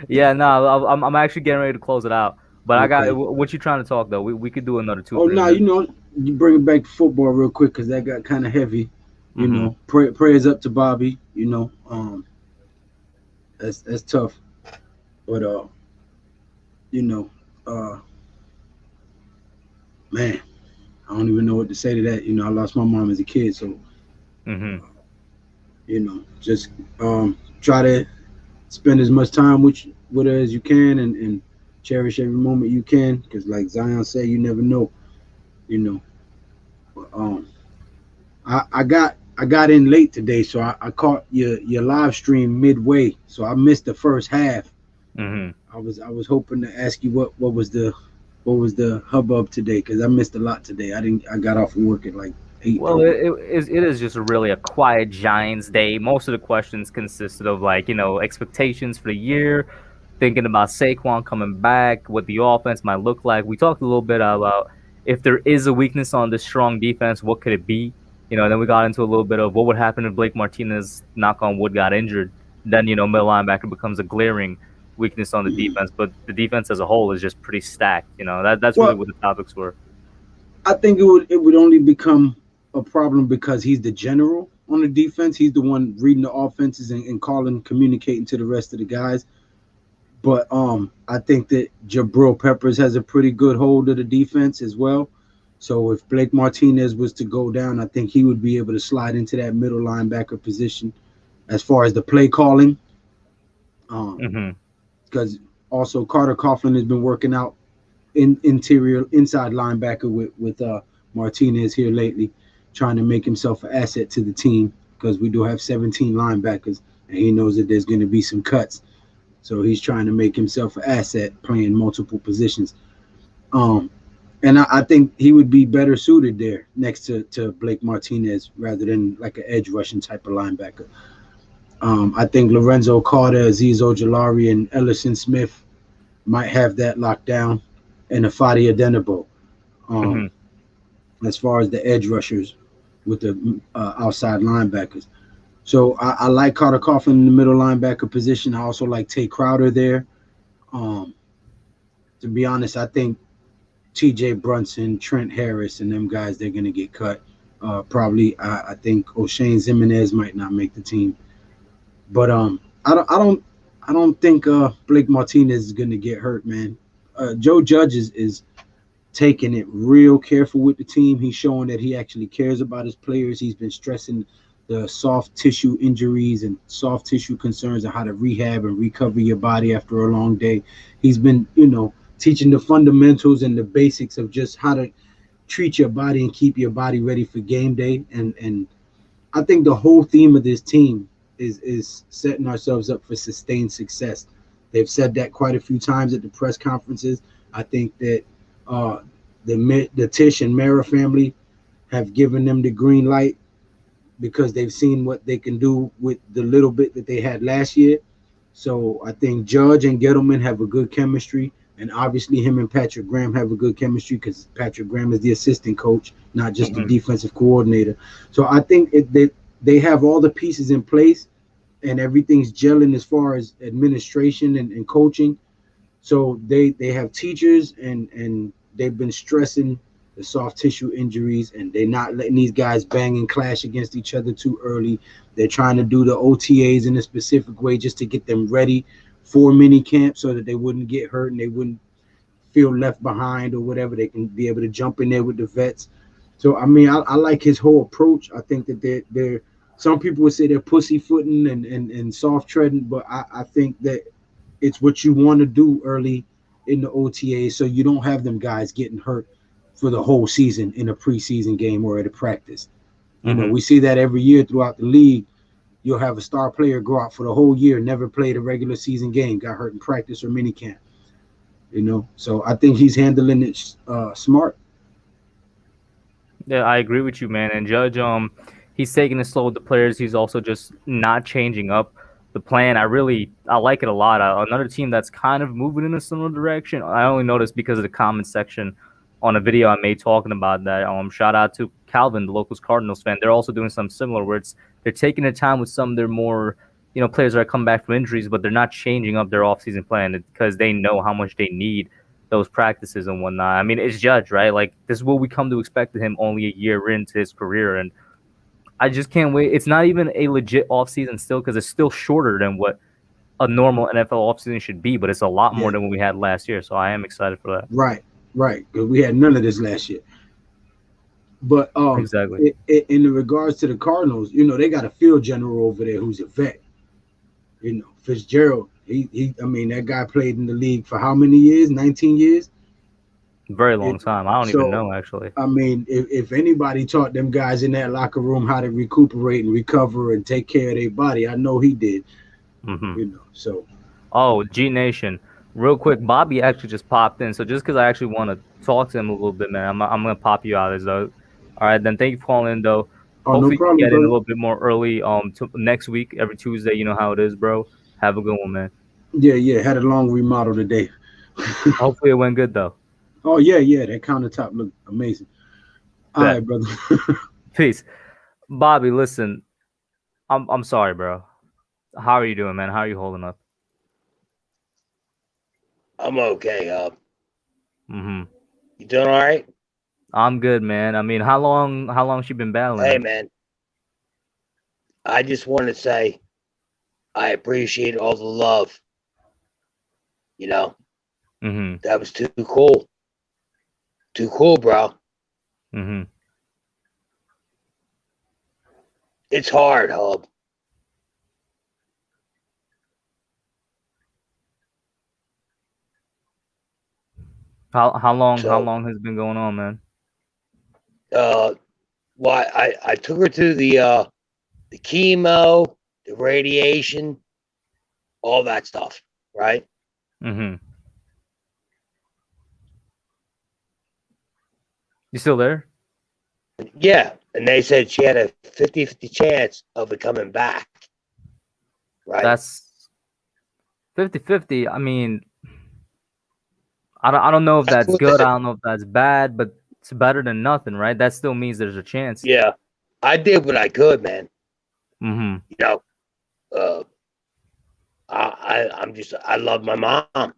Yeah, no, I'm actually getting ready to close it out. But Okay. I got what you trying to talk though. We could do another 2. Oh no, you bring it back to football real quick because that got kind of heavy. Prayers up to Bobby. That's tough. But man, I don't even know what to say to that. I lost my mom as a kid, so just try to spend as much time with her as you can and cherish every moment you can, because like Zion said, you never know. I got in late today, so I caught your live stream midway, so I missed the first half. I was hoping to ask you what was the hubbub today, because I missed a lot today. I got off work at like 8. Well, it is just really a quiet Giants day. Most of the questions consisted of expectations for the year, thinking about Saquon coming back, what the offense might look like. We talked a little bit about if there is a weakness on this strong defense, what could it be? Then we got into a little bit of what would happen if Blake Martinez, knock on wood, got injured. Then, middle linebacker becomes a glaring weakness on the defense. But the defense as a whole is just pretty stacked. That's really what the topics were. I think it would only become a problem because he's the general on the defense. He's the one reading the offenses and calling, communicating to the rest of the guys. But I think that Jabril Peppers has a pretty good hold of the defense as well. So if Blake Martinez was to go down, I think he would be able to slide into that middle linebacker position as far as the play calling. Because also Carter Coughlin has been working out inside linebacker with Martinez here lately, trying to make himself an asset to the team, because we do have 17 linebackers, and he knows that there's going to be some cuts. So he's trying to make himself an asset, playing multiple positions. And I think he would be better suited there next to Blake Martinez rather than like an edge rushing type of linebacker. I think Lorenzo Carter, Azeez Ojulari, and Ellison Smith might have that locked down, and Afadi Adenabo. As far as the edge rushers with the outside linebackers. So I like Carter Coughlin in the middle linebacker position. I also like Tay Crowder there. To be honest, I think TJ Brunson, Trent Harris, and them guys, they're going to get cut. Probably, I think O'Shane Jimenez might not make the team, but I don't think Blake Martinez is going to get hurt, man. Joe Judge is taking it real careful with the team. He's showing that he actually cares about his players. He's been stressing the soft tissue injuries and soft tissue concerns and how to rehab and recover your body after a long day. He's been, teaching the fundamentals and the basics of just how to treat your body and keep your body ready for game day. And I think the whole theme of this team is setting ourselves up for sustained success. They've said that quite a few times at the press conferences. I think that the Tish and Mara family have given them the green light because they've seen what they can do with the little bit that they had last year. So I think Judge and Gettleman have a good chemistry, and obviously him and Patrick Graham have a good chemistry because Patrick Graham is the assistant coach, not just the defensive coordinator. So I think they have all the pieces in place, and everything's gelling as far as administration and coaching. So they have teachers, and they've been stressing the soft tissue injuries, and they're not letting these guys bang and clash against each other too early. They're trying to do the OTAs in a specific way just to get them ready for mini camp so that they wouldn't get hurt and they wouldn't feel left behind or whatever. They can be able to jump in there with the vets. So, I mean, I like his whole approach. I think that they're some people would say they're pussyfooting and soft treading, but I think that it's what you want to do early in the OTA so you don't have them guys getting hurt for the whole season in a preseason game or at a practice. You know, we see that every year throughout the league. You'll have a star player go out for the whole year, never played a regular season game, got hurt in practice or minicamp. So I think he's handling it smart. Yeah, I agree with you, man. And Judge, he's taking it slow with the players. He's also just not changing up the plan. I like it a lot. Another team that's kind of moving in a similar direction. I only noticed because of the comment section on a video I made talking about that. Shout out to Calvin, the Locals Cardinals fan. They're also doing something similar where they're taking their time with some of their more, players that are coming back from injuries, but they're not changing up their offseason plan because they know how much they need those practices and whatnot. I mean, it's Judge, right? Like, this is what we come to expect of him only a year into his career. And I just can't wait. It's not even a legit offseason still because it's still shorter than what a normal NFL offseason should be, but it's a lot more than what we had last year. So I am excited for that. Right. Because we had none of this last year. But exactly in regards to the Cardinals, they got a field general over there who's a vet. Fitzgerald. That guy played in the league for how many years? 19 years? Very long time. I don't even know, actually. I mean, if anybody taught them guys in that locker room how to recuperate and recover and take care of their body, I know he did. So. Oh, G Nation. Real quick, Bobby actually just popped in. So just because I actually want to talk to him a little bit, man, I'm going to pop you out of this, though. All right, then thank you for calling in, though. Hopefully no problem, you get bro. in a little bit more early next week, every Tuesday. You know how it is, bro. Have a good one, man. Yeah. Had a long remodel today. Hopefully it went good, though. Oh, yeah. That countertop looked amazing. All right, brother. Peace. Bobby, listen, I'm sorry, bro. How are you doing, man? How are you holding up? I'm okay, You doing all right? I'm good, man. I mean, how long she been battling? Hey, man. I just want to say I appreciate all the love. That was too cool. Too cool, bro. It's hard, Hub. How long has it been going on, man? I took her to the chemo, the radiation, all that stuff, right? You still there? Yeah, and they said she had a 50-50 chance of it coming back. Right. That's 50-50. I mean, I don't know if that's good. I don't know if that's bad, but it's better than nothing, right? That still means there's a chance. Yeah, I did what I could, man. I love my mom.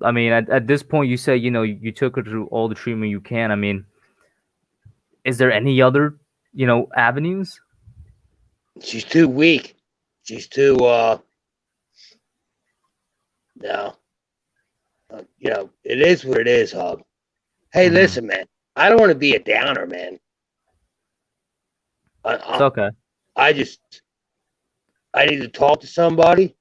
I mean, at this point, you say, you took her through all the treatment you can. I mean, is there any other, avenues? She's too weak. She's too, no. It is what it is, Hub. Hey, listen, man. I don't want to be a downer, man. It's okay. I need to talk to somebody.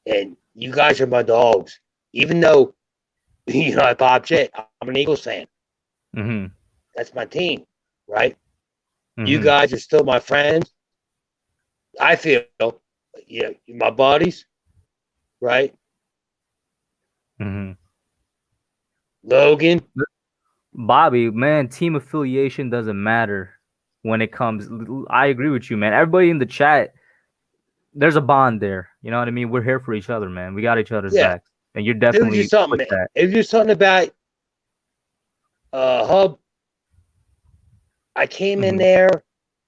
And you guys are my dogs. Even though, I pop shit, I'm an Eagles fan. Mm-hmm. That's my team, right? Mm-hmm. You guys are still my friends. I feel, you're my buddies, right? Mm-hmm. Logan. Bobby, man, team affiliation doesn't matter when it comes. I agree with you, man. Everybody in the chat, there's a bond there. You know what I mean? We're here for each other, man. We got each other's backs. And you're definitely with that. It was just something about Hub. I came in there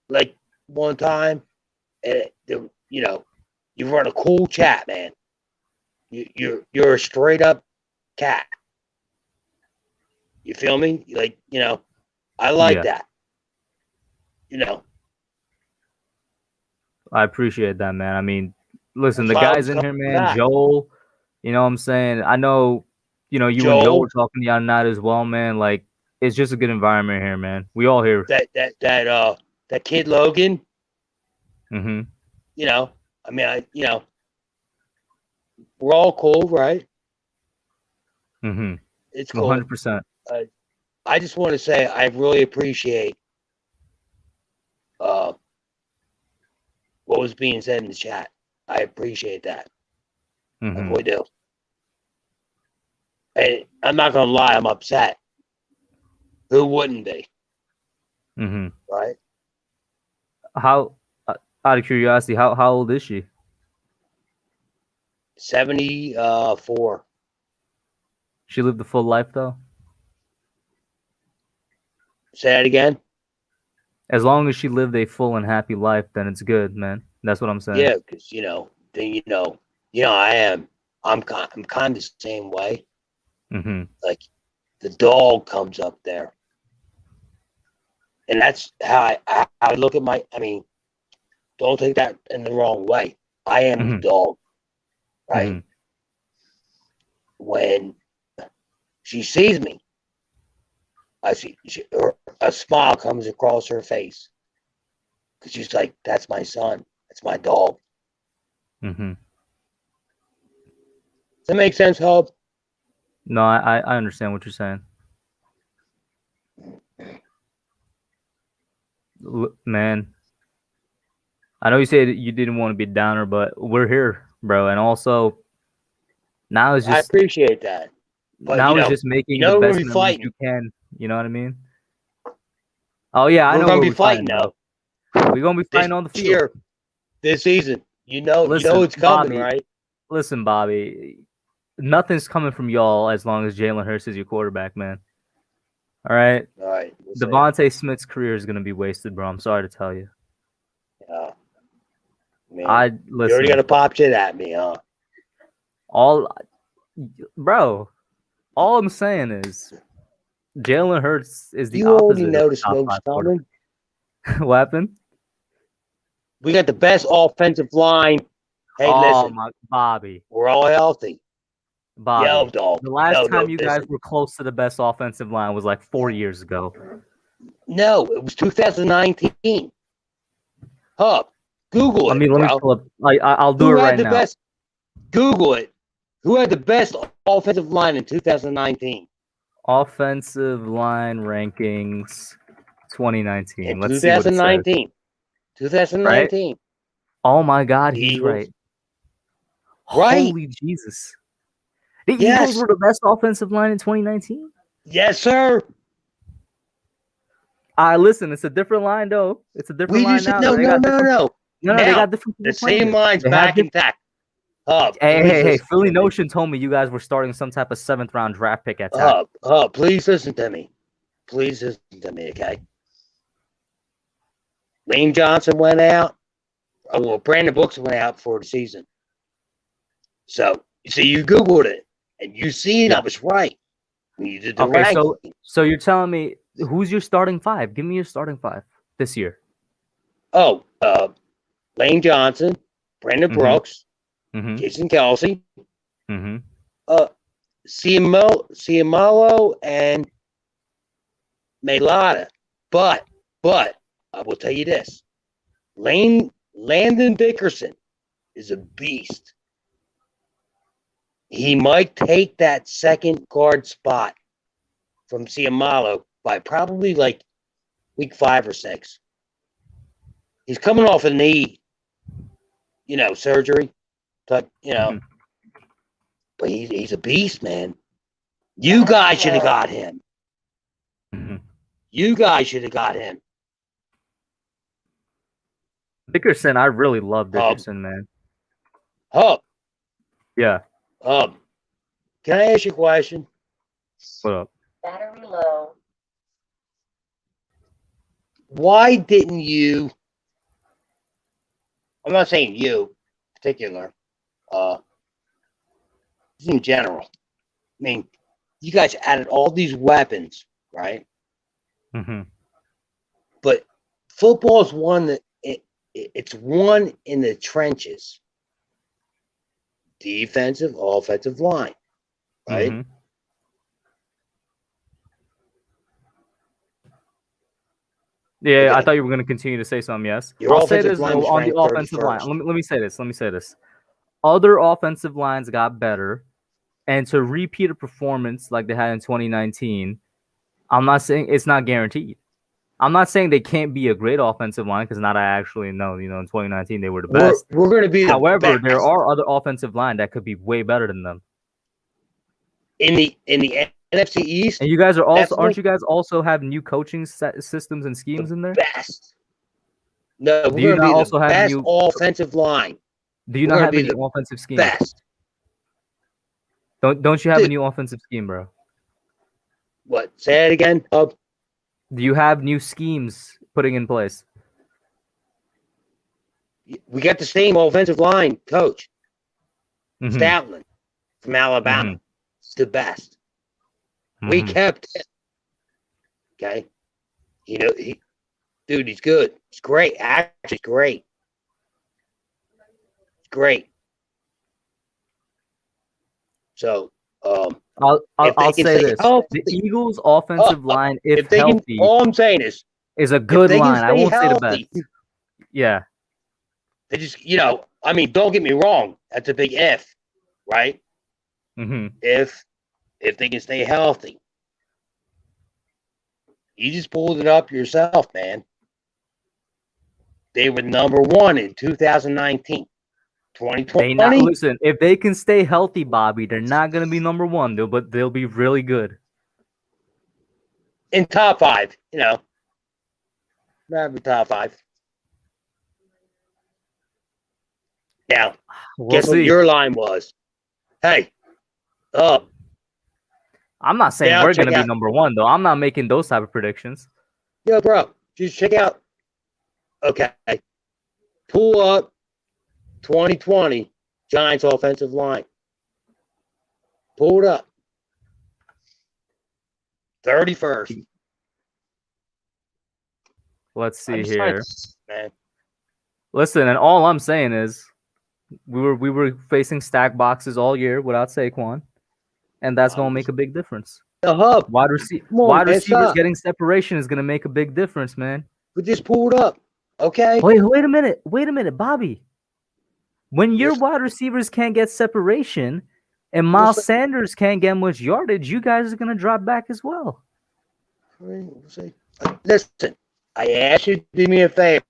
like one time, and you run a cool chat, man. You're a straight up cat. You feel me? Like, I like that. I appreciate that, man. I mean, listen, the guys in here, man, Joel, you know what I'm saying? I know, you and Joel were talking the other night as well, man. Like, it's just a good environment here, man. We all here. That kid Logan. Mm-hmm. We're all cool, right? Mm-hmm. It's cool. 100%. I just want to say I really appreciate what was being said in the chat. I appreciate that. Mm-hmm. I really do. And I'm not gonna lie, I'm upset. Who wouldn't be? Mm-hmm. Right? How, out of curiosity, how old is she? 74. She lived a full life, though? Say that again? As long as she lived a full and happy life, then it's good, man. That's what I'm saying. Yeah, because I am. I'm kind of the same way. Mm-hmm. Like the dog comes up there, and that's how I look at my. I mean, don't take that in the wrong way. I am the dog, right? Mm-hmm. When she sees me, I see a smile comes across her face because she's like, "That's my son. That's my dog." Mm-hmm. Does that make sense, Hub? No, I understand what you're saying. Man, I know you said you didn't want to be a downer, but we're here, bro. And also, now it's just... I appreciate that. But, now it's just making the best memories you can. You know what I mean? Oh, yeah, I know we're going to be fighting, though. We're going to be fighting on the field. This season. Listen, it's coming, Bobby, right? Listen, Bobby. Nothing's coming from y'all as long as Jalen Hurts is your quarterback, man. All right? All right. Devontae Smith's career is going to be wasted, bro. I'm sorry to tell you. Yeah. Man, listen. You already got to pop shit at me, huh? Bro, all I'm saying is Jalen Hurts is the you opposite. You already know the smoke's coming. What happened? We got the best offensive line. Hey, listen. Bobby. We're all healthy. Bobby. Yo, dog. The last time you guys were close to the best offensive line was like 4 years ago. No, it was 2019. Hub, Google it. Let me pull up. I'll do it right now. Google it. Who had the best offensive line in 2019? Offensive line rankings 2019. In Let's 2019. see what it says. 2019. Right? Oh my God, he's Eagles. right. Right. Holy Jesus. The Eagles were the best offensive line in 2019? Yes, sir. Listen, it's a different line, though. It's a different line now. No. They got different the same line's back intact. Hey, Philly Notion told me you guys were starting some type of 7th round draft pick at top. Please listen to me. Please listen to me, okay? Lane Johnson went out. Brandon Brooks went out for the season. So So you Googled it, and you seen Yeah. I was right. When you did the Okay, ranking. so you're telling me who's your starting five? Give me your starting five this year. Oh, Lane Johnson, Brandon Brooks, Jason Kelsey, Ciamalo, and Mailata. But I will tell you this: Landon Dickerson is a beast. He might take that second guard spot from Ciamalo by probably like week 5 or 6. He's coming off a knee, surgery, but but he's a beast, man. You guys should have got him. You guys should have got him. Dickerson, I really love Dickerson, man. Yeah. Can I ask you a question? What up? Battery low. Why didn't you? I'm not saying you in particular. In general. I mean, you guys added all these weapons, right? But football is one that it's one in the trenches. Defensive, offensive line, right? Yeah, I thought you were going to continue to say something. Yes, I'll say this though, on the offensive line. Let me say this. Other offensive lines got better, and to repeat a performance like they had in 2019, I'm not saying it's not guaranteed. I'm not saying they can't be a great offensive line because not I actually know. In 2019 they were the best. We're going to be. However, there are other offensive line that could be way better than them. In the NFC East, and you guys are also aren't you guys also have new coaching systems and schemes in there? Best. No, do you not also have best new offensive line? Do you not have any offensive scheme? Best. Don't you have a new offensive scheme, bro? What? Say it again. Do you have new schemes putting in place? We got the same offensive line coach, Stoutland from Alabama. It's the best. We kept him. Okay. He's good. It's great. Actually, great. It's great. So, I'll say this: the Eagles' offensive line, if healthy, all I'm saying is a good line. I won't say the best. Yeah. They just, I mean, don't get me wrong. That's a big if, right? If they can stay healthy. You just pulled it up yourself, man. They were number 1 in 2019. 2020. Listen, if they can stay healthy, Bobby, they're not going to be number 1, but they'll be really good. In top 5, Maybe top 5. Now, guess what your line was? Hey, I'm not saying we're going to be number 1, though. I'm not making those type of predictions. Yo, bro, just check out. Okay. Pull up 2020 Giants offensive line. Pull it up. 31st. Let's see here. Man. Listen, and all I'm saying is we were facing stack boxes all year without Saquon, and that's going to make a big difference. The hub. Wide receivers getting separation is going to make a big difference, man. We just pulled up. Okay. Wait a minute, Bobby. When your wide receivers can't get separation and Miles Sanders can't get much yardage, you guys are going to drop back as well. Listen, I asked you to do me a favor.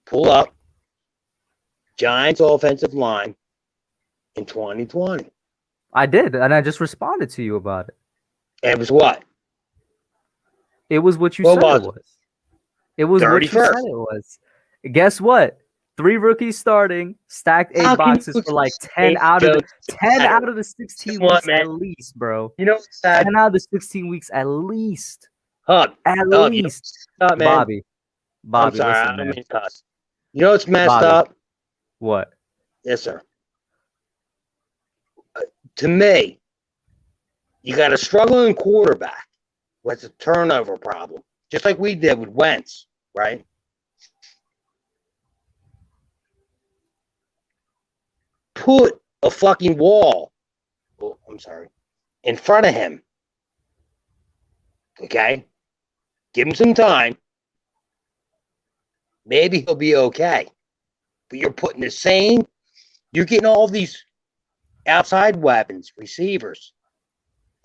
Pull up Giants offensive line in 2020. I did, and I just responded to you about it. And it was what? It was what you said it was. It was 31st. What you said it was. Guess what? 3 rookies starting, stacked 8 boxes for like 10 out of the 16 weeks at least, bro. 10 out of the 16 weeks at least. At least. Man. Bobby. I'm sorry, I don't mean to cuss. You know what's messed up? What? Yes, sir. To me, you got a struggling quarterback with a turnover problem, just like we did with Wentz, right? Put a fucking wall, in front of him. Okay? Give him some time. Maybe he'll be okay. But you're putting you're getting all these outside weapons, receivers.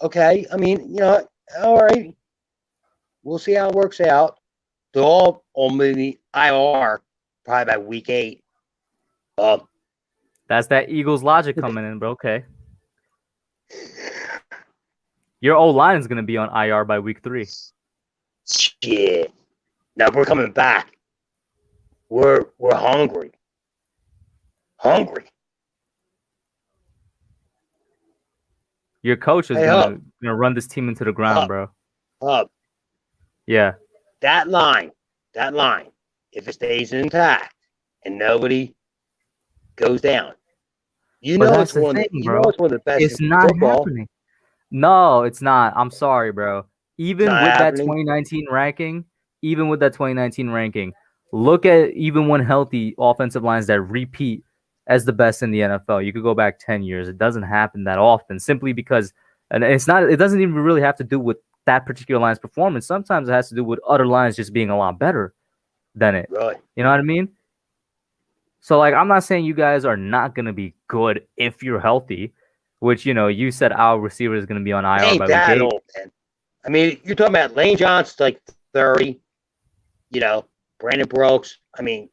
Okay, I mean, all right. We'll see how it works out. They're all on the IR probably by week 8. That's that Eagles logic coming in, bro. Okay. Your O-line is going to be on IR by week 3. Shit. Now we're coming back. We're hungry. Your coach is Hey, going to run this team into the ground, bro. Yeah. That line, if it stays intact and nobody goes down, That's it's one the of thing, the, bro. it's one of the best It's in not football. happening. No, it's not. I'm sorry, bro. Even not with happening? that 2019 ranking, look at even when healthy offensive lines that repeat as the best in the NFL. You could go back 10 years. It doesn't happen that often simply because, and it doesn't even really have to do with that particular line's performance. Sometimes it has to do with other lines just being a lot better than it. Right. You know what I mean? So, like, I'm not saying you guys are not going to be good if you're healthy, which, you said our receiver is going to be on IR Ain't by that week 8. old, man. I mean, you're talking about Lane Johnson's like 30, Brandon Brooks. I mean,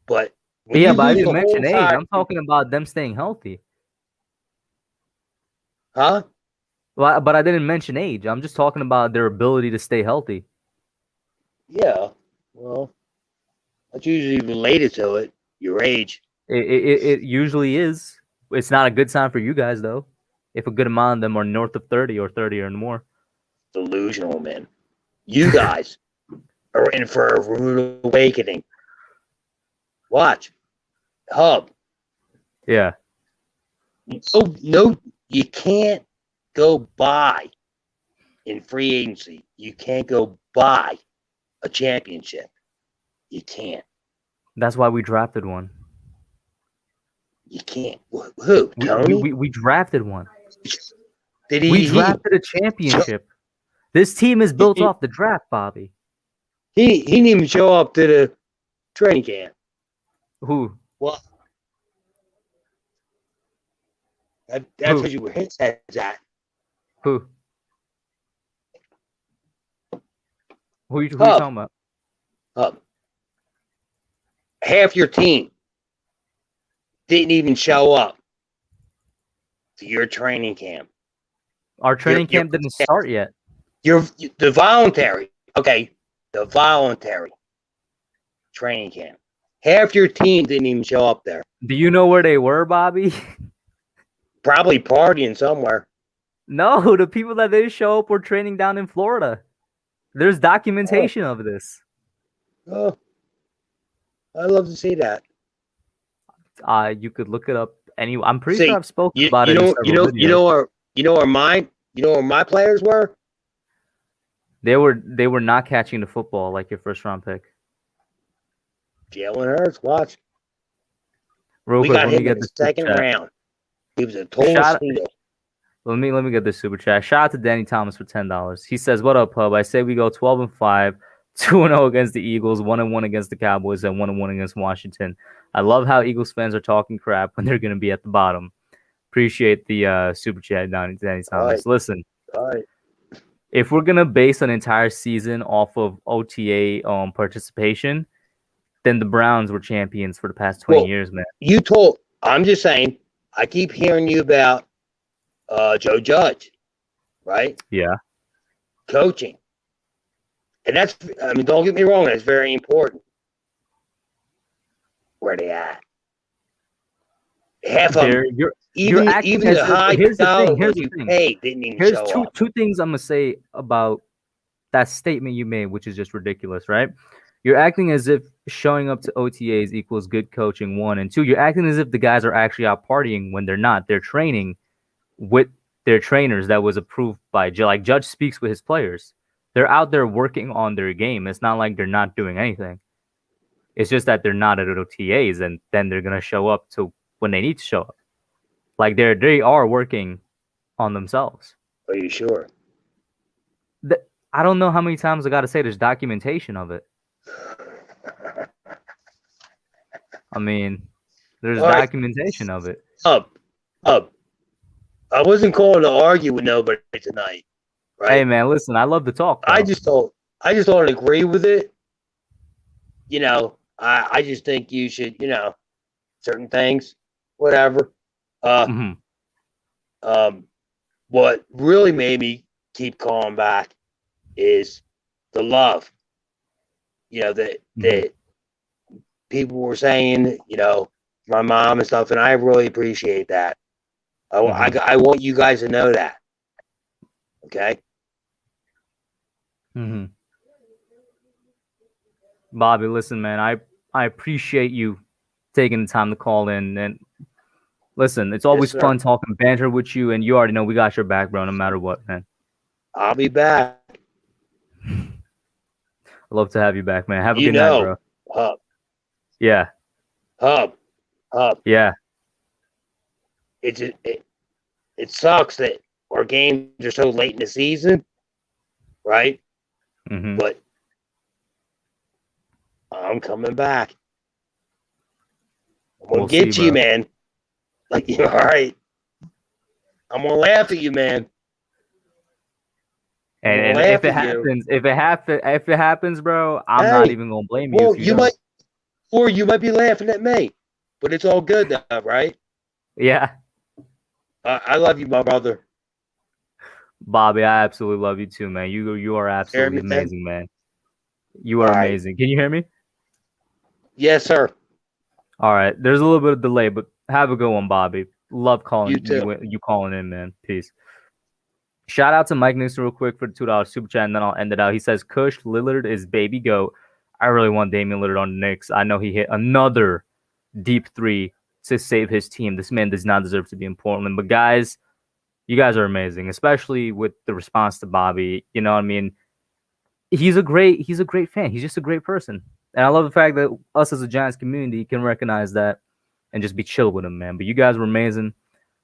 but when Yeah, you but I lose didn't the mention whole age. entire, I'm talking about them staying healthy. huh? Well, but I didn't mention age. I'm just talking about their ability to stay healthy. Yeah. Well, that's usually related to it. Your age. It usually is. It's not a good sign for you guys, though, if a good amount of them are north of 30 or 30 or more. Delusional, man. You guys are in for a rude awakening. Watch. Hub. Yeah. No, you can't go buy in free agency. You can't go buy a championship. You can't. That's why we drafted one. You can't. Who? Tony? We drafted one. Did We drafted a championship. This team is built off the draft, Bobby. He didn't even show up to the training camp. Who? Well, that's what you were his heads at. Who? Who you talking about? Half your team didn't even show up to your training camp. Our training camp didn't start yet. The voluntary training camp. Half your team didn't even show up there. Do you know where they were, Bobby? Probably partying somewhere. No, the people that didn't show up were training down in Florida. There's documentation of this. Oh, I'd love to see that. You could look it up. I'm pretty sure I've spoken about it. You know where my players were? They were not catching the football like your first round pick. Jalen Hurts, watch. Real we quick, got let me him get in the the second super chat. round. He was a total steal. Let me get this super chat. Shout out to Danny Thomas for $10. He says, "What up, Hub? I say we go 12-5, 2-0 against the Eagles, 1-1 against the Cowboys, and 1-1 against Washington. I love how Eagles fans are talking crap when they're going to be at the bottom. Appreciate the super chat, Danny Thomas. Right. Listen, Right. if we're gonna base an entire season off of OTA participation, then the Browns were champions for the past 20 years, man. I'm just saying, I keep hearing you about Joe Judge, right? Yeah. Coaching. And don't get me wrong, that's very important. Where they at? Half of them, even the high dollars you paid didn't even show up. Two things I'm gonna say about that statement you made, which is just ridiculous, right? you're acting as if showing up to OTAs equals good coaching, 1, and 2, you're acting as if the guys are actually out partying when they're not. They're training with their trainers that was approved by Judge. Like, Judge speaks with his players. They're out there working on their game. It's not like they're not doing anything. It's just that they're not at OTAs, and then they're gonna show up to when they need to show up. Like, they are working on themselves. Are you sure? I don't know how many times I got to say there's documentation of it. I mean, there's All right. documentation of it. Up. I wasn't calling to argue with nobody tonight. Right? Hey man, listen, I love to talk. Bro. I just don't agree with it. You know, I just think you should, you know, certain things, whatever. What really made me keep calling back is the love. You know, that people were saying, you know, my mom and stuff, and I really appreciate that. I want you guys to know that. Okay. Bobby, listen, man, I appreciate you taking the time to call in, and listen, it's always fun talking banter with you, and you already know we got your back, bro, no matter what, man. I'll be back. I'd love to have you back, man. Have a good night, bro. Hub. Yeah. Hub. Yeah. It sucks that our games are so late in the season, right? But I'm coming back. I'm gonna get you, man. Like, all right. I'm gonna laugh at you, man. And if it happens, bro, I'm not even gonna blame you. Well, you might be laughing at me, but it's all good, though, right? Yeah. I love you, my brother. Bobby, I absolutely love you too, man. You are absolutely amazing, man. You are amazing. Can you hear me? Yes, sir. All right. There's a little bit of delay, but have a good one, Bobby. Love calling you calling in, man. Peace. Shout out to Mike Nixon real quick for the $2 super chat, and then I'll end it out. He says, Kush, Lillard is baby goat. I really want Damian Lillard on the Knicks. I know he hit another deep 3 to save his team. This man does not deserve to be in Portland. But guys, you guys are amazing, especially with the response to Bobby. You know what I mean? He's a great fan. He's just a great person. And I love the fact that us as a Giants community can recognize that and just be chill with him, man. But you guys were amazing.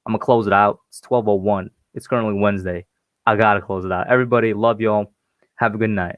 I'm going to close it out. It's 12:01. It's currently Wednesday. I got to close it out. Everybody, love y'all. Have a good night.